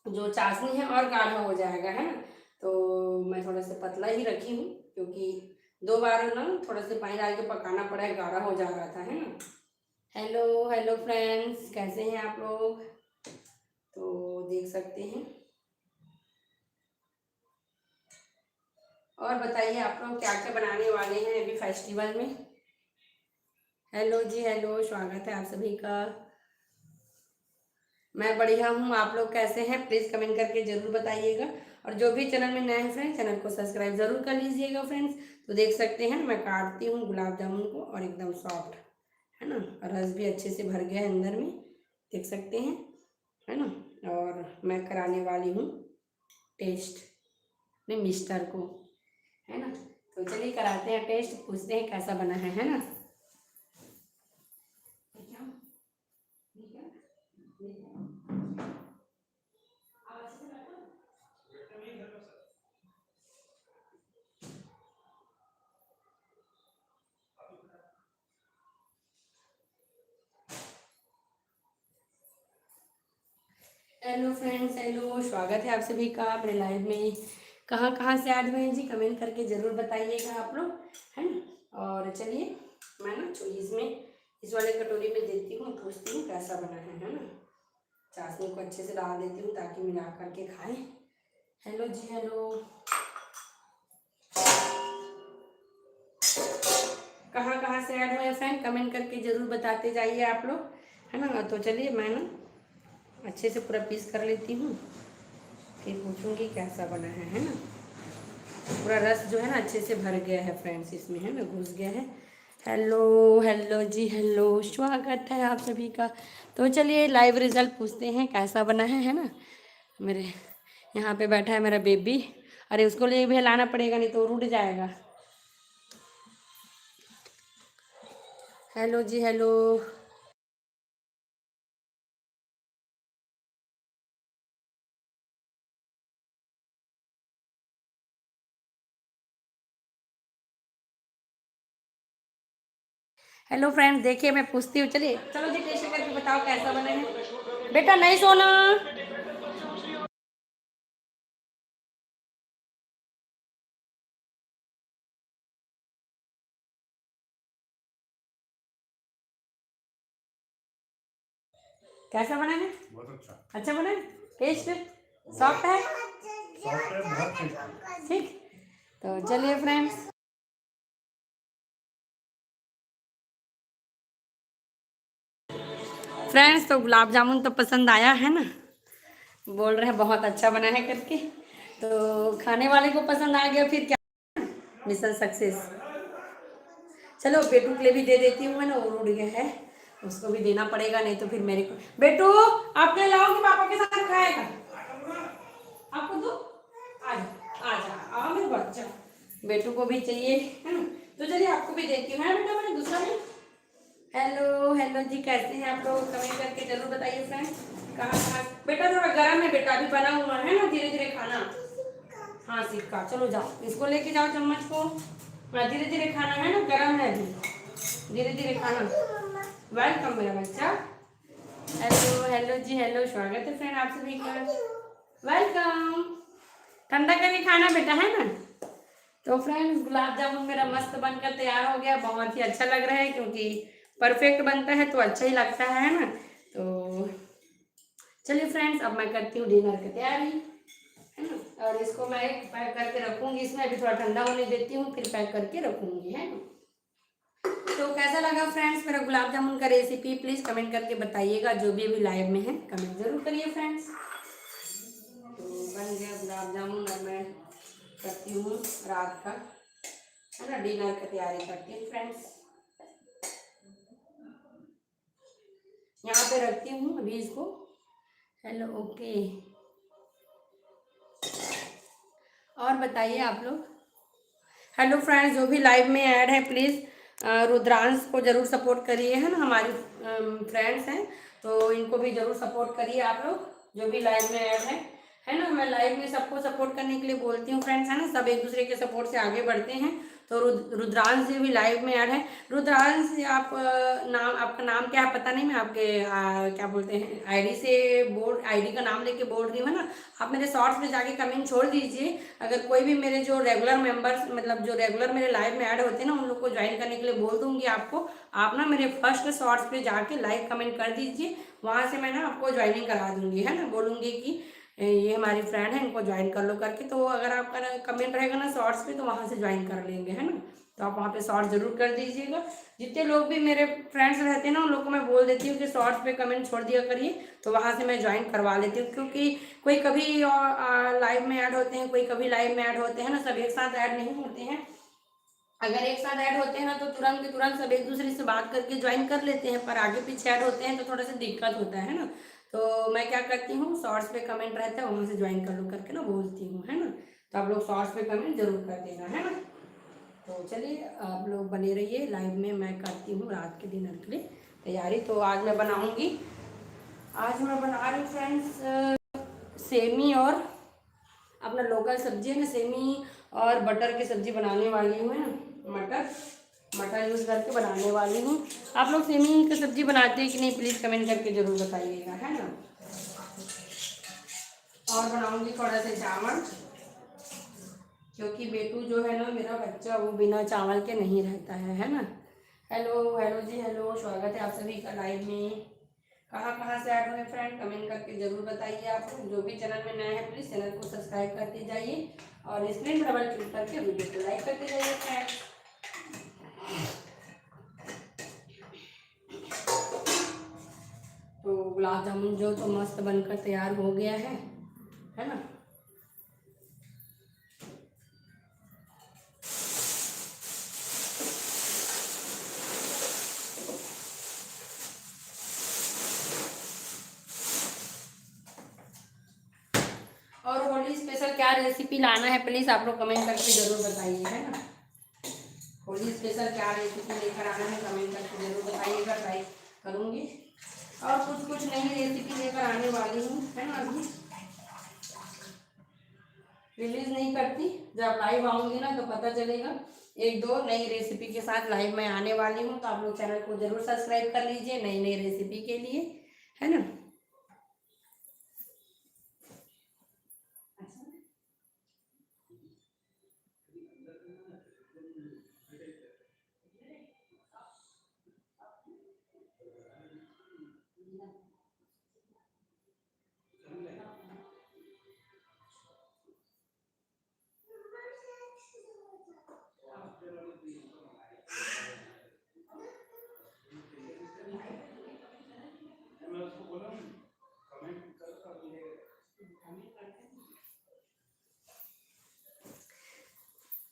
जो चाशनी है और गाढ़ा हो जाएगा, है ना। तो मैं थोड़ा सा पतला ही रखी हूँ, क्योंकि 2 बार ना थोड़ा सा पानी डाल के पकाना पड़ा है, गाढ़ा हो जा रहा था, है ना। हेलो हेलो फ्रेंड्स, कैसे हैं आप लोग? तो देख सकते हैं। और बताइए, आप लोग क्या क्या बनाने वाले हैं अभी फेस्टिवल में? हेलो जी, हेलो, स्वागत है आप सभी का। मैं बढ़िया हूँ, आप लोग कैसे हैं? प्लीज़ कमेंट करके ज़रूर बताइएगा। और जो भी चैनल में नए हैं फ्रेंड्स, चैनल को सब्सक्राइब ज़रूर कर लीजिएगा फ्रेंड्स। तो देख सकते हैं, मैं काटती हूँ गुलाब जामुन को, और एकदम सॉफ्ट, है ना। रस भी अच्छे से भर गया है अंदर में, देख सकते हैं, है ना। और मैं कराने वाली हूँ टेस्ट अपने मिस्टर को, है ना। तो चलिए कराते हैं टेस्ट, पूछते हैं कैसा बना है ना। हेलो फ्रेंड्स, हेलो, स्वागत है आप सभी का अपने लाइव में। कहाँ कहाँ से आज हुए हैं जी, कमेंट करके ज़रूर बताइएगा आप लोग, है ना। और चलिए, मैं ना इसमें इस वाले कटोरी में देती हूँ, पूछती हूँ कैसा बना है ना। चाशनी को अच्छे से डाल देती हूँ ताकि मिला करके खाएं। हेलो जी, हेलो। कहाँ कहाँ से ऐड हुए फ्रेंड, कमेंट करके ज़रूर बताते जाइए आप लोग, है ना। तो चलिए, मैं ना अच्छे से पूरा पीस कर लेती हूँ, फिर पूछूंगी कैसा बना है ना। पूरा रस जो है ना अच्छे से भर गया है फ्रेंड्स, इसमें, है ना, घुस गया है। हेलो हेलो जी, हेलो, स्वागत है आप सभी का। तो चलिए, लाइव रिजल्ट पूछते हैं कैसा बना है ना। मेरे यहाँ पे बैठा है मेरा बेबी। अरे उसको लिए भी लाना पड़ेगा, नहीं तो रूठ जाएगा। हेलो जी, हेलो। हेलो फ्रेंड्स, देखिए मैं पूछती हूँ, चलिए चलो जी टेस्ट करके बताओ कैसा बना है। बेटा नहीं सोना। कैसा बना है? बहुत अच्छा। अच्छा बना है? टेस्ट सॉफ्ट है? सॉफ्ट है, बहुत ठीक। तो चलिए फ्रेंड्स, तो गुलाब जामुन तो पसंद आया है ना, बोल रहे हैं बहुत अच्छा बना है करके। तो खाने वाले को पसंद आ गया, फिर क्या, मिशन सक्सेस। चलो बेटू के लिए भी दे देती हूँ मैं ना, वो उड़ गया है, उसको भी देना पड़ेगा, नहीं तो फिर मेरे को। बेटू आपके लाओ कि पापा के साथ खाएगा? आपको दो, आ जा आ जा, आओ मेरे बच्चा, बेटू को भी चाहिए है ना। तो चलिए आपको भी देती हूँ, है बेटा, मैंने दूसरा नहीं। हेलो हेलो जी, कैसे हैं आप लोग? कमेंट करके जरूर बताइए फ्रेंड्स। कहाँ कहाँ बेटा, थोड़ा गर्म है बेटा, अभी बना हुआ है ना, धीरे धीरे खाना। हाँ सिक्का, चलो जाओ, इसको लेके जाओ चम्मच को। हाँ धीरे धीरे खाना है ना, गर्म है अभी, धीरे धीरे खाना। वेलकम मेरा बच्चा। हेलो हेलो जी, हेलो, स्वागत है फ्रेंड आप सभी का, वेलकम। ठंडा करके खाना बेटा, है ना। तो फ्रेंड्स, गुलाब जामुन मेरा मस्त बनकर तैयार हो गया, बहुत ही अच्छा लग रहा है, क्योंकि परफेक्ट बनता है तो अच्छा ही लगता है ना। तो चलिए फ्रेंड्स, अब मैं करती हूँ डिनर की तैयारी, है ना। और इसको मैं पैक करके रखूंगी, इसमें अभी थोड़ा ठंडा होने देती हूँ, फिर पैक करके रखूंगी, है ना। तो कैसा लगा फ्रेंड्स मेरा गुलाब जामुन का रेसिपी, प्लीज कमेंट करके बताइएगा, जो भी अभी लाइव में है कमेंट जरूर करिए फ्रेंड्स। तो बन गया गुलाब जामुन, और मैं करती हूँ रात का, है ना, डिनर की तैयारी करती हूँ फ्रेंड्स। यहाँ पे रखती हूँ अभी इसको। Hello, okay. और बताइए आप लोग। हेलो फ्रेंड्स, जो भी लाइव में ऐड है प्लीज़ रुद्रांश को जरूर सपोर्ट करिए, है ना, हमारी फ्रेंड्स हैं, तो इनको भी जरूर सपोर्ट करिए आप लोग, जो भी लाइव में ऐड है ना। मैं लाइव में सबको सपोर्ट करने के लिए बोलती हूँ फ्रेंड्स, है ना, सब एक दूसरे के सपोर्ट से आगे बढ़ते हैं। तो रुद्रांश जी भी लाइव में ऐड है। रुद्रांश जी, आप नाम, आपका नाम क्या है पता नहीं, मैं आपके क्या बोलते हैं, आईडी से बोल, आईडी का नाम लेके बोल रही हूँ, है ना। आप मेरे शॉर्ट्स में जाके कमेंट छोड़ दीजिए, अगर कोई भी मेरे जो रेगुलर मेंबर्स, मतलब जो रेगुलर मेरे लाइव में ऐड होते हैं ना, उन लोग को ज्वाइन करने के लिए बोल दूंगी आपको। आप ना मेरे फर्स्ट शॉर्ट्स पे जाके लाइक कमेंट कर दीजिए, वहां से मैं ना आपको ज्वाइनिंग करा दूंगी, है ना, बोलूंगी कि ये हमारी फ्रेंड है, इनको ज्वाइन कर लो करके। तो अगर आपका कमेंट रहेगा ना शॉर्ट्स पे, तो वहां से ज्वाइन कर लेंगे, है ना। तो आप वहाँ पे शॉर्ट जरूर कर दीजिएगा। जितने लोग भी मेरे फ्रेंड्स रहते हैं ना, उन लोग को मैं बोल देती हूँ कि शॉर्ट्स पे कमेंट छोड़ दिया करिए, तो वहाँ से मैं ज्वाइन करवा लेती हूँ, क्योंकि कोई कभी लाइव में ऐड होते हैं, कोई कभी लाइव में ऐड होते हैं ना, सब एक साथ ऐड नहीं होते हैं। अगर एक साथ ऐड होते हैं ना, तो तुरंत के तुरंत सब एक दूसरे से बात करके ज्वाइन कर लेते हैं, पर आगे पीछे ऐड होते हैं तो थोड़ा सा दिक्कत होता है ना। तो मैं क्या करती हूँ, शॉर्ट्स पे कमेंट रहता है, वहाँ से ज्वाइन कर लो करके ना बोलती हूँ, है ना। तो आप लोग शॉर्ट्स पे कमेंट जरूर कर देना, है ना। तो चलिए आप लोग बने रहिए लाइव में, मैं करती हूँ रात के डिनर के लिए तैयारी। तो आज मैं बनाऊँगी, आज मैं बना रही हूँ फ्रेंड्स सेमी, और अपना लोकल सब्जी है ना, सेमी और बटर की सब्जी बनाने वाली हूँ, है ना। मटर मटर यूज़ करके बनाने वाली हूँ। आप लोग सेमी की सब्जी बनाते हैं कि नहीं, प्लीज़ कमेंट करके ज़रूर बताइएगा, है ना। और बनाऊँगी थोड़ा सा चावल, क्योंकि बेटू जो है ना मेरा बच्चा, वो बिना चावल के नहीं रहता है ना। हेलो हेलो जी, हेलो, स्वागत है आप सभी का लाइव में। कहाँ कहाँ से ऐड हुए फ्रेंड, कमेंट करके जरूर बताइए। आप जो भी चैनल में नए हैं, प्लीज़ चैनल को सब्सक्राइब करते जाइए, और स्क्रीन पर डबल क्लिक करके वीडियो को लाइक करते जाइए फ्रेंड। तो गुलाब जामुन जो तो मस्त बनकर तैयार हो गया है ना। और होली स्पेशल क्या रेसिपी लाना है, प्लीज़ आप लोग कमेंट करके ज़रूर बताइए, है ना। होली स्पेशल क्या रेसिपी लेकर आना है, कमेंट करके जरूर बताइएगा, ट्राई करूँगी। और कुछ कुछ नई रेसिपी लेकर आने वाली हूँ, है ना। अभी रिलीज नहीं करती। जब लाइव आऊँगी ना तो पता चलेगा। एक दो नई रेसिपी के साथ लाइव में आने वाली हूँ, तो आप लोग चैनल को जरूर सब्सक्राइब कर लीजिए नई नई रेसिपी के लिए, है ना।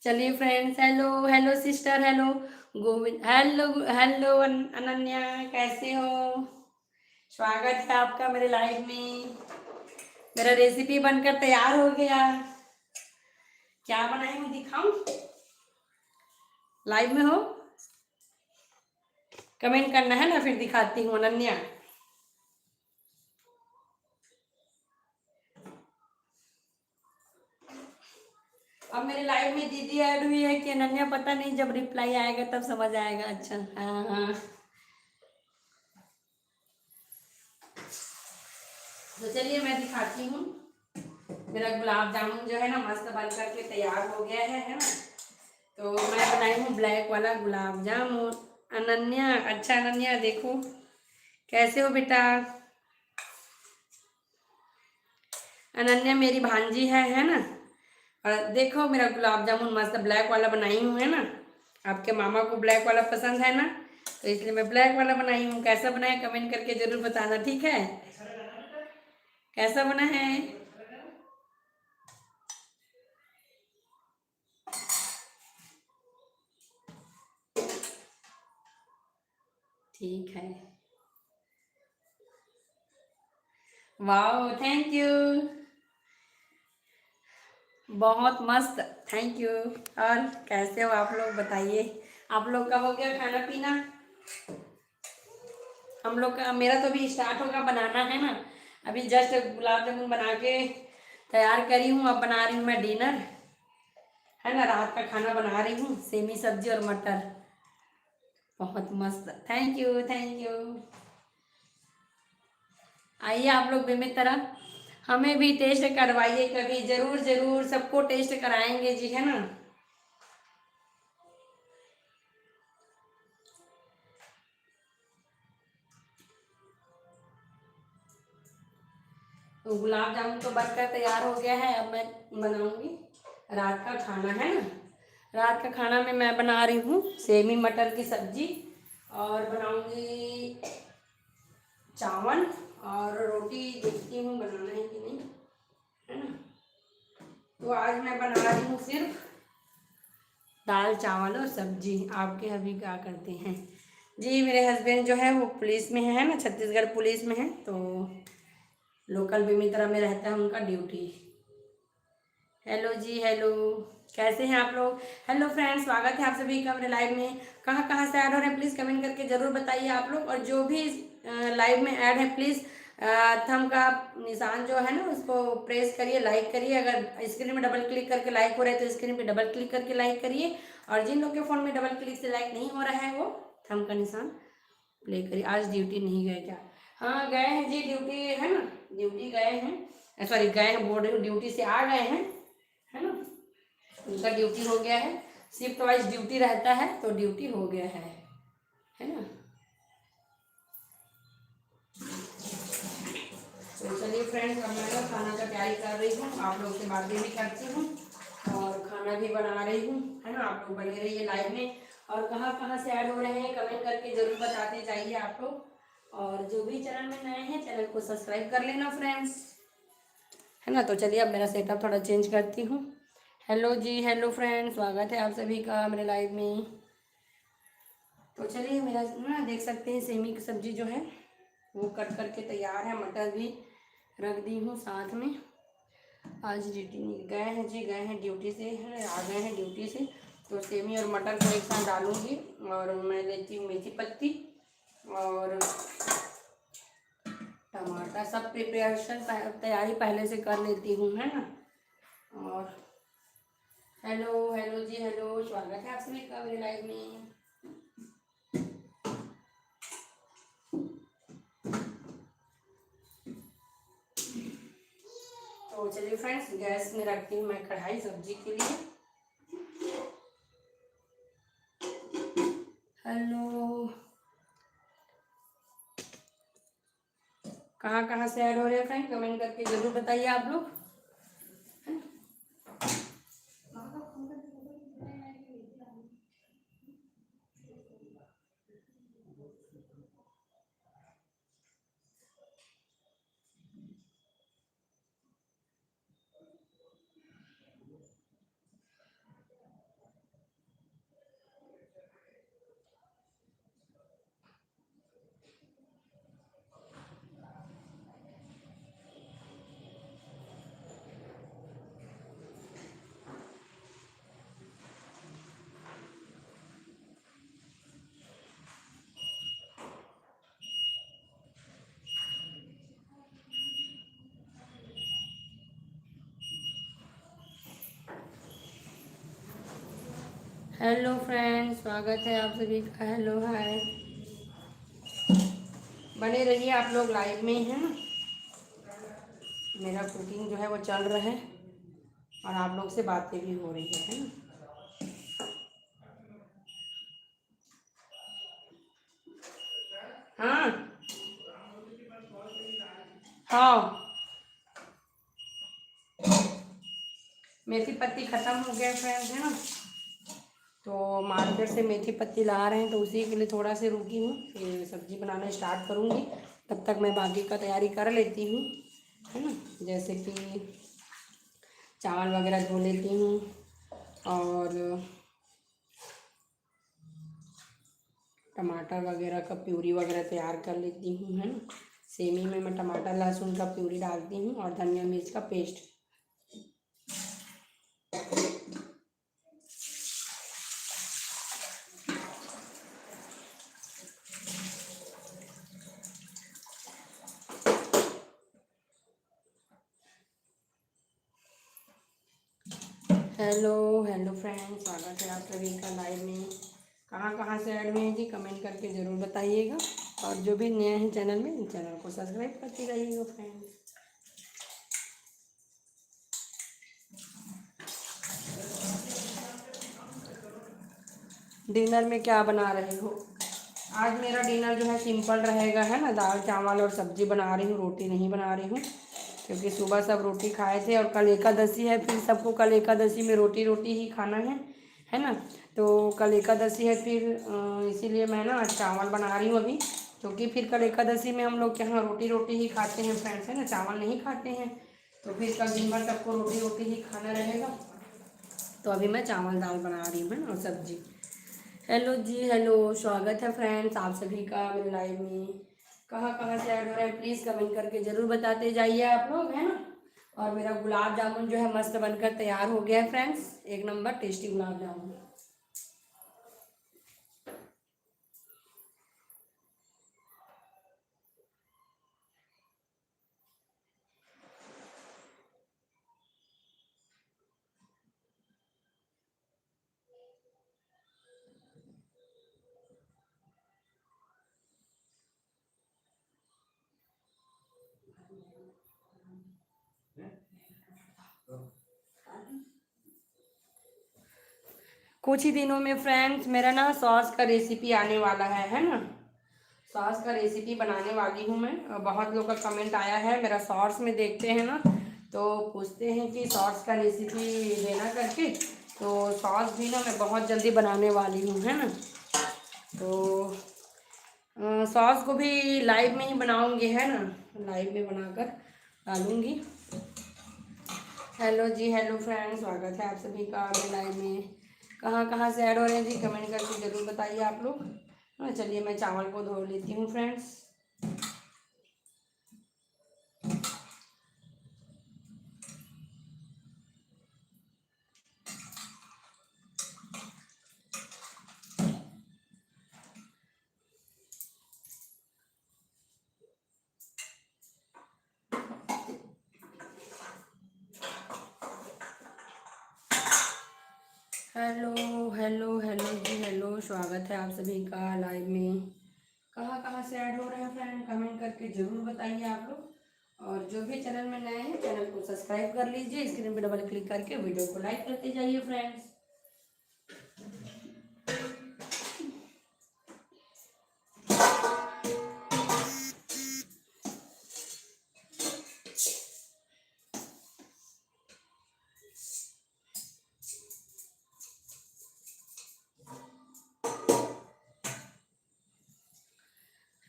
चलिए friends, hello hello sister, hello Govind, hello hello Ananya, कैसे हो? स्वागत है आपका मेरे लाइव में। मेरा रेसिपी बनकर तैयार हो गया। क्या बनाई हूँ दिखाऊं? लाइव में हो, कमेंट करना है ना, फिर दिखाती हूँ अनन्या। अब मेरे लाइव में दीदी ऐड हुई है कि अनन्या, पता नहीं, जब रिप्लाई आएगा तब समझ आएगा। अच्छा, हाँ हाँ। तो चलिए मैं दिखाती हूँ। मेरा गुलाब जामुन जो है ना मस्त बन करके तैयार हो गया है ना। तो मैं बनाई हूँ ब्लैक वाला गुलाब जामुन। अनन्या, अच्छा अनन्या देखो कैसे हो बेटा। अनन्या मेरी भांजी है ना। और देखो मेरा गुलाब जामुन मस्त ब्लैक वाला बनाई हूँ, है ना। आपके मामा को ब्लैक वाला पसंद है ना, तो इसलिए मैं ब्लैक वाला बनाई हूँ। कैसा बना है कमेंट करके जरूर बताना, ठीक है। कैसा बना है? ठीक है। वाह, थैंक यू, बहुत मस्त, थैंक यू। और कैसे हो आप लोग बताइए। आप लोग का हो गया खाना पीना? हम लोग का, मेरा तो अभी स्टार्ट होगा, बनाना है ना। अभी जस्ट गुलाब जामुन बना के तैयार करी हूँ। अब बना रही हूँ मैं डिनर, है ना। रात का खाना बना रही हूँ, सेमी सब्जी और मटर। बहुत मस्त, थैंक यू थैंक यू। आइए आप लोग भी मेरी तरह, हमें भी टेस्ट करवाइए कभी, जरूर जरूर सबको टेस्ट कराएंगे जी, है ना। तो गुलाब जामुन तो बनकर तैयार हो गया है। अब मैं बनाऊंगी रात का खाना, है ना। रात का खाना में मैं बना रही हूँ सेमी मटर की सब्जी, और बनाऊंगी चावल और रोटी। देखती हूँ बनाना है कि नहीं, है ना। तो आज मैं बना रही हूँ सिर्फ दाल चावल और सब्जी। आपके अभी क्या करते हैं जी? मेरे हस्बैंड जो है वो पुलिस में है ना, छत्तीसगढ़ पुलिस में है। तो लोकल बेमेतरा में रहता है उनका ड्यूटी। हेलो जी, हेलो, कैसे हैं आप लोग? हेलो फ्रेंड्स, स्वागत है आप सभी का मेरे लाइव में। कहाँ कहाँ से ऐड हो रहे हैं प्लीज़ कमेंट करके ज़रूर बताइए आप लोग। और जो भी लाइव में ऐड है प्लीज़ थंब का निशान जो है ना उसको प्रेस करिए, लाइक करिए। अगर स्क्रीन में डबल क्लिक करके लाइक हो रहा है तो स्क्रीन पे डबल क्लिक करके लाइक करिए। और जिन लोग के फ़ोन में डबल क्लिक से लाइक नहीं हो रहा है वो थंब का निशान प्ले करिए। आज ड्यूटी नहीं गए क्या? हाँ गए हैं जी, ड्यूटी है ना, ड्यूटी गए हैं, सॉरी गए हैं बोल रही हूँ, ड्यूटी से आ गए हैं, है ना। उनका ड्यूटी हो गया है, शिफ्ट वाइज ड्यूटी रहता है तो ड्यूटी हो गया है ना। तो चलिए फ्रेंड्स, अब मैं ना खाना का तैयारी कर रही हूँ, आप लोगों से बातें भी करती हूँ और खाना भी बना रही हूँ, है ना। आप लोग बने रहिए लाइव में। और कहाँ कहाँ से ऐड हो रहे हैं कमेंट करके जरूर बताते जाइए आप लोग। और जो भी चैनल में नए हैं चैनल को सब्सक्राइब कर लेना फ्रेंड्स, है ना। तो चलिए अब मेरा सेटअप थोड़ा चेंज करती हूँ। हेलो जी, हेलो फ्रेंड्स, स्वागत है आप सभी का मेरे लाइव में। तो चलिए मेरा ना देख सकते हैं सेमी की सब्जी जो है वो कट करके तैयार है, मटर भी रख दी हूँ साथ में। आज ड्यूटी गए हैं जी, गए हैं ड्यूटी से, है आ गए हैं ड्यूटी से। तो सेमी और मटर को एक साथ डालूंगी। और मैं लेती हूँ मेथी पत्ती और टमाटर, सब प्रिपरेशन तैयारी पहले से कर लेती हूँ, है ना। और हेलो हेलो जी, हेलो, स्वागत है आप सभी का मेरे लाइव में। तो चलिए फ्रेंड्स, गैस में रखती हूँ मैं कढ़ाई सब्जी के लिए। हेलो, कहाँ कहाँ से ऐड हो रहे हैं फ्रेंड, कमेंट करके जरूर बताइए आप लोग। हेलो फ्रेंड्स, स्वागत है आप सभी का। हेलो, हाय, बने रहिए आप लोग लाइव में ही, है ना। मेरा कुकिंग जो है वो चल रहा है और आप लोग से बातें भी हो रही है ना। हाँ हाँ, मेथी पत्ती ख़त्म हो गया फ्रेंड्स, है ना। तो मार्केट से मेथी पत्ती ला रहे हैं, तो उसी के लिए थोड़ा से रुकी हूँ, फिर सब्ज़ी बनाना स्टार्ट करूँगी। तब तक मैं बाकी का तैयारी कर लेती हूँ, है ना। जैसे कि चावल वगैरह धो लेती हूँ और टमाटर वगैरह का प्यूरी वगैरह तैयार कर लेती हूँ, है ना। सेमी में मैं टमाटर लहसुन का प्यूरी डालती हूँ और धनिया मिर्च का पेस्ट। हेलो हेलो फ्रेंड्स, स्वागत है आप सभी का लाइव में। कहाँ कहाँ से ऐड में है जी, कमेंट करके ज़रूर बताइएगा। और जो भी नए हैं चैनल में, चैनल को सब्सक्राइब करते रहिएगा फ्रेंड्स। डिनर में क्या बना रहे हो? आज मेरा डिनर जो है सिंपल रहेगा, है ना। दाल चावल और सब्जी बना रही हूँ, रोटी नहीं बना रही हूँ, क्योंकि सुबह सब रोटी खाए थे और कल एकादशी है, फिर सबको कल एकादशी में रोटी रोटी ही खाना है ना। तो कल एकादशी है, फिर इसीलिए मैं ना चावल बना रही हूँ अभी, क्योंकि फिर कल एकादशी में हम लोग के यहाँ रोटी रोटी ही खाते हैं फ्रेंड्स, है ना, चावल नहीं खाते हैं। तो फिर कल दिन भर सबको रोटी रोटी ही खाना रहेगा। तो अभी मैं चावल दाल बना रही हूँ, है ना, और सब्जी। हेलो जी, हेलो, स्वागत है फ्रेंड्स आप सभी का मेरे लाइव में। कहाँ कहाँ से ऐड हो रहा है प्लीज़ कमेंट करके ज़रूर बताते जाइए आप लोग, है ना। और मेरा गुलाब जामुन जो है मस्त बनकर तैयार हो गया है फ्रेंड्स, एक नंबर टेस्टी गुलाब जामुन। कुछ ही दिनों में फ्रेंड्स मेरा ना सॉस का रेसिपी आने वाला है ना। सॉस का रेसिपी बनाने वाली हूँ मैं। बहुत लोग का कमेंट आया है, मेरा शॉर्ट्स में देखते हैं ना, तो पूछते हैं कि सॉस का रेसिपी देना करके। तो सॉस भी ना मैं बहुत जल्दी बनाने वाली हूँ, है ना। तो सॉस को भी लाइव में ही बनाऊंगी, है ना, लाइव में बनाकर डालूंगी। हेलो जी, हेलो फ्रेंड्स, स्वागत है आप सभी का मेरे लाइव में। कहाँ कहाँ से ऐड हो रहे हैं जी, कमेंट करके ज़रूर बताइए आप लोग। हाँ, चलिए मैं चावल को धो लेती हूँ फ्रेंड्स। हेलो हेलो हेलो जी हेलो, स्वागत है आप सभी का लाइव में। कहाँ कहाँ से ऐड हो रहे हैं फ्रेंड, कमेंट करके ज़रूर बताइए आप लोग। और जो भी चैनल में नए हैं चैनल को सब्सक्राइब कर लीजिए, स्क्रीन पे डबल क्लिक करके वीडियो को लाइक करते जाइए फ्रेंड्स।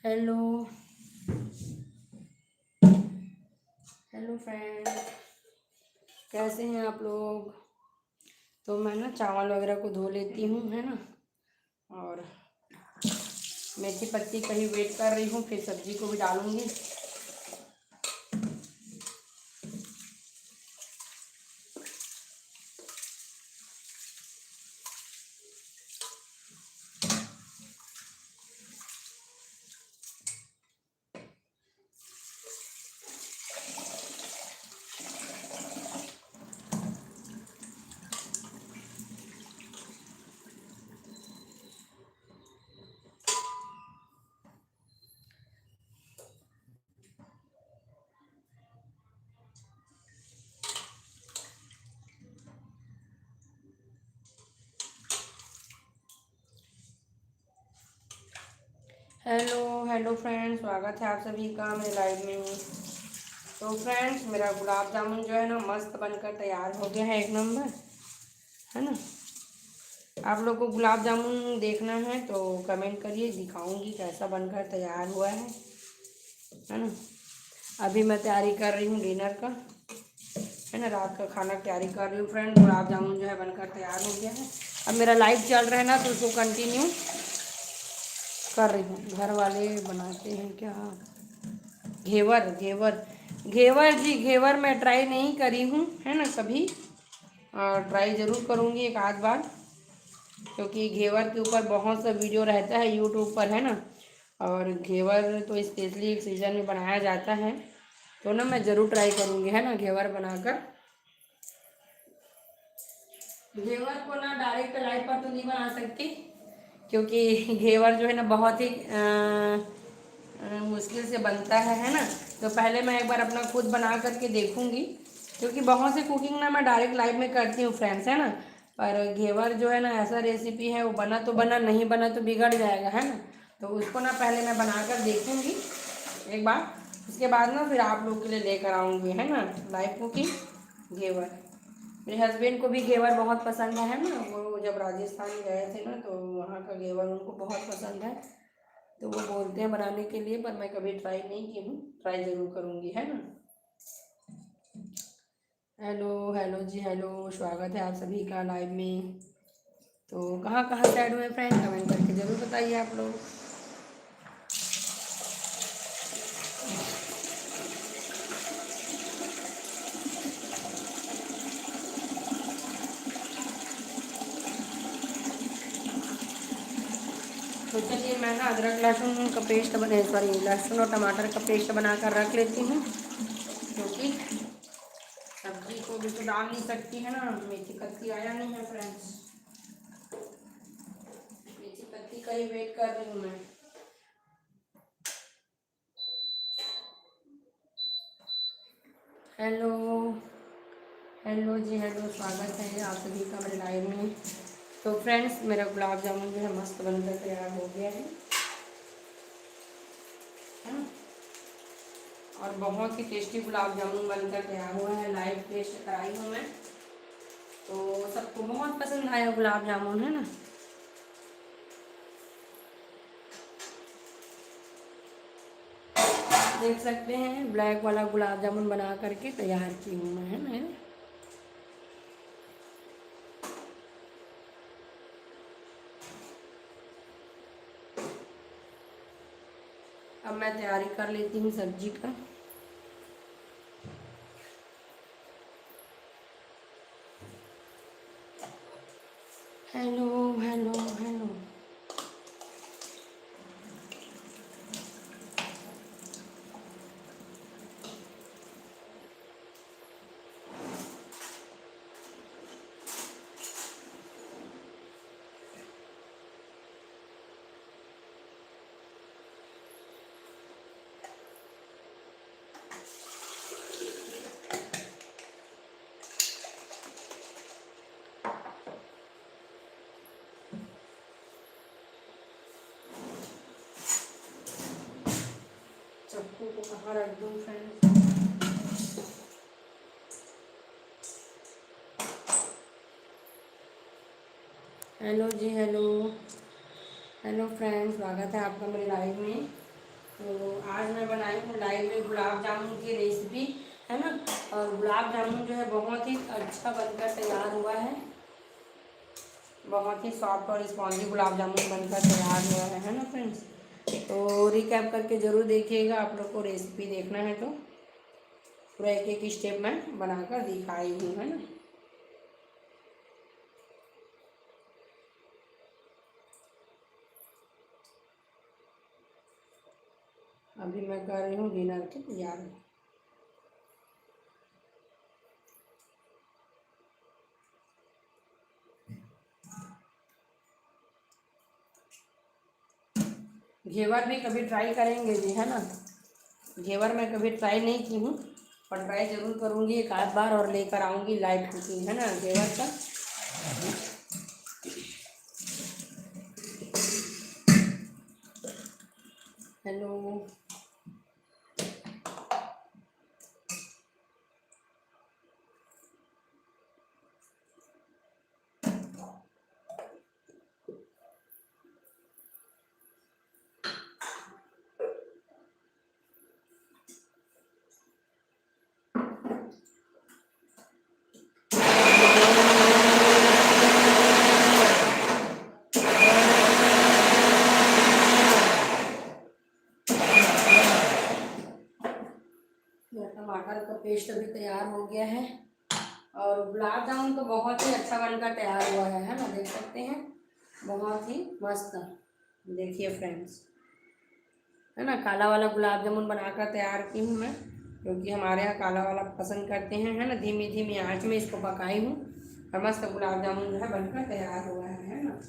हेलो हेलो फ्रेंड, कैसे हैं आप लोग। तो मैं ना चावल वगैरह को धो लेती हूँ, है ना। और मेथी पत्ती का ही वेट कर रही हूँ, फिर सब्जी को भी डालूंगी। हेलो हेलो फ्रेंड्स, स्वागत है आप सभी का मेरे लाइव में। तो फ्रेंड्स, मेरा गुलाब जामुन जो है ना मस्त बनकर तैयार हो गया है, एक नंबर, है ना। आप लोग को गुलाब जामुन देखना है तो कमेंट करिए, दिखाऊंगी कैसा बनकर तैयार हुआ है ना। अभी मैं तैयारी कर रही हूँ डिनर का, है ना, रात का खाना की तैयारी कर रही हूँ फ्रेंड। गुलाब जामुन जो है बनकर तैयार हो गया है। अब मेरा लाइव चल रहा है ना, तो उसको कंटिन्यू कर रही हूँ। घर वाले बनाते हैं क्या, घेवर घेवर घेवर जी, घेवर मैं ट्राई नहीं करी हूँ, है ना, कभी। और ट्राई ज़रूर करूँगी एक आध बार, क्योंकि घेवर के ऊपर बहुत सा वीडियो रहता है यूट्यूब पर, है ना। और घेवर तो स्पेशली एक सीज़न में बनाया जाता है, तो ना मैं ज़रूर ट्राई करूँगी, है ना, घेवर बनाकर। घेवर को ना डायरेक्ट लाइव पर तो नहीं बना सकती, क्योंकि घेवर जो है ना बहुत ही मुश्किल से बनता है ना। तो पहले मैं एक बार अपना खुद बना करके देखूंगी, क्योंकि बहुत से कुकिंग ना मैं डायरेक्ट लाइव में करती हूँ फ्रेंड्स, है ना। पर घेवर जो है ना ऐसा रेसिपी है, वो बना तो बना, नहीं बना तो बिगड़ जाएगा, है ना। तो उसको ना पहले मैं बना कर देखूँगी एक बार, उसके बाद ना फिर आप लोग के लिए लेकर आऊँगी, है ना, लाइव कुकिंग घेवर। मेरे हस्बैंड को भी घेवर बहुत पसंद है ना, वो जब राजस्थान गए थे ना तो वहाँ का घेवर उनको बहुत पसंद है, तो वो बोलते हैं बनाने के लिए, पर मैं कभी ट्राई नहीं की हूँ, ट्राई ज़रूर करूँगी, है ना। हेलो हेलो जी हेलो, स्वागत है आप सभी का लाइव में। तो कहाँ कहाँ से ऐड हुए फ्रेंड, कमेंट करके ज़रूर बताइए आप लोग। तो चलिए मैं ना अदरक लहसुन का पेस्ट बने, सॉरी, लहसुन और टमाटर का पेस्ट बनाकर रख लेती हूँ, क्योंकि सब्जी को भी तो डाल नहीं सकती, है ना। मेथी पत्ती आया नहीं है फ्रेंड्स, मेथी पत्ती का ही वेट कर रही हूँ मैं। हेलो हेलो जी हेलो, स्वागत है आप सभी का मेरे लाइव में। तो फ्रेंड्स, मेरा गुलाब जामुन जो है मस्त बनकर तैयार हो गया है ना। और बहुत ही टेस्टी गुलाब जामुन बनकर तैयार हुआ है, लाइव टेस्ट कराई हूँ मैं, तो सबको बहुत पसंद आया गुलाब जामुन, है ना। देख सकते हैं ब्लैक वाला गुलाब जामुन बना करके तैयार की हूँ मैं, है ना। अब मैं तैयारी कर लेती हूँ सब्जी का। हेलो हेलो हेलो, यहाँ रख दूँ फ्रेंड्स। हेलो जी, हेलो हेलो फ्रेंड्स, स्वागत है आपका मेरे लाइव में। तो आज मैं बनाई हूँ लाइव में गुलाब जामुन की रेसिपी, है ना। और गुलाब जामुन जो है बहुत ही अच्छा बनकर तैयार हुआ है, बहुत ही सॉफ्ट और स्पॉन्जी गुलाब जामुन बनकर तैयार हुआ है ना फ्रेंड्स। तो रिकैप करके ज़रूर देखिएगा, आप लोग को रेसिपी देखना है तो पूरा एक एक स्टेप मैं बनाकर दिखाई हूँ, है ना। अभी मैं कर रही हूँ डिनर की तैयारी। घेवर भी कभी ट्राई करेंगे जी, है ना। घेवर मैं कभी ट्राई नहीं की हूँ, पर ट्राई ज़रूर करूँगी एक आध बार और लेकर आऊँगी लाइव कुकिंग, है ना, घेवर का। हेलो, टमाटर का पेस्ट अभी तैयार हो गया है और गुलाब जामुन तो बहुत ही अच्छा बनकर तैयार हुआ है ना, देख सकते हैं, बहुत ही मस्त। देखिए फ्रेंड्स, है ना, काला वाला गुलाब जामुन बनाकर तैयार की हूँ मैं, क्योंकि हमारे यहाँ काला वाला पसंद करते हैं, है ना। धीमी धीमी आंच में इसको पकाई हूँ और मस्त गुलाब जामुन जो है बनकर तैयार हुआ है ना।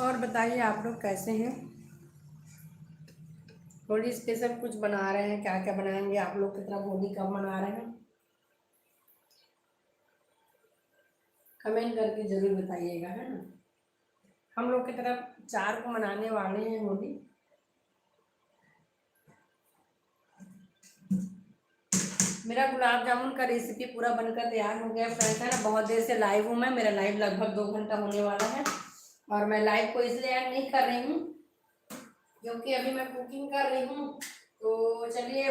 और बताइए आप लोग कैसे हैं। होली स्पेशल कुछ बना रहे हैं, क्या क्या बनाएंगे आप लोग की तरफ, होली कब मना रहे हैं, कमेंट करके जरूर बताइएगा, है ना। हम लोग की तरफ 4 को मनाने वाले हैं होली। मेरा गुलाब जामुन का रेसिपी पूरा बनकर तैयार हो गया फ्रेंड्स, है ना। बहुत देर से लाइव हूँ मैं, मेरा लाइव लगभग 2 घंटा होने वाला है और मैं लाइव को इसलिए ऐड नहीं कर रही हूँ क्योंकि अभी मैं कुकिंग कर रही हूँ। तो चलिए,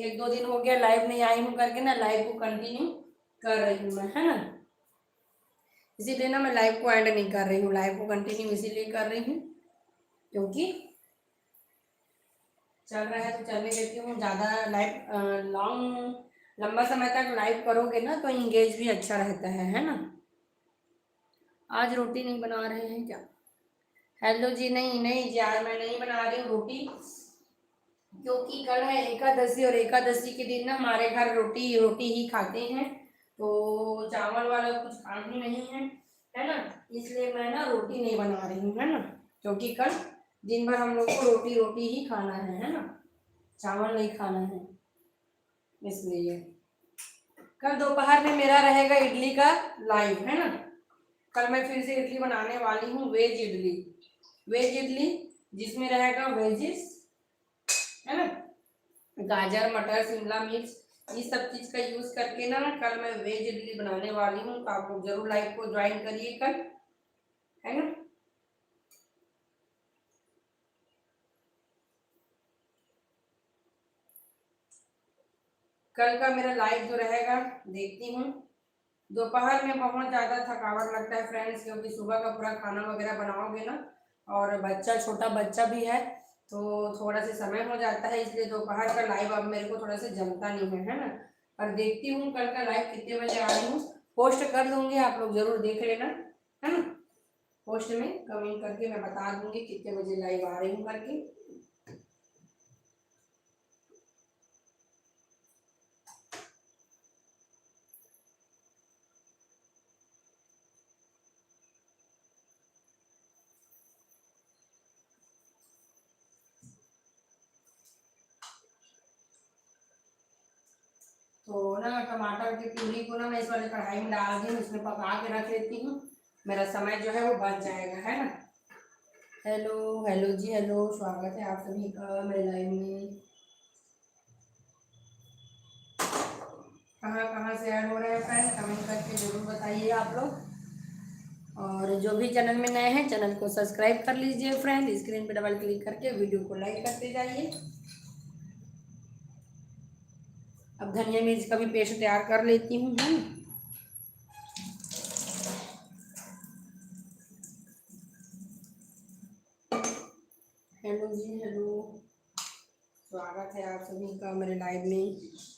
एक दो दिन हो गया लाइव नहीं आई हूँ करके ना, लाइव को कंटिन्यू कर रही हूँ मैं, है ना। इसीलिए ना मैं लाइव को एंड नहीं कर रही हूँ, लाइव को कंटिन्यू इसीलिए कर रही हूँ क्योंकि चल रहा है तो चलने देती हूँ। ज़्यादा लाइव लंबा समय तक लाइव करोगे ना तो इंगेज भी अच्छा रहता है ना। आज रोटी नहीं बना रहे हैं क्या? हेलो जी, नहीं नहीं जी, आज मैं नहीं बना रही हूँ रोटी, क्योंकि कल है एकादशी और एकादशी के दिन ना हमारे घर रोटी रोटी ही खाते हैं, तो चावल वाला कुछ खाना नहीं है ना। इसलिए मैं ना रोटी नहीं बना रही हूँ, है ना, क्योंकि कल दिन भर हम लोग को रोटी रोटी ही खाना है ना, चावल नहीं खाना है। इसलिए कल दोपहर में मेरा रहेगा इडली का लाइव, है ना। कल मैं फिर से इडली बनाने वाली हूँ, वेज इडली, वेज इडली जिसमें रहेगा वेजिस, है ना, गाजर मटर शिमला मिर्च इस सब चीज का यूज करके ना कल मैं वेज इडली बनाने वाली हूँ। तो आप लोग जरूर लाइव को ज्वाइन करिए कल, है ना। कल का मेरा लाइव जो रहेगा देखती हूँ। दोपहर में बहुत ज़्यादा थकावट लगता है फ्रेंड्स, क्योंकि सुबह का पूरा खाना वगैरह बनाओगे ना, और बच्चा छोटा बच्चा भी है तो थोड़ा सा समय हो जाता है, इसलिए दोपहर का लाइव अब मेरे को थोड़ा सा जमता नहीं है ना। पर देखती हूँ कल का लाइव कितने बजे आ रही हूँ, पोस्ट कर दूंगी, आप लोग जरूर देख लेना, है ना। पोस्ट में कमेंट करके मैं बता दूंगी कितने बजे लाइव आ रही हूँ करके। तो ना टमाटर की प्यूरी को ना मैं इस वाले कढ़ाई में डाल दी हूँ, इसमें पका के रख लेती हूँ, मेरा समय जो है वो बच जाएगा, है ना। हेलो हेलो जी, हेलो, स्वागत है आप सभी का मेरे लाइव में। कहाँ कहाँ से ऐड हो रहे हैं फ्रेंड, कमेंट करके जरूर बताइए आप लोग। और जो भी चैनल में नए हैं चैनल को सब्सक्राइब कर लीजिए फ्रेंड, स्क्रीन पे डबल क्लिक करके वीडियो को लाइक करते जाइए। अब धनिया मिर्च का भी पेस्ट तैयार कर लेती हूँ, है ना। हेलो जी, हेलो, स्वागत है आप सभी का मेरे लाइव में।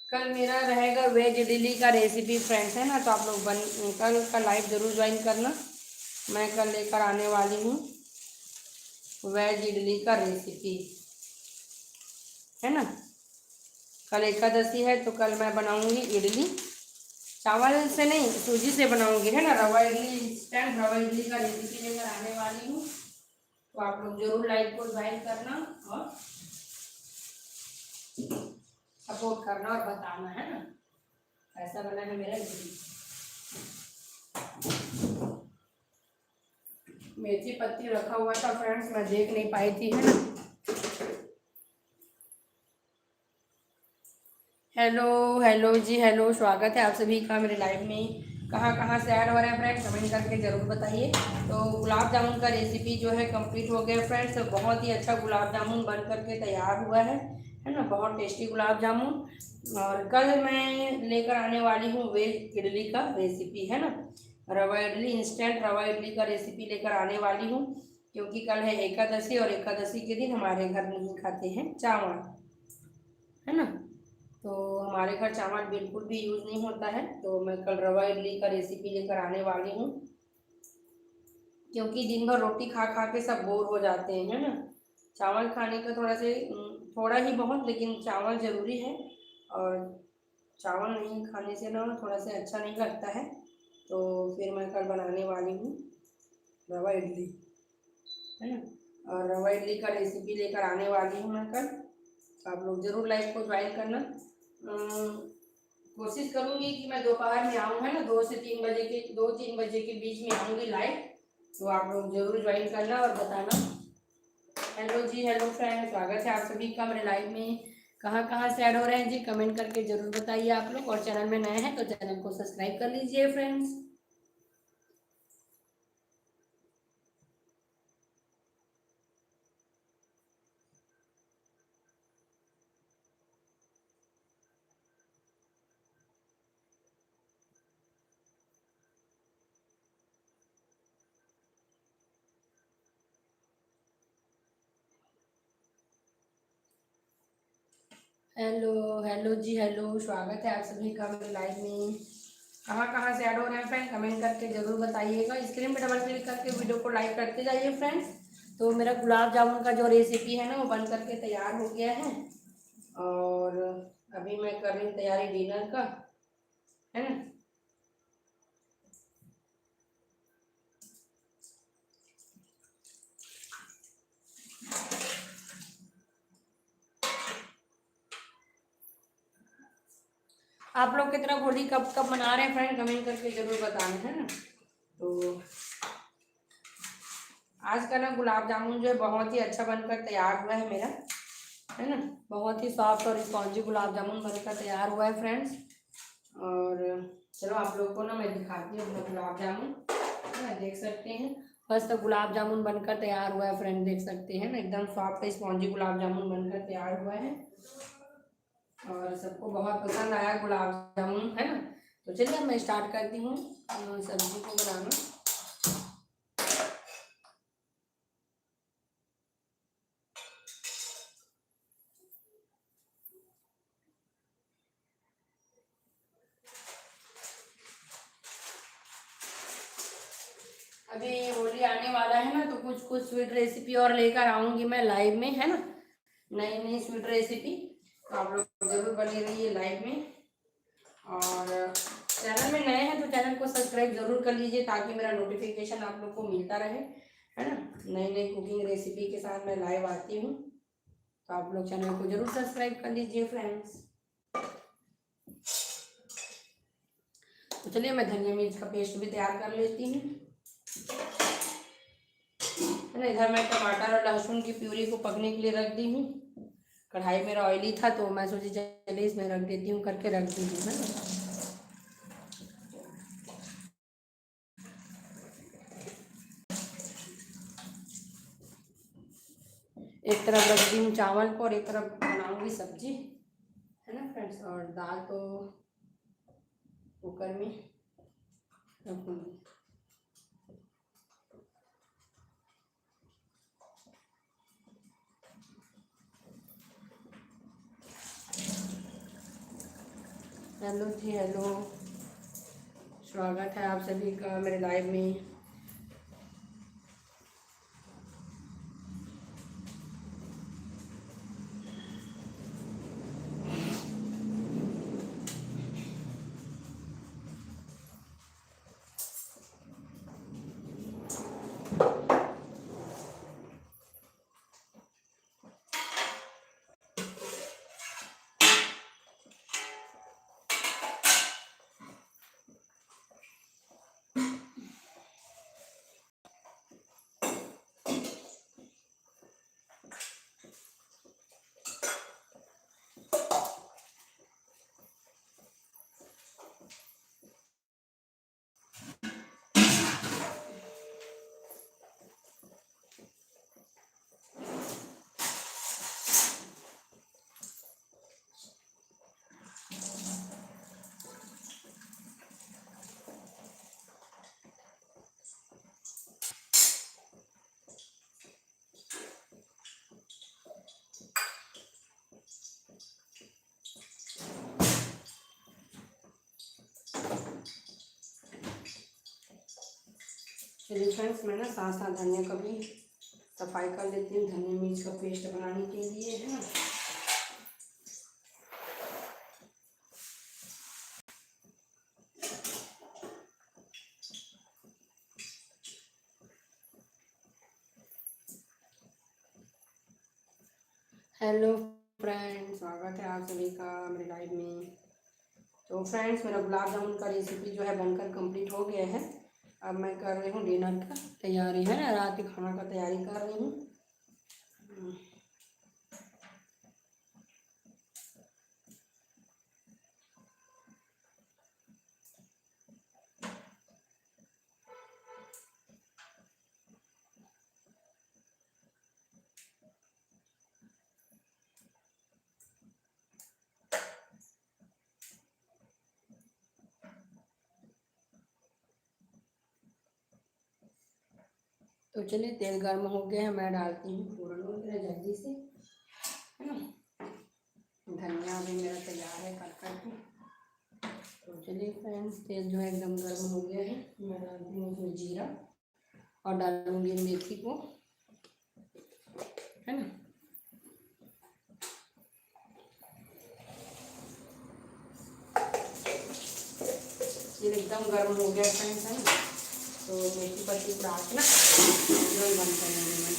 कल मेरा रहेगा वेज इडली का रेसिपी फ्रेंड्स, है ना, तो आप लोग कल का लाइव ज़रूर ज्वाइन करना। मैं कल लेकर आने वाली हूँ वेज इडली का रेसिपी, है ना। कल एकादशी है तो कल मैं बनाऊंगी इडली, चावल से नहीं सूजी से बनाऊंगी, है ना। रवा इडली, इंस्टेंट रवा इडली का रेसिपी लेकर आने वाली हूँ, तो आप लोग जरूर लाइव को ज्वाइन करना और सपोर्ट करना और बताना, है ना, ऐसा बना है मेरा इडली। मेथी पत्ती रखा हुआ था फ्रेंड्स, मैं देख नहीं पाई थी, है ना। हेलो हेलो जी, हेलो, स्वागत है आप सभी का मेरे लाइव में। कहाँ कहाँ से ऐड हो रहा है फ्रेंड्स, कमेंट करके ज़रूर बताइए। तो गुलाब जामुन का रेसिपी जो है कंप्लीट हो गया फ्रेंड्स, बहुत ही अच्छा गुलाब जामुन बन करके तैयार हुआ है ना, बहुत टेस्टी गुलाब जामुन। और कल मैं लेकर आने वाली हूँ वेज इडली का रेसिपी, है ना, रवा इडली, इंस्टेंट रवा इडली का रेसिपी लेकर आने वाली हूँ, क्योंकि कल है एकादशी और एकादशी के दिन हमारे घर नहीं खाते हैं चावल, है ना। तो हमारे घर चावल बिल्कुल भी यूज़ नहीं होता है, तो मैं कल रवा इडली का रेसिपी लेकर आने वाली हूँ, क्योंकि दिन भर रोटी खा खा के सब बोर हो जाते हैं, है ना। चावल खाने का थोड़ा ही बहुत, लेकिन चावल ज़रूरी है, और चावल नहीं खाने से ना थोड़ा सा अच्छा नहीं लगता है। तो फिर मैं कल बनाने वाली हूँ रवा इडली, है ना, और रवा इडली का रेसिपी लेकर आने वाली हूँ मैं कल। आप लोग ज़रूर लाइव को ज्वाइन करना। कोशिश करूँगी कि मैं दोपहर में आऊँ, है ना, 2 से 3 बजे के बीच में आऊँगी लाइव, तो आप लोग ज़रूर ज्वाइन करना और बताना। हेलो जी, हेलो फ्रेंड, स्वागत है आप सभी का मेरे लाइव में। कहाँ कहाँ से ऐड हो रहे हैं जी, कमेंट करके ज़रूर बताइए आप लोग, और चैनल में नए हैं तो चैनल को सब्सक्राइब कर लीजिए फ्रेंड्स। हेलो हेलो जी, हेलो, स्वागत है आप सभी का मेरे लाइव में। कहाँ कहाँ से ऐड हो रहे हैं फ्रेंड, कमेंट करके ज़रूर बताइएगा, स्क्रीन पे डबल क्लिक करके वीडियो को लाइक करते जाइए फ्रेंड्स। तो मेरा गुलाब जामुन का जो रेसिपी है ना वो बन करके तैयार हो गया है, और अभी मैं कर रही हूँ तैयारी डिनर का, है ना। आप लोग की तरफ होली कब कब मना रहे हैं फ्रेंड, कमेंट करके ज़रूर बताना, है ना। तो आज का ना गुलाब जामुन जो है बहुत ही अच्छा बनकर तैयार हुआ है मेरा, है ना, बहुत ही सॉफ्ट और स्पॉन्जी गुलाब जामुन बनकर तैयार हुआ है फ्रेंड्स। और चलो आप लोग को ना मैं दिखाती हूँ अपना गुलाब जामुन, है ना, देख सकते हैं। बस तो गुलाब जामुन बनकर तैयार हुआ है फ्रेंड, देख सकते हैं ना, एकदम सॉफ्ट स्पॉन्जी गुलाब जामुन बनकर तैयार हुआ है, और सबको बहुत पसंद आया गुलाब जामुन, है ना। तो चलिए मैं स्टार्ट करती हूँ सब्जी को बनाना। अभी होली आने आने वाला है ना, तो कुछ कुछ स्वीट रेसिपी और लेकर आऊँगी मैं लाइव में, है ना, नई नई स्वीट रेसिपी। तो आप लोग जरूर बने रहिए लाइव में। और चैनल में नए हैं तो चैनल को सब्सक्राइब जरूर कर लीजिए, ताकि मेरा नोटिफिकेशन आप लोग को मिलता रहे, है ना। नई नई कुकिंग रेसिपी के साथ मैं लाइव आती हूँ, तो आप लोग चैनल को जरूर सब्सक्राइब कर लीजिए फ्रेंड्स। तो चलिए मैं धनिया मिर्च का पेस्ट भी तैयार कर लेती हूँ, है ना। इधर मैं टमाटर और लहसुन की प्यूरी को पकने के लिए रख दी हूँ। कढ़ाई मेरा ऑयली था तो मैं सोची चलिए इसमें रख देती हूँ, करके रख दी हूँ, है ना। एक तरफ रख दी हूँ चावल को और एक तरफ बनाऊंगी सब्जी, है ना फ्रेंड्स। और दाल तो कुकर में रखूँगी। हेलो जी, हेलो, स्वागत है आप सभी का मेरे लाइव में। चलिए फ्रेंड्स, मैं ना साथ साथ धनिया का भी सफाई कर लेती हूँ, धनिया मिर्च का पेस्ट बनाने के लिए, है ना। हेलो फ्रेंड्स, स्वागत है आप सभी का मेरे लाइव में। तो फ्रेंड्स, मेरा गुलाब जामुन का रेसिपी जो है बनकर कंप्लीट हो गया है। अब मैं कर रही हूँ डिनर का तैयारी, है ना, रात के खाना का तैयारी कर रही हूँ। तो चलिए तेल गर्म हो गया है, मैं डालती हूँ फोरन वगैरह जल्दी से, है ना। धनिया भी मेरा तैयार है कट करके। तो चलिए फ्रेंड्स, तेल जो है एकदम गर्म हो गया है, मैं डालती हूँ उसमें जीरा और डालूंगी मेथी को, है ना। तेल एकदम गर्म हो गया फ्रेंड्स, है ना। तो मेथी पत्ती को डाल के ना बंद कर देंगे मैं।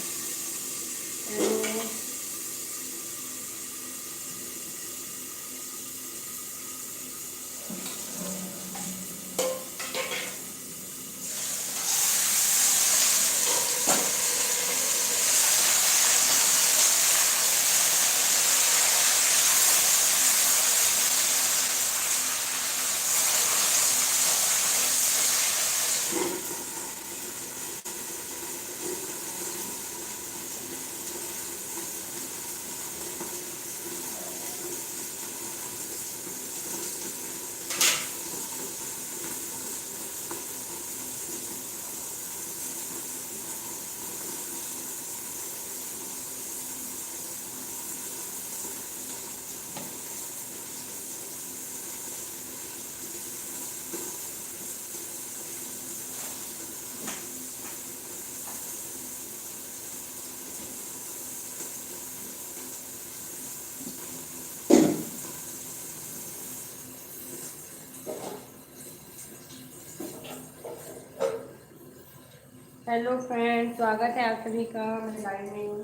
हेलो फ्रेंड्स, स्वागत है आप सभी का मेरे लाइव में।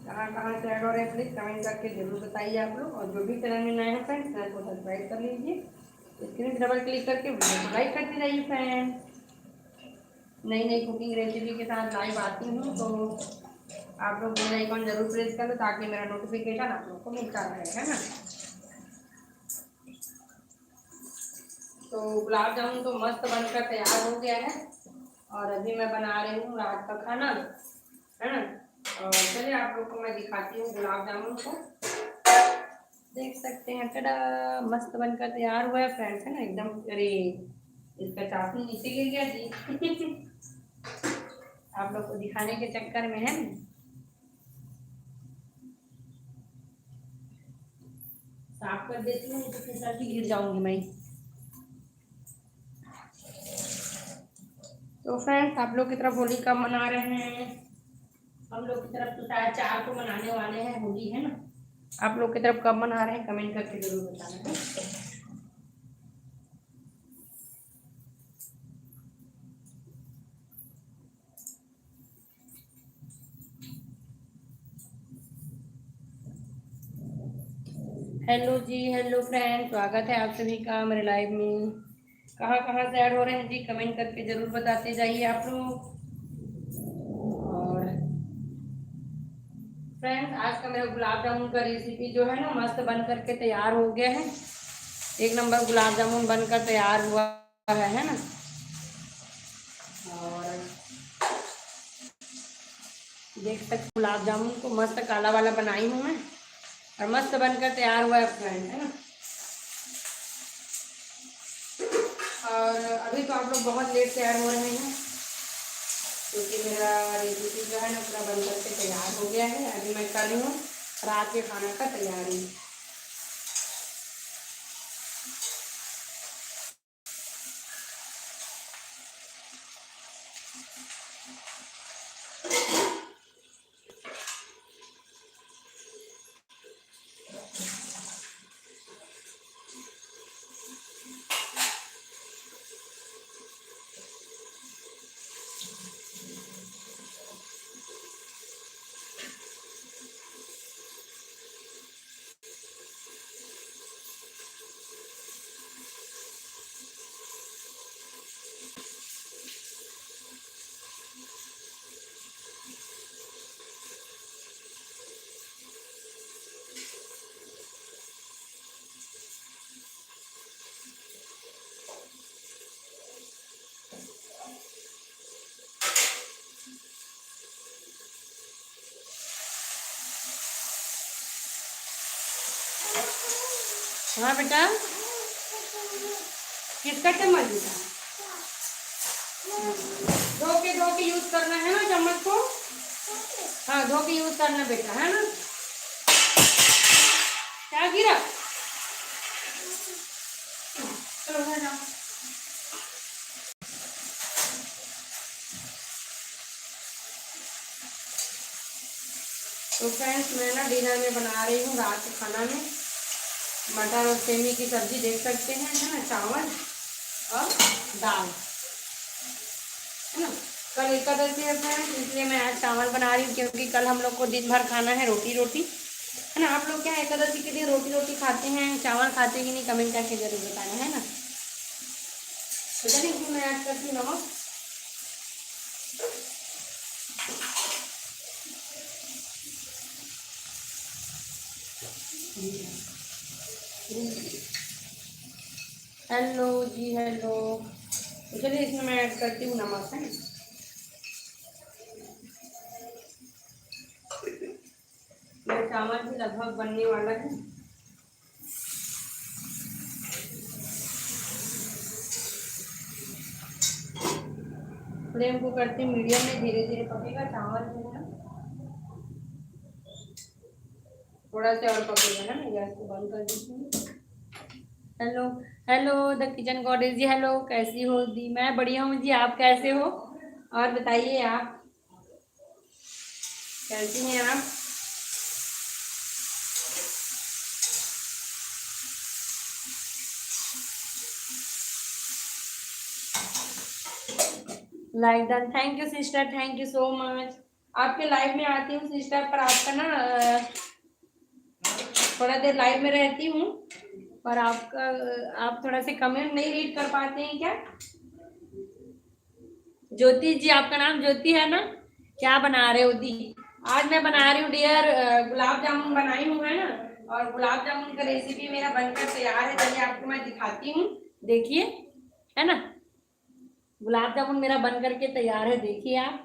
कहाँ कहाँ से ऐड हो रहे हैं प्लीज़ कमेंट करके जरूर बताइए आप लोग। और जो भी चैनल में नए हैं फ्रेंड्स, चैनल को सब्सक्राइब कर लीजिए। स्क्रीन डबल क्लिक करके वीडियो को लाइक करते जाइए फ्रेंड्स। नई नई कुकिंग रेसिपी के साथ लाइव आती हूँ, तो आप लोग बेल आइकॉन जरूर प्रेस कर लो ताकि मेरा नोटिफिकेशन आप लोग को मिलता रहे, है ना। तो गुलाब जामुन तो मस्त बनकर तैयार हो गया है और अभी मैं बना रही हूँ रात का खाना, है ना। और चलिए आप लोग को मैं दिखाती हूँ गुलाब जामुन को। देख सकते हैं, टडा, मस्त बनकर तैयार हुआ है फ्रेंड्स, है ना एकदम। अरे इसका चाशनी नीचे गिर गया जी। आप लोग को दिखाने के चक्कर में, है ना, साफ कर देती हूँ तो फिर साथ ही गिर जाऊंगी मैं। तो फ्रेंड्स, आप लोग की तरफ होली कब मना रहे हैं? हम लोग की तरफ तो शायद 4 को मनाने वाले हैं होली, है ना। आप लोग की तरफ कब मना रहे हैं कमेंट करके जरूर बताना। हेलो जी, हेलो फ्रेंड्स, स्वागत है आप सभी का मेरे लाइव में। कहाँ कहाँ से ऐड हो रहे हैं जी कमेंट करके जरूर बताते जाइए आप लोग। और फ्रेंड्स, आज का मेरा गुलाब जामुन का रेसिपी जो है ना मस्त बन करके तैयार हो गया है। एक नंबर गुलाब जामुन बनकर तैयार हुआ है ना। और देख सकते गुलाब जामुन को मस्त काला वाला बनाई हूँ मैं और मस्त बनकर तैयार हुआ है फ्रेंड, है ना। और अभी तो आप लोग बहुत लेट तैयार हो रहे हैं क्योंकि मेरा रेसिपी जो है ना पूरा बन करके तैयार हो गया है। अभी मैं कर रही हूँ रात के खाना का तैयारी। हाँ बेटा, किसका चम्मच बेटा? धो के यूज करना है ना चम्मच को। हाँ, धो के यूज करना बेटा, है ना। क्या गिरा? चलो घर जाओ। तो फ्रेंड्स, मैं ना डिनर में बना रही हूँ रात के खाना में मटर और सेमी की सब्जी, देख सकते हैं, है ना, चावल और दाल, है ना। कल एकादशी है फ्रेंड्स, इसलिए मैं आज चावल बना रही हूँ क्योंकि कल हम लोग को दिन भर खाना है रोटी रोटी, है ना। आप लोग क्या एकादशी के दिन रोटी रोटी खाते हैं, चावल खाते कि नहीं कमेंट करके जरूर बताना, है ना। तो चलिए इसमें मैं ऐड करती हूँ नमक। हेलो जी, हेलो। तो चलिए इसमें मैं ऐड करती हूँ नमक, है। मेरा चावल भी लगभग बनने वाला है। फ्लेम को करती मीडियम में, धीरे धीरे पकेगा चावल जो है, थोड़ा सा और पकेगा, है ना। गैस को बंद कर देती हूँ। Hello, hello the kitchen goddess ji, hello, कैसी हो दी? मैं बढ़िया हूँ जी, आप कैसे हो? और बताइए आप कैसी हैं आप? Like done, thank you sister, thank you so much. आपके लाइव में आती हूँ सिस्टर, पर आपका ना थोड़ा देर लाइव में रहती हूँ, पर आपका आप थोड़ा से कमेंट नहीं रीड कर पाते हैं क्या? ज्योति जी, आपका नाम ज्योति है ना? क्या बना रहे हो दी? आज मैं बना रही हूँ डियर गुलाब जामुन बनाई हूँ, है ना। और गुलाब जामुन का रेसिपी मेरा बनकर तैयार है, चलिए आपको मैं दिखाती हूँ, देखिए, है ना। गुलाब जामुन मेरा बन करके तैयार है, देखिए आप।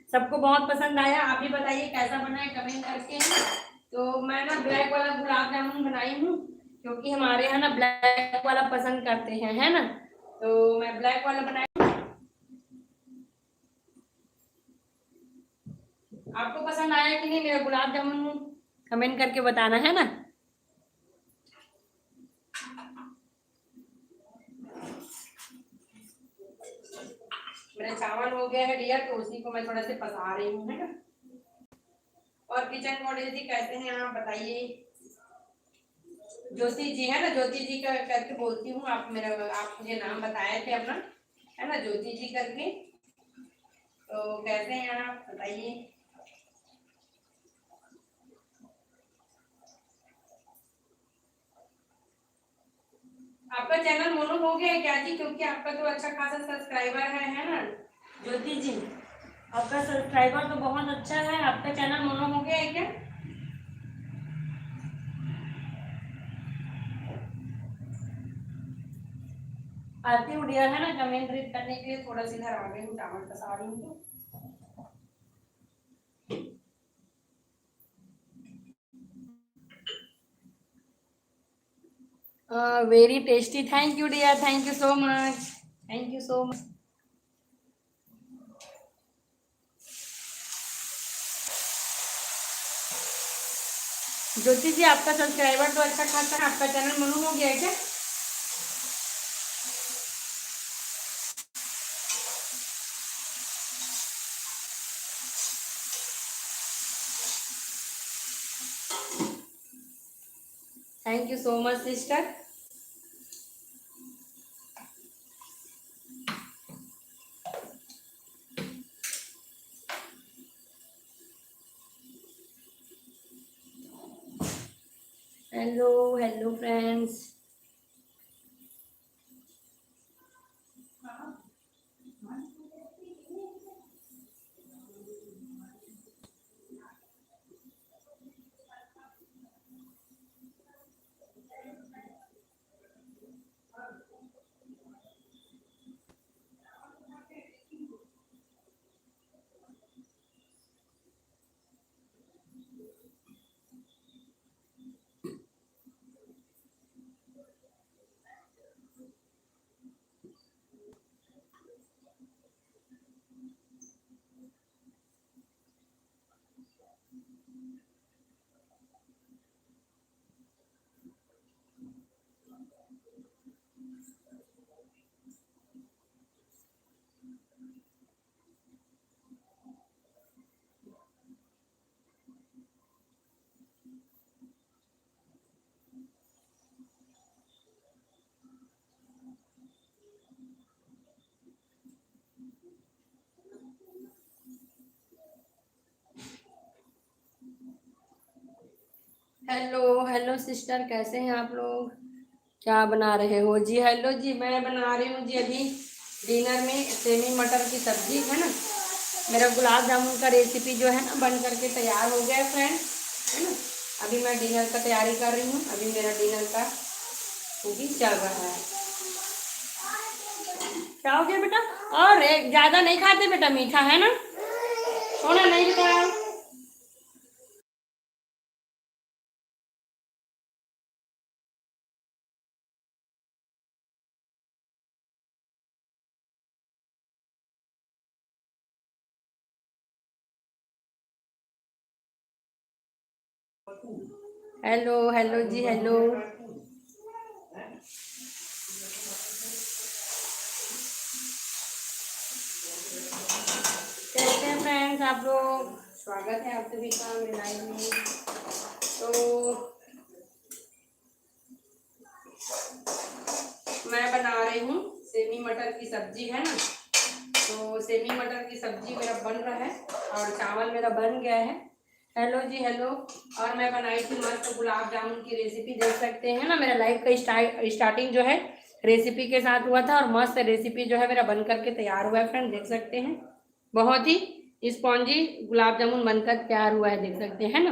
सबको बहुत पसंद आया, आप भी बताइए कैसा बना है कमेंट करके। तो मैं ना ब्लैक वाला गुलाब जामुन बनाई हूँ, क्योंकि हमारे यहाँ ना ब्लैक वाला पसंद करते हैं, है ना। तो मैं ब्लैक वाला बनाई। आपको पसंद आया कि नहीं मेरा गुलाब जामुन, कमेंट करके बताना, है ना। मेरा चावल हो गया है डियर, तो उसी को मैं थोड़ा से पसा रही हूँ, है ना। और किचन मॉडल जी कैसे हैं आप बताइए। ज्योति जी है ना, ज्योति जी का करके बोलती हूँ, आप मेरा आप मुझे नाम बताए थे अपना, है ना, ज्योति जी करके। तो कैसे हैं आप बताइए। आपका चैनल मोनो हो गया है क्या जी? क्योंकि आपका तो अच्छा खासा सब्सक्राइबर है ना ज्योति जी। आपका सब्सक्राइबर तो बहुत अच्छा है, आपका चैनल मोनो हो गया है क्या? आती हूँ डियर, है ना, कमेंट रीड करने के लिए। थोड़ा सा इधर आ गई हूँ, चावल पसा रही हूँ। Very tasty, thank you dear, thank you so much, thank you so much. Jyoti ji, आपका सब्सक्राइबर तो अच्छा खासा है, आपका चैनल मनु हो गया है क्या? Thank you so much sister. Hello hello friends. Hello hello sister, कैसे हैं आप लोग? क्या बना रहे हो जी? हेलो जी, मैं बना रही हूँ जी अभी डिनर में सेमी मटर की सब्जी, है ना। मेरा गुलाब जामुन का रेसिपी जो है ना बन करके तैयार हो गया फ्रेंड, है ना। अभी मैं डिनर का तैयारी कर रही हूँ, अभी मेरा डिनर का कुकिंग चल रहा है। क्या हो गया बेटा? और एक ज़्यादा नहीं खाते बेटा मीठा, है ना, सोना नहीं बेटा। हेलो हेलो जी, हेलो। कैसे हैं फ्रेंड्स आप लोग? स्वागत है आप सभी का मेरे लाइव में। तो मैं बना रही हूँ सेमी मटर की सब्जी, है ना। तो सेमी मटर की सब्जी मेरा बन रहा है और चावल मेरा बन गया है। हेलो जी हेलो। और मैं बनाई थी मस्त गुलाब जामुन की रेसिपी, देख सकते हैं ना। मेरा लाइफ का स्टार्टिंग जो है रेसिपी के साथ हुआ था और मस्त रेसिपी जो है मेरा बन करके तैयार हुआ है फ्रेंड, देख सकते हैं। बहुत ही स्पॉन्जी गुलाब जामुन बनकर तैयार हुआ है, देख सकते हैं ना।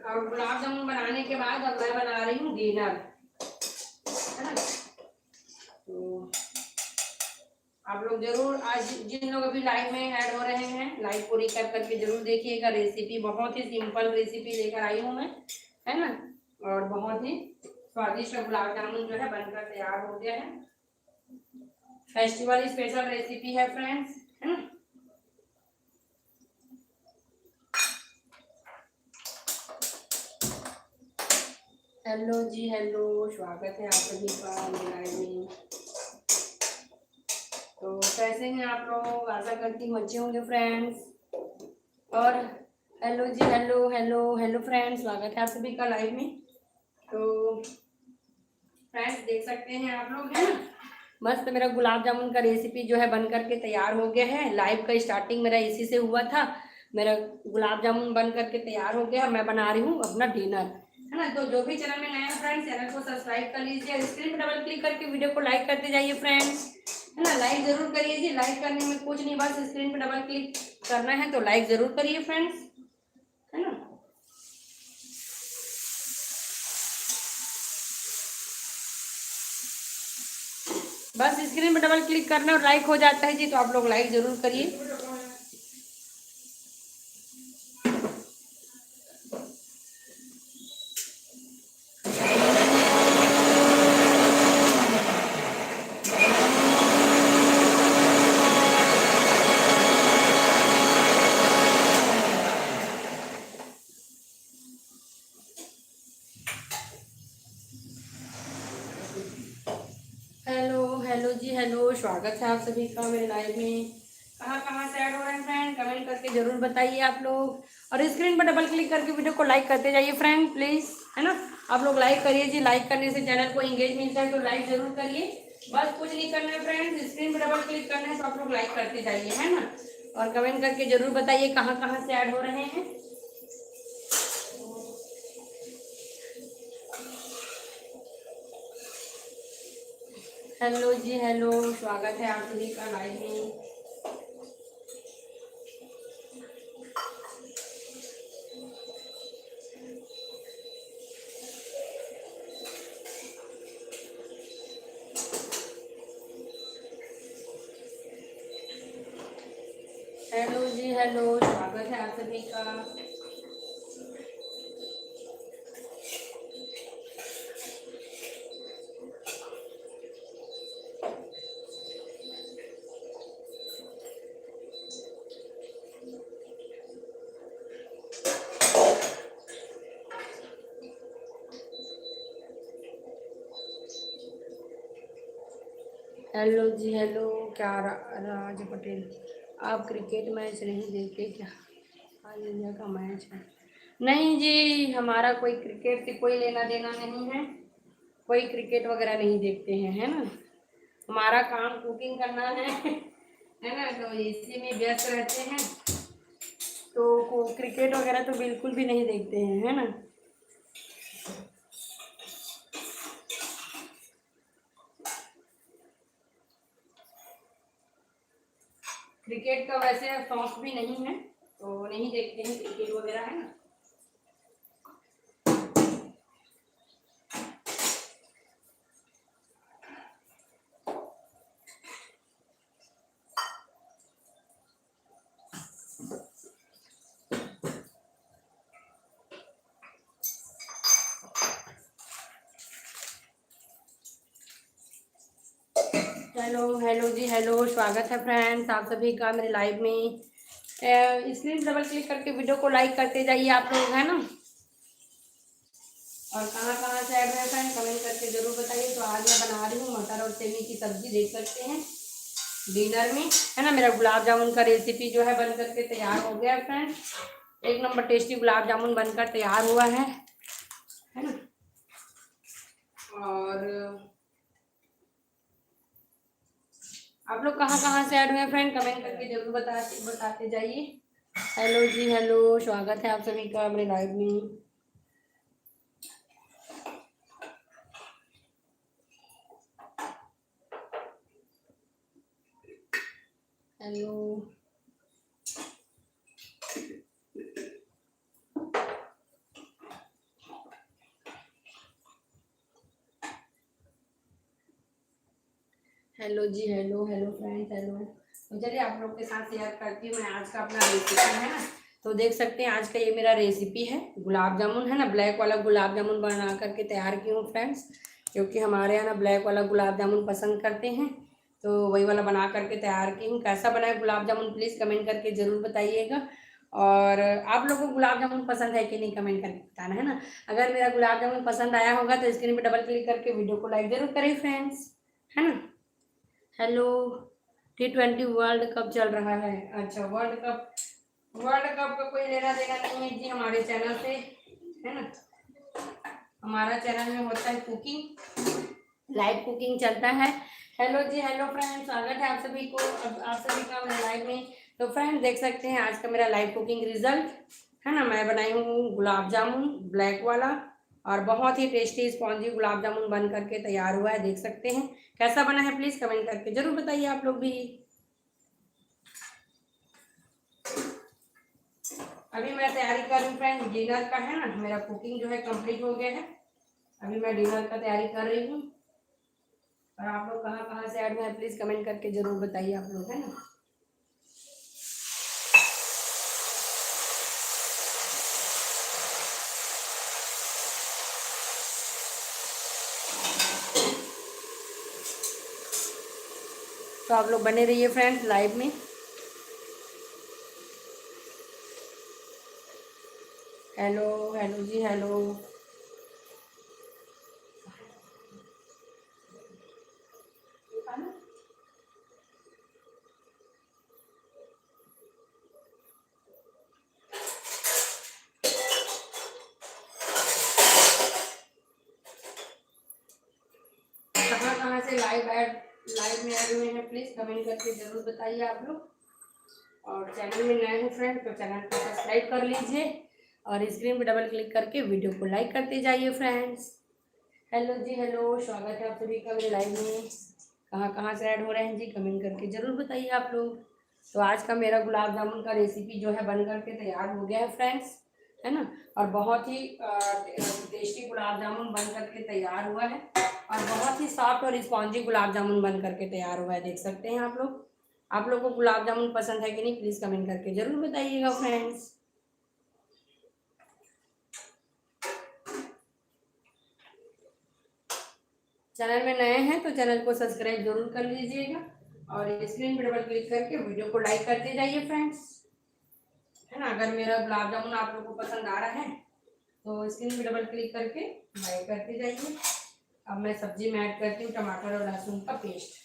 और गुलाब जामुन बनाने के बाद अब मैं बना रही हूँ डिनर, है ना। तो आप लोग जरूर आज जिन लोग अभी लाइव में ऐड हो रहे हैं, लाइव पूरी कर करके जरूर देखिएगा। रेसिपी बहुत ही सिंपल रेसिपी लेकर आई हूँ मैं, है ना। और बहुत ही स्वादिष्ट गुलाब जामुन जो है बनकर तैयार हो गया है। फेस्टिवल स्पेशल रेसिपी है फ्रेंड्स, है ना। हेलो जी हेलो, स्वागत है आप सभी का लाइव में। तो कैसे हैं आप लोग, आशा करती हूँ अच्छे होंगे फ्रेंड्स। और हेलो जी हेलो हेलो हेलो फ्रेंड्स, स्वागत है आप सभी का लाइव में। तो फ्रेंड्स देख सकते हैं आप लोग, है ना। मस्त मेरा गुलाब जामुन का रेसिपी जो है बन करके तैयार हो गया है। लाइव का स्टार्टिंग मेरा इसी से हुआ था। मेरा गुलाब जामुन बन करके तैयार हो गया, मैं बना रही हूँ अपना डिनर, है ना। तो जो भी चैनल में नया है फ्रेंड्स, चैनल को सब्सक्राइब कर लीजिए, स्क्रीन पर डबल क्लिक करके वीडियो को लाइक करते जाइए फ्रेंड्स, है ना। लाइक जरूर करिए जी, लाइक करने में कुछ नहीं, बस स्क्रीन पर डबल क्लिक करना है, तो लाइक जरूर करिए फ्रेंड्स, है ना। बस स्क्रीन पर डबल क्लिक करना और लाइक हो जाता है जी, तो आप लोग लाइक जरूर करिए। हेलो हेलो जी हेलो, स्वागत है आप सभी का मेरे लाइव में। कहाँ से ऐड हो रहे हैं फ्रेंड, कमेंट करके जरूर बताइए आप लोग। और स्क्रीन पर डबल क्लिक करके वीडियो को लाइक करते जाइए फ्रेंड प्लीज, है ना। आप लोग लाइक करिए जी, लाइक करने से चैनल को इंगेज मिलता है, तो लाइक जरूर करिए। बस कुछ नहीं करना है फ्रेंड्स, स्क्रीन पर डबल क्लिक करना है, तो आप लोग लाइक करते जाइए, है ना। और कमेंट करके जरूर बताइए कहाँ से ऐड हो रहे हैं। हेलो जी हेलो, स्वागत है आप सभी का लाइव में। हेलो जी हेलो, स्वागत है आप सभी का। हेलो जी हेलो, क्या राज पटेल, आप क्रिकेट मैच नहीं देखते क्या? ऑल इंडिया का मैच है। नहीं जी, हमारा कोई क्रिकेट से कोई लेना देना नहीं है, कोई क्रिकेट वगैरह नहीं देखते हैं, है ना। हमारा काम कुकिंग करना है ना, तो इसी में व्यस्त रहते हैं। तो क्रिकेट वगैरह तो बिल्कुल भी नहीं देखते हैं, है ना। क्रिकेट का वैसे शौक भी नहीं है, तो नहीं देखते हैं क्रिकेट वगैरह, है ना। हेलो हेलो जी हेलो, स्वागत है फ्रेंड्स आप सभी का मेरे लाइव में। स्क्रीन डबल क्लिक करके वीडियो को लाइक करते जाइए आप लोग, है ना। और कहाँ से ऐड है फ्रेंड, कमेंट करके जरूर बताइए। तो आज मैं बना रही हूँ मटर और सेमी की सब्जी, देख सकते हैं डिनर में, है ना। मेरा गुलाब जामुन का रेसिपी जो है बन करके तैयार हो गया है फ्रेंड। एक नंबर टेस्टी गुलाब जामुन बनकर तैयार हुआ है ना। और आप लोग कहाँ कहाँ से ऐड हुए हैं फ्रेंड, कमेंट करके जरूर बताते जाइए। हेलो जी हेलो, स्वागत है आप सभी का मेरे लाइव में। हेलो हेलो जी हेलो, हेलो फ्रेंड्स हेलो। तो चलिए आप लोग के साथ शेयर करती हूँ मैं आज का अपना रेसिपी, है ना। तो देख सकते हैं आज का ये मेरा रेसिपी है गुलाब जामुन, है ना। ब्लैक वाला गुलाब जामुन बना करके तैयार की हूँ फ्रेंड्स, क्योंकि हमारे यहाँ ना ब्लैक वाला गुलाब जामुन पसंद करते हैं, तो वही वाला बना करके तैयार की हूँ। कैसा बना है गुलाब जामुन प्लीज़ कमेंट करके ज़रूर बताइएगा। और आप लोगों को गुलाब जामुन पसंद है कि नहीं कमेंट करके बताना, है ना। अगर मेरा गुलाब जामुन पसंद आया होगा तो स्क्रीन पर डबल क्लिक करके वीडियो को लाइक ज़रूर करें फ्रेंड्स, है ना। हेलो, T20 वर्ल्ड कप चल रहा है। अच्छा, वर्ल्ड कप का कोई लेना देना नहीं है जी हमारे चैनल से, है ना। हमारा चैनल में होता है कुकिंग, लाइव कुकिंग चलता है। हेलो जी हेलो फ्रेंड्स, स्वागत है आप सभी को, आप सभी का मेरे लाइव में। तो फ्रेंड्स देख सकते हैं आज का मेरा लाइव कुकिंग रिजल्ट, है ना। मैं बनाई हूँ गुलाब जामुन ब्लैक वाला, और बहुत ही टेस्टी स्पॉन्जी गुलाब जामुन बन करके तैयार हुआ है, देख सकते हैं। कैसा बना है प्लीज़ कमेंट करके जरूर बताइए आप लोग भी। अभी मैं तैयारी कर रही हूँ फ्रेंड डिनर का, है ना। मेरा कुकिंग जो है कंप्लीट हो गया है, अभी मैं डिनर का तैयारी कर रही हूँ। और आप लोग कहाँ कहाँ से ऐड हुए हैं प्लीज़ कमेंट करके जरूर बताइए आप लोग, है ना। तो आप लोग बने रहिए फ्रेंड्स लाइव में। हेलो हेलो जी हेलो। कहाँ कहाँ से लाइव में ऐड हुए हैं प्लीज़ कमेंट करके जरूर बताइए आप लोग। और चैनल में नए हैं फ्रेंड तो चैनल को सब्सक्राइब कर लीजिए, और स्क्रीन पर डबल क्लिक करके वीडियो को लाइक करते जाइए फ्रेंड्स। हेलो जी हेलो, स्वागत है आप सभी का मेरे लाइव में। कहाँ कहाँ से ऐड हो रहे हैं जी कमेंट करके ज़रूर बताइए आप लोग। तो आज का मेरा गुलाब जामुन का रेसिपी जो है बन करके तैयार हो गया है फ्रेंड्स, है ना। और बहुत ही टेस्टी गुलाब जामुन बन करके तैयार हुआ है, और बहुत ही सॉफ्ट और स्पॉन्जी गुलाब जामुन बन करके तैयार हुआ है, देख सकते हैं आप लोग। आप लोग को गुलाब जामुन पसंद है कि नहीं प्लीज़ कमेंट करके ज़रूर बताइएगा फ्रेंड्स। चैनल में नए हैं तो चैनल को सब्सक्राइब जरूर कर लीजिएगा, और स्क्रीन पर डबल क्लिक करके वीडियो को लाइक करते जाइए फ्रेंड्स, है ना। अगर मेरा गुलाब जामुन आप लोगों को पसंद आ रहा है तो स्क्रीन पर डबल क्लिक करके लाइक करते जाइए। अब मैं सब्जी में ऐड करती हूँ टमाटर और लहसुन का पेस्ट।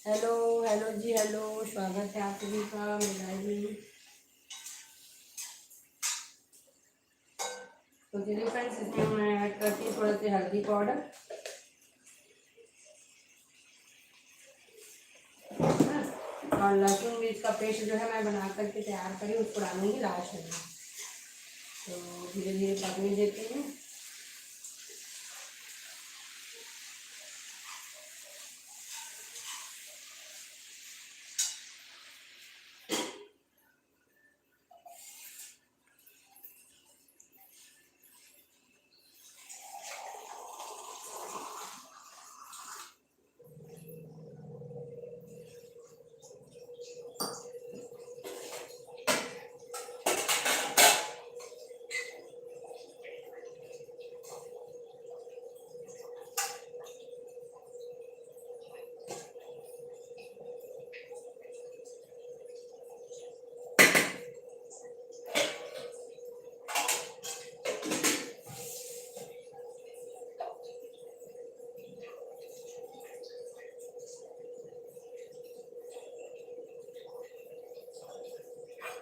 हेलो हेलो जी हेलो, स्वागत है आप सभी का मेरे लाइव में। तो चलिए फ्रेंड्स इसमें मैं ऐड करती हूँ थोड़ा सा हल्दी पाउडर, और लहसुन मिर्च का पेस्ट जो है मैं बना करके तैयार करी उसको डालूंगी लास्ट में। तो धीरे धीरे पकने देते हैं।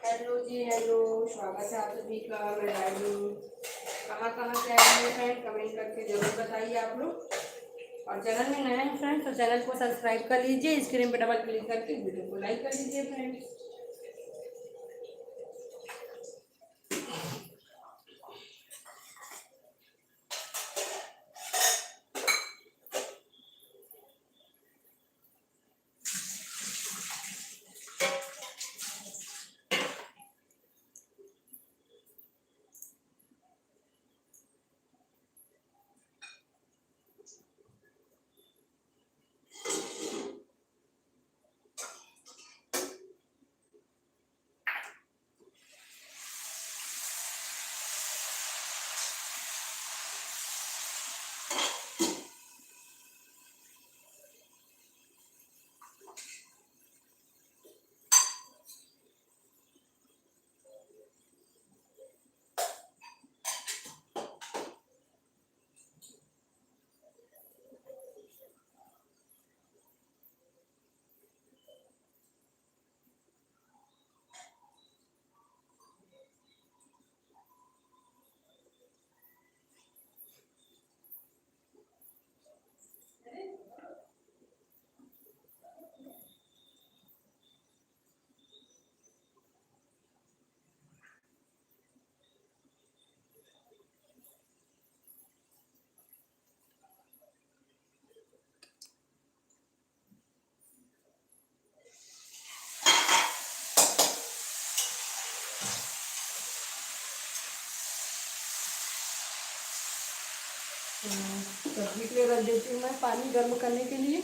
हेलो जी हेलो, स्वागत है आप सभी का मेरे लाइव में। कहाँ कहाँ से आए हैं फ्रेंड कमेंट करके जरूर बताइए आप लोग। और चैनल में नए हैं फ्रेंड्स तो चैनल को सब्सक्राइब कर लीजिए, स्क्रीन पे डबल क्लिक करके वीडियो को लाइक कर लीजिए फ्रेंड्स। सब्जी के लिए रख देती हूँ मैं पानी गर्म करने के लिए।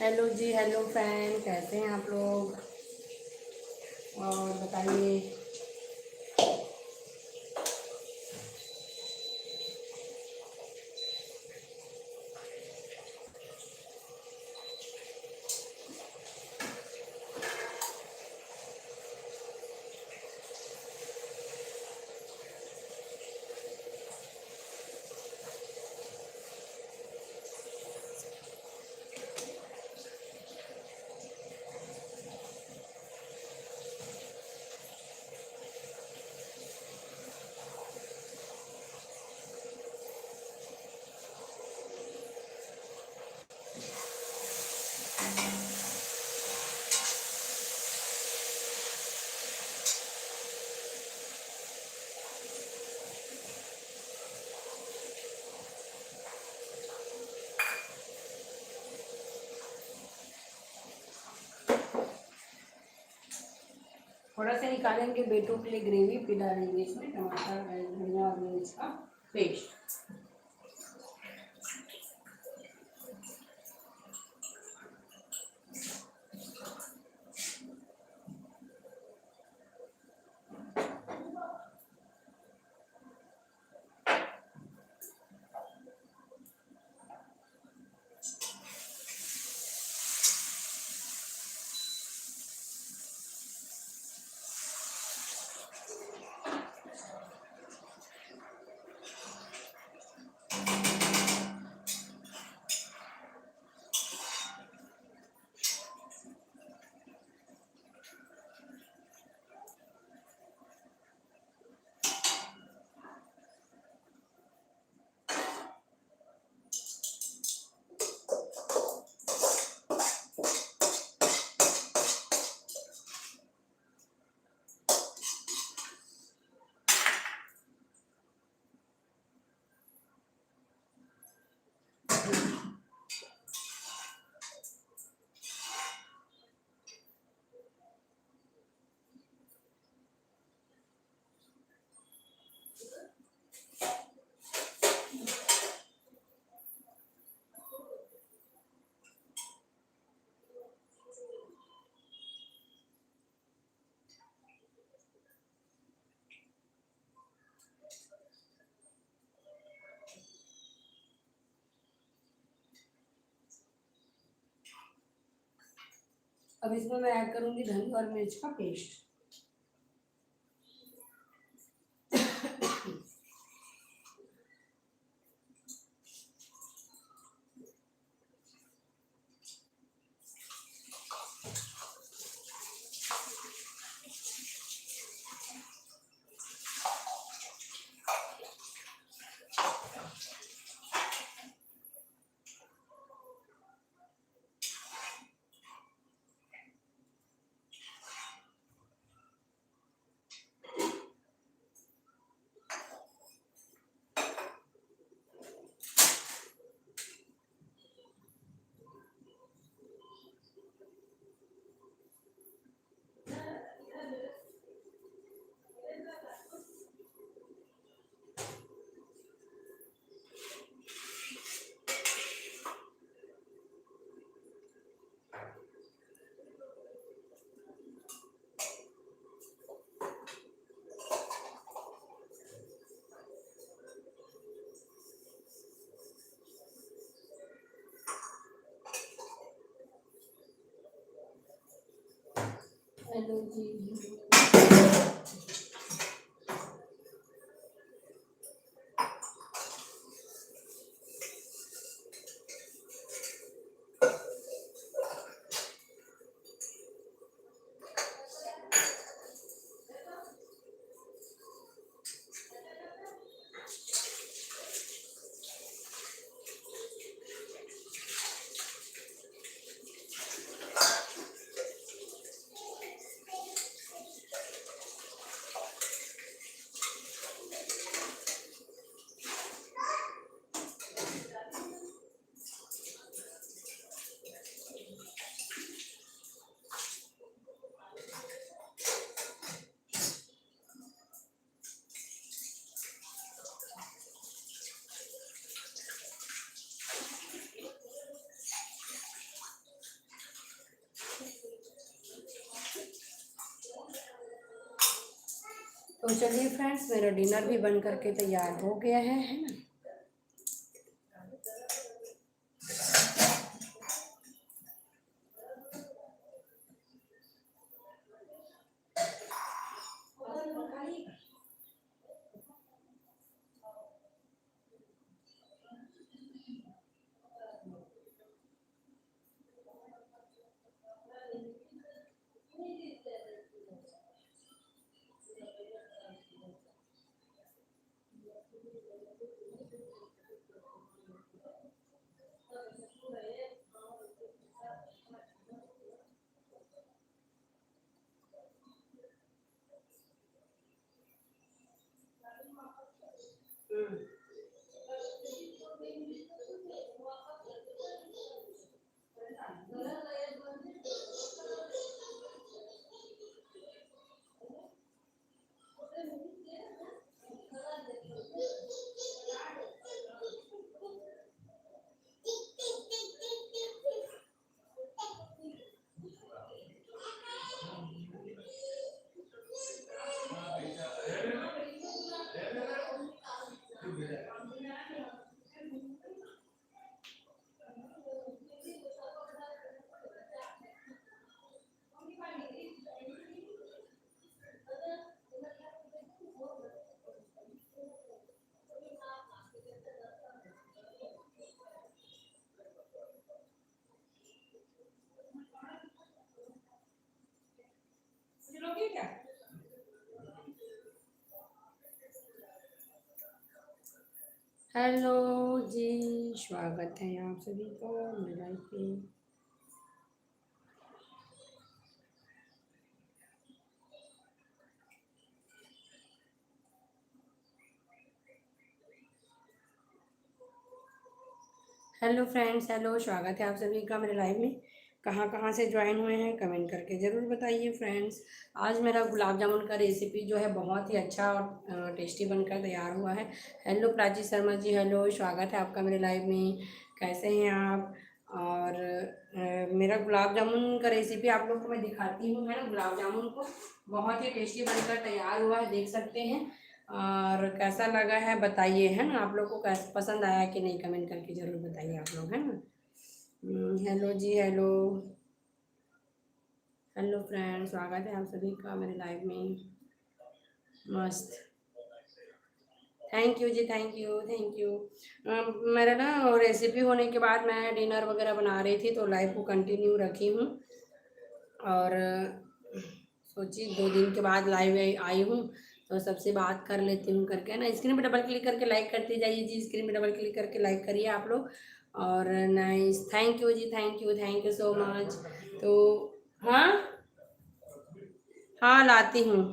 हेलो जी, हेलो फैन, कैसे हैं आप लोग और बताइए। थोड़ा सा निकालेंगे बेटों के लिए ग्रेवी, फिर डालेंगे इसमें टमाटर, धनिया और मिर्च का पेस्ट। अब इसमें मैं ऐड करूंगी धनिया और मिर्च का पेस्ट। हेलो जी। तो चलिए फ्रेंड्स, मेरा डिनर भी बन करके तैयार हो गया है ना। हेलो जी, स्वागत है आप सभी को मेरे लाइव पे। हेलो फ्रेंड्स, हेलो, स्वागत है आप सभी का मेरे लाइव में। कहाँ कहाँ से ज्वाइन हुए हैं कमेंट करके ज़रूर बताइए फ्रेंड्स। आज मेरा गुलाब जामुन का रेसिपी जो है बहुत ही अच्छा और टेस्टी बनकर तैयार हुआ है। हेलो प्राची शर्मा जी, हेलो, स्वागत है आपका मेरे लाइव में। कैसे हैं आप? और मेरा गुलाब जामुन का रेसिपी आप लोग को मैं दिखाती हूँ, है ना। गुलाब जामुन को बहुत ही टेस्टी बनकर तैयार हुआ है, देख सकते हैं। और कैसा लगा है बताइए, है ना। आप लोग को कैसा पसंद आया कि नहीं, कमेंट करके ज़रूर बताइए आप लोग, है ना। हेलो जी, हेलो, हेलो फ्रेंड्स, स्वागत है आप सभी का मेरे लाइव में। मस्त, थैंक यू जी, थैंक यू, थैंक यू। मेरा ना रेसिपी होने के बाद मैं डिनर वगैरह बना रही थी तो लाइव को कंटिन्यू रखी हूँ। और सोची 2 दिन के बाद लाइव आई हूँ तो सबसे बात कर लेती हूँ करके ना। स्क्रीन पे डबल क्लिक करके लाइक करते जाइए जी, स्क्रीन पे डबल क्लिक करके लाइक करिए आप लोग। और नाइस, थैंक यू जी, थैंक यू सो मच। तो हाँ, हाँ लाती हूँ।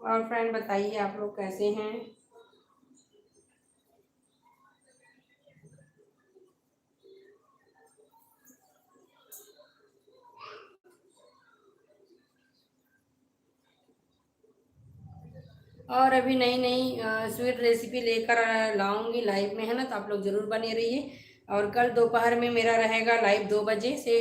और फ्रेंड बताइए आप लोग कैसे हैं? और अभी नई नई स्वीट रेसिपी लेकर लाऊंगी लाइव में, है ना। तो आप लोग ज़रूर बने रहिए। और कल दोपहर में मेरा रहेगा लाइव 2 बजे से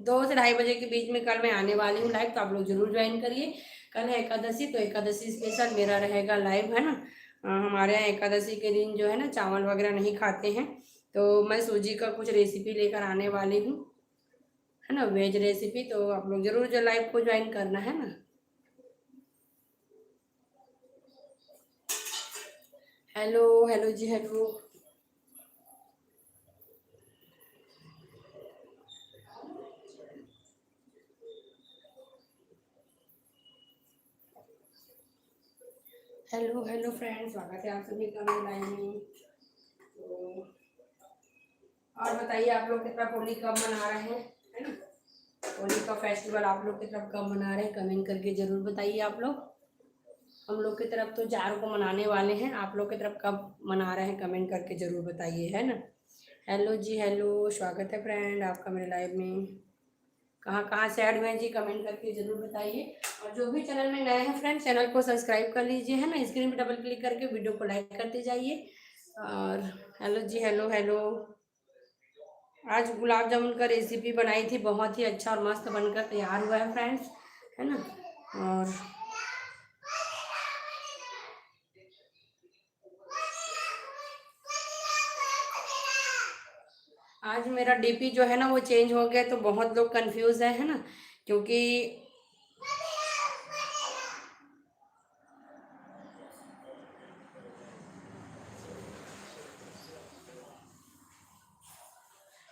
2 से 2:30 बजे के बीच में कल मैं आने वाली हूँ लाइव, तो आप लोग ज़रूर ज्वाइन करिए। कल है एकादशी, तो एकादशी स्पेशल मेरा रहेगा लाइव, है ना। हमारे यहाँ एकादशी के दिन जो है ना चावल वगैरह नहीं खाते हैं। तो मैं सूजी का कुछ रेसिपी लेकर आने वाली हूँ, है ना, वेज रेसिपी। तो आप लोग ज़रूर जो लाइव को ज्वाइन करना है ना। हेलो हेलो जी, हेलो। हेलो हेलो फ्रेंड्स, स्वागत है आप सभी का मेरे लाइव में। तो और बताइए आप लोग की तरफ होली कब मना रहे हैं, है ना। होली का फेस्टिवल आप लोग की तरफ कब मना रहे हैं, कमेंट करके ज़रूर बताइए आप लोग। हम लोग की तरफ तो 4 को मनाने वाले हैं, आप लोग की तरफ कब मना रहे हैं कमेंट करके ज़रूर बताइए, है ना। हेलो जी, हेलो, स्वागत है फ्रेंड आपका मेरे लाइव में। कहाँ कहाँ से ऐड हुए हैं जी, कमेंट करके ज़रूर बताइए। और जो भी चैनल में नए हैं फ्रेंड, चैनल को सब्सक्राइब कर लीजिए, है ना। स्क्रीन पर डबल क्लिक करके वीडियो को लाइक करते जाइए। और हेलो जी, हेलो हेलो। आज गुलाब जामुन का रेसिपी बनाई थी, बहुत ही अच्छा और मस्त बनकर तैयार हुआ है फ्रेंड्स, है ना। और आज मेरा डीपी जो है ना वो चेंज हो गया, तो बहुत लोग कंफ्यूज है ना, क्योंकि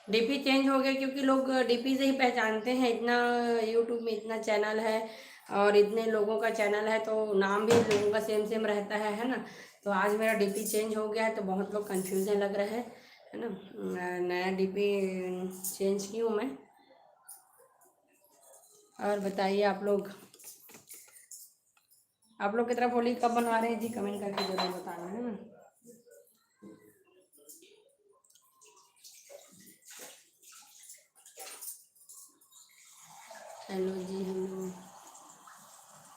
डीपी चेंज हो गया क्योंकि लोग डीपी से ही पहचानते हैं। इतना यूट्यूब में इतना चैनल है और इतने लोगों का चैनल है, तो नाम भी लोगों का सेम सेम रहता है ना। तो आज मेरा डीपी चेंज हो गया है, तो बहुत लोग कंफ्यूजन लग रहे हैं, है ना। नया डीपी चेंज की हूँ मैं। और बताइए आप लोग की तरफ होली कब मना रहे हैं जी, कमेंट करके जरूर बताना, है ना। हेलो जी, हेलो।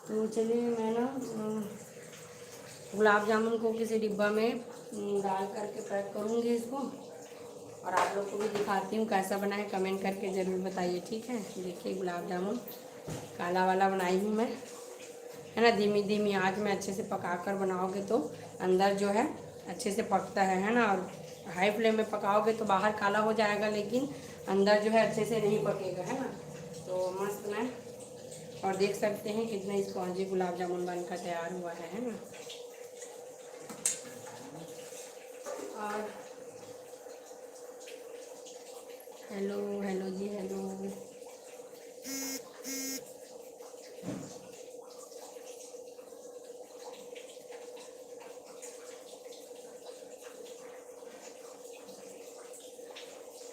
तो चलिए मैं ना गुलाब जामुन को किसी डिब्बा में डाल करके पैक करूँगी इसको, और आप लोग को भी दिखाती हूँ कैसा बना है, कमेंट करके ज़रूर बताइए, ठीक है। देखिए गुलाब जामुन काला वाला बनाई हूँ मैं, है ना। धीमी धीमी आंच में अच्छे से पका कर बनाओगे तो अंदर जो है अच्छे से पकता है ना। और हाई फ्लेम में पकाओगे तो बाहर काला हो जाएगा, लेकिन अंदर जो है अच्छे से नहीं पकेगा, है ना। तो मस्त मैं, और देख सकते हैं कितना स्पॉन्जी गुलाब जामुन बनकर तैयार हुआ है ना। और हेलो हेलो जी, हेलो।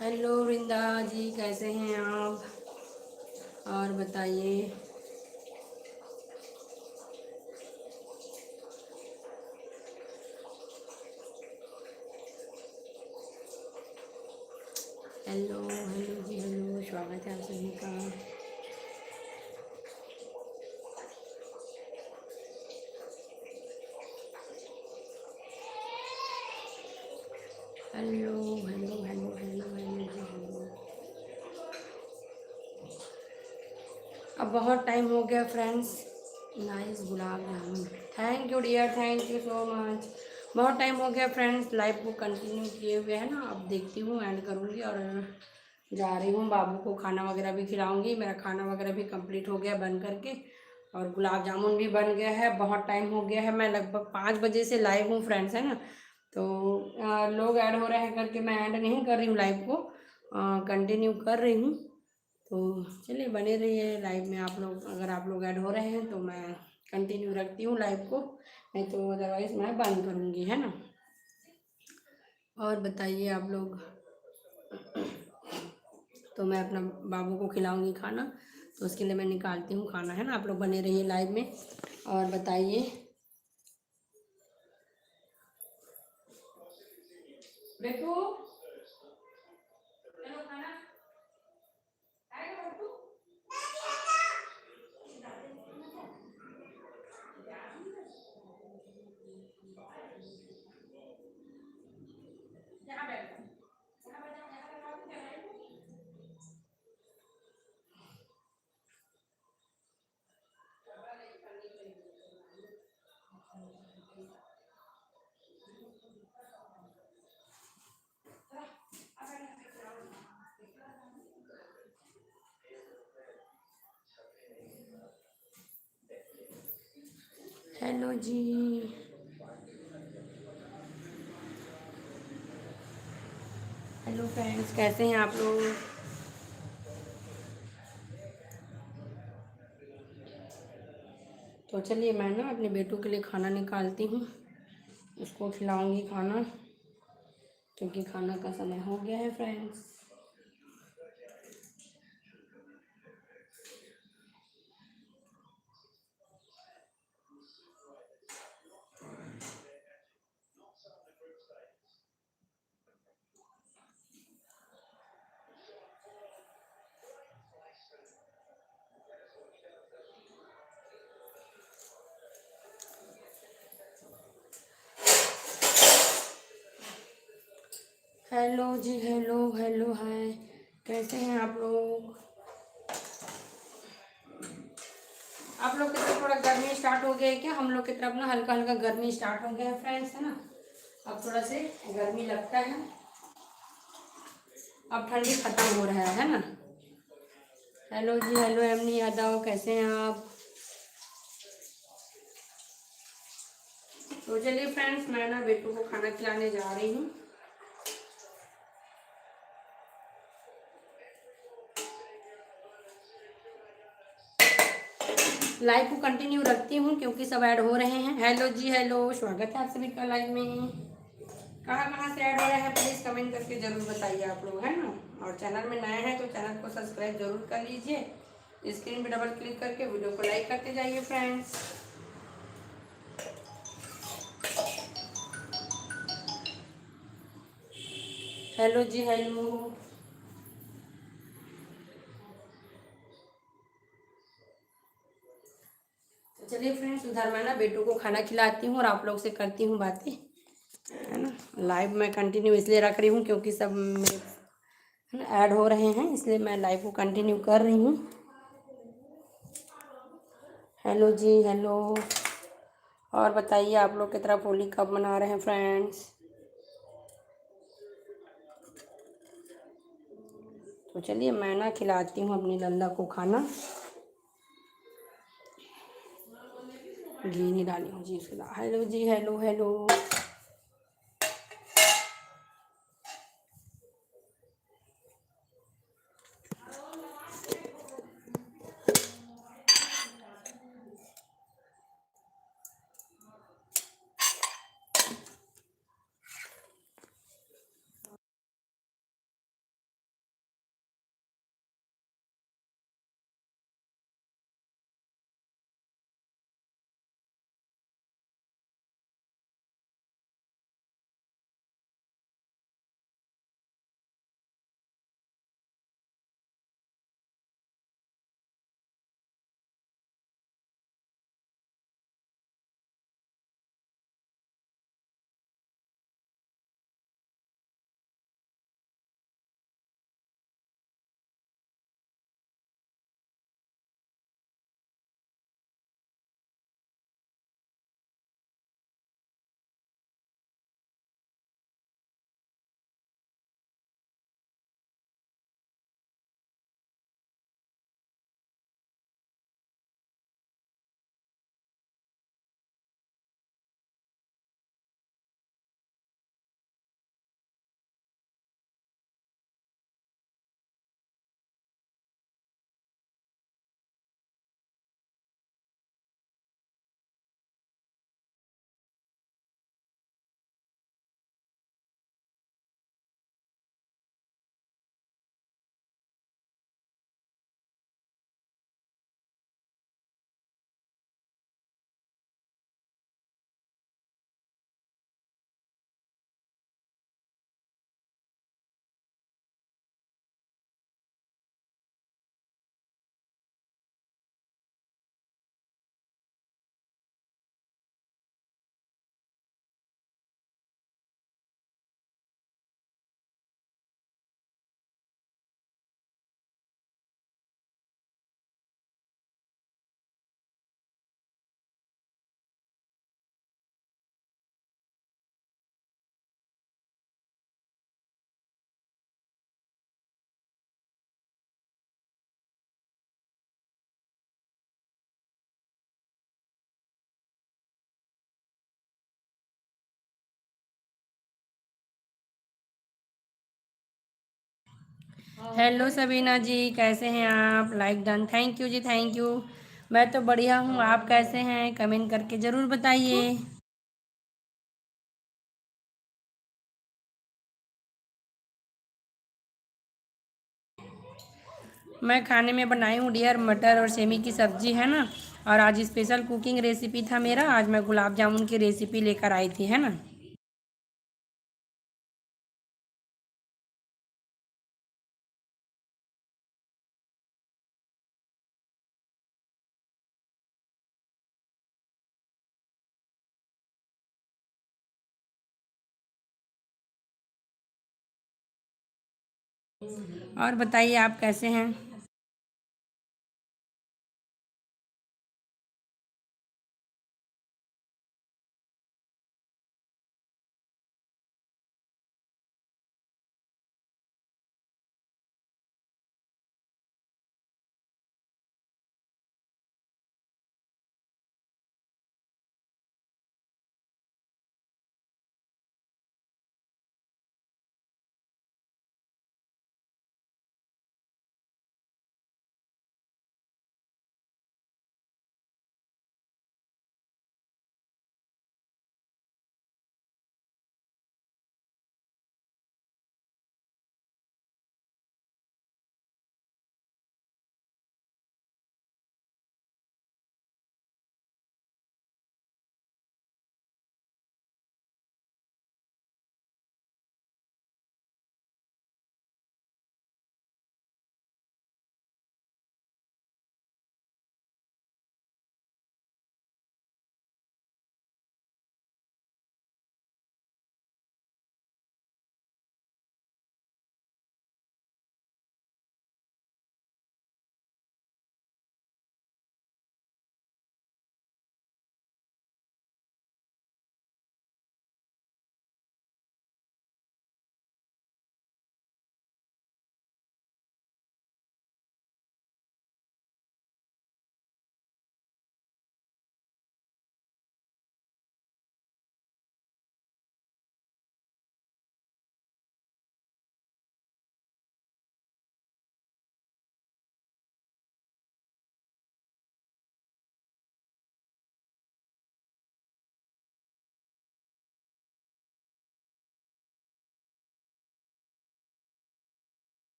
हेलो वृंदा जी, कैसे हैं आप, और बताइए। हेलो हेलो जी, हेलो, स्वागत है आप सभी का। Hello hello hello hello hello जी, हेलो। अब बहुत टाइम हो गया friends. Nice gulab jamun, thank you dear, thank you so much. बहुत टाइम हो गया फ्रेंड्स लाइव को कंटिन्यू किए हुए, है ना। अब देखती हूँ, एंड करूँगी और जा रही हूँ। बाबू को खाना वगैरह भी खिलाऊंगी, मेरा खाना वगैरह भी कंप्लीट हो गया बन करके, और गुलाब जामुन भी बन गया है। बहुत टाइम हो गया है, मैं लगभग 5 बजे से लाइव हूँ फ्रेंड्स, है ना। तो लोग ऐड हो रहे हैं करके मैं ऐड नहीं कर रही हूँ लाइव को, कंटिन्यू कर रही हूँ। तो चलिए बने रहिए लाइव में आप लोग, अगर आप लोग ऐड हो रहे हैं तो मैं कंटिन्यू रखती हूँ लाइव को, नहीं तो अदरवाइज़ मैं बंद करूँगी, है ना। और बताइए आप लोग। तो मैं अपना बाबू को खिलाऊंगी खाना, तो उसके लिए मैं निकालती हूँ खाना, है ना। आप लोग बने रहिए लाइव में, और बताइए। बेटू चलो खाना खाएगा बेटू। यहाँ बैठ जाओ, यहाँ बैठ जाओ, यहाँ बैठ जाओ, यहाँ बैठ जाओ। हेलो जी। हेलो फ्रेंड्स, कैसे हैं आप लोग? तो चलिए मैं ना अपने बेटू के लिए खाना निकालती हूँ, उसको खिलाऊंगी खाना, क्योंकि खाना का समय हो गया है फ्रेंड्स। हेलो जी, हेलो हेलो, हाय, कैसे हैं आप लोग? आप लोग की तरफ थोड़ा गर्मी स्टार्ट हो गया है क्या? हम लोग की तरफ ना हल्का हल्का गर्मी स्टार्ट हो गया है फ्रेंड्स, है ना। अब थोड़ा से गर्मी लगता है, अब ठंडी खत्म हो रहा है ना। हेलो जी, हेलो एमनी यादव, कैसे हैं आप? तो चलिए फ्रेंड्स, मैं ना बेटू को खाना खिलाने जा रही हूँ। लाइव को कंटिन्यू रखती हूँ क्योंकि सब ऐड हो रहे हैं। हेलो जी, हेलो, स्वागत है आप सभी का लाइव में। कहाँ कहाँ से ऐड हो रहे हैं प्लीज़ कमेंट करके ज़रूर बताइए आप लोग, है ना। और चैनल में नए हैं तो चैनल को सब्सक्राइब जरूर कर लीजिए। स्क्रीन पे डबल क्लिक करके वीडियो को लाइक करते जाइए फ्रेंड्स। हेलो जी, हेलो। तो चलिए फ्रेंड्स, उधर मैं ना बेटू को खाना खिलाती हूँ और आप लोग से करती हूँ बातें, है ना। लाइव मैं कंटिन्यू इसलिए रख रही हूँ क्योंकि सब मेरे है ना ऐड हो रहे हैं, इसलिए मैं लाइव को कंटिन्यू कर रही हूँ। हेलो जी, हेलो। और बताइए आप लोग की तरफ होली कब मना रहे हैं फ्रेंड्स? तो चलिए मैं ना खिलाती हूँ अपनी लल्ला को खाना। घी नहीं डाली हूँ जी उसके। हेलो जी, hello hello. Hello Sabina ji, कैसे हैं आप? लाइक डन, थैंक यू जी, थैंक यू। मैं तो बढ़िया हूँ, आप कैसे हैं? कमेंट करके ज़रूर बताइए। मैं खाने में बनाई हूँ डियर मटर और सेमी की सब्जी, है ना। और आज स्पेशल कुकिंग रेसिपी था मेरा, आज मैं गुलाब जामुन की रेसिपी लेकर आई थी, है ना। और बताइए आप कैसे हैं?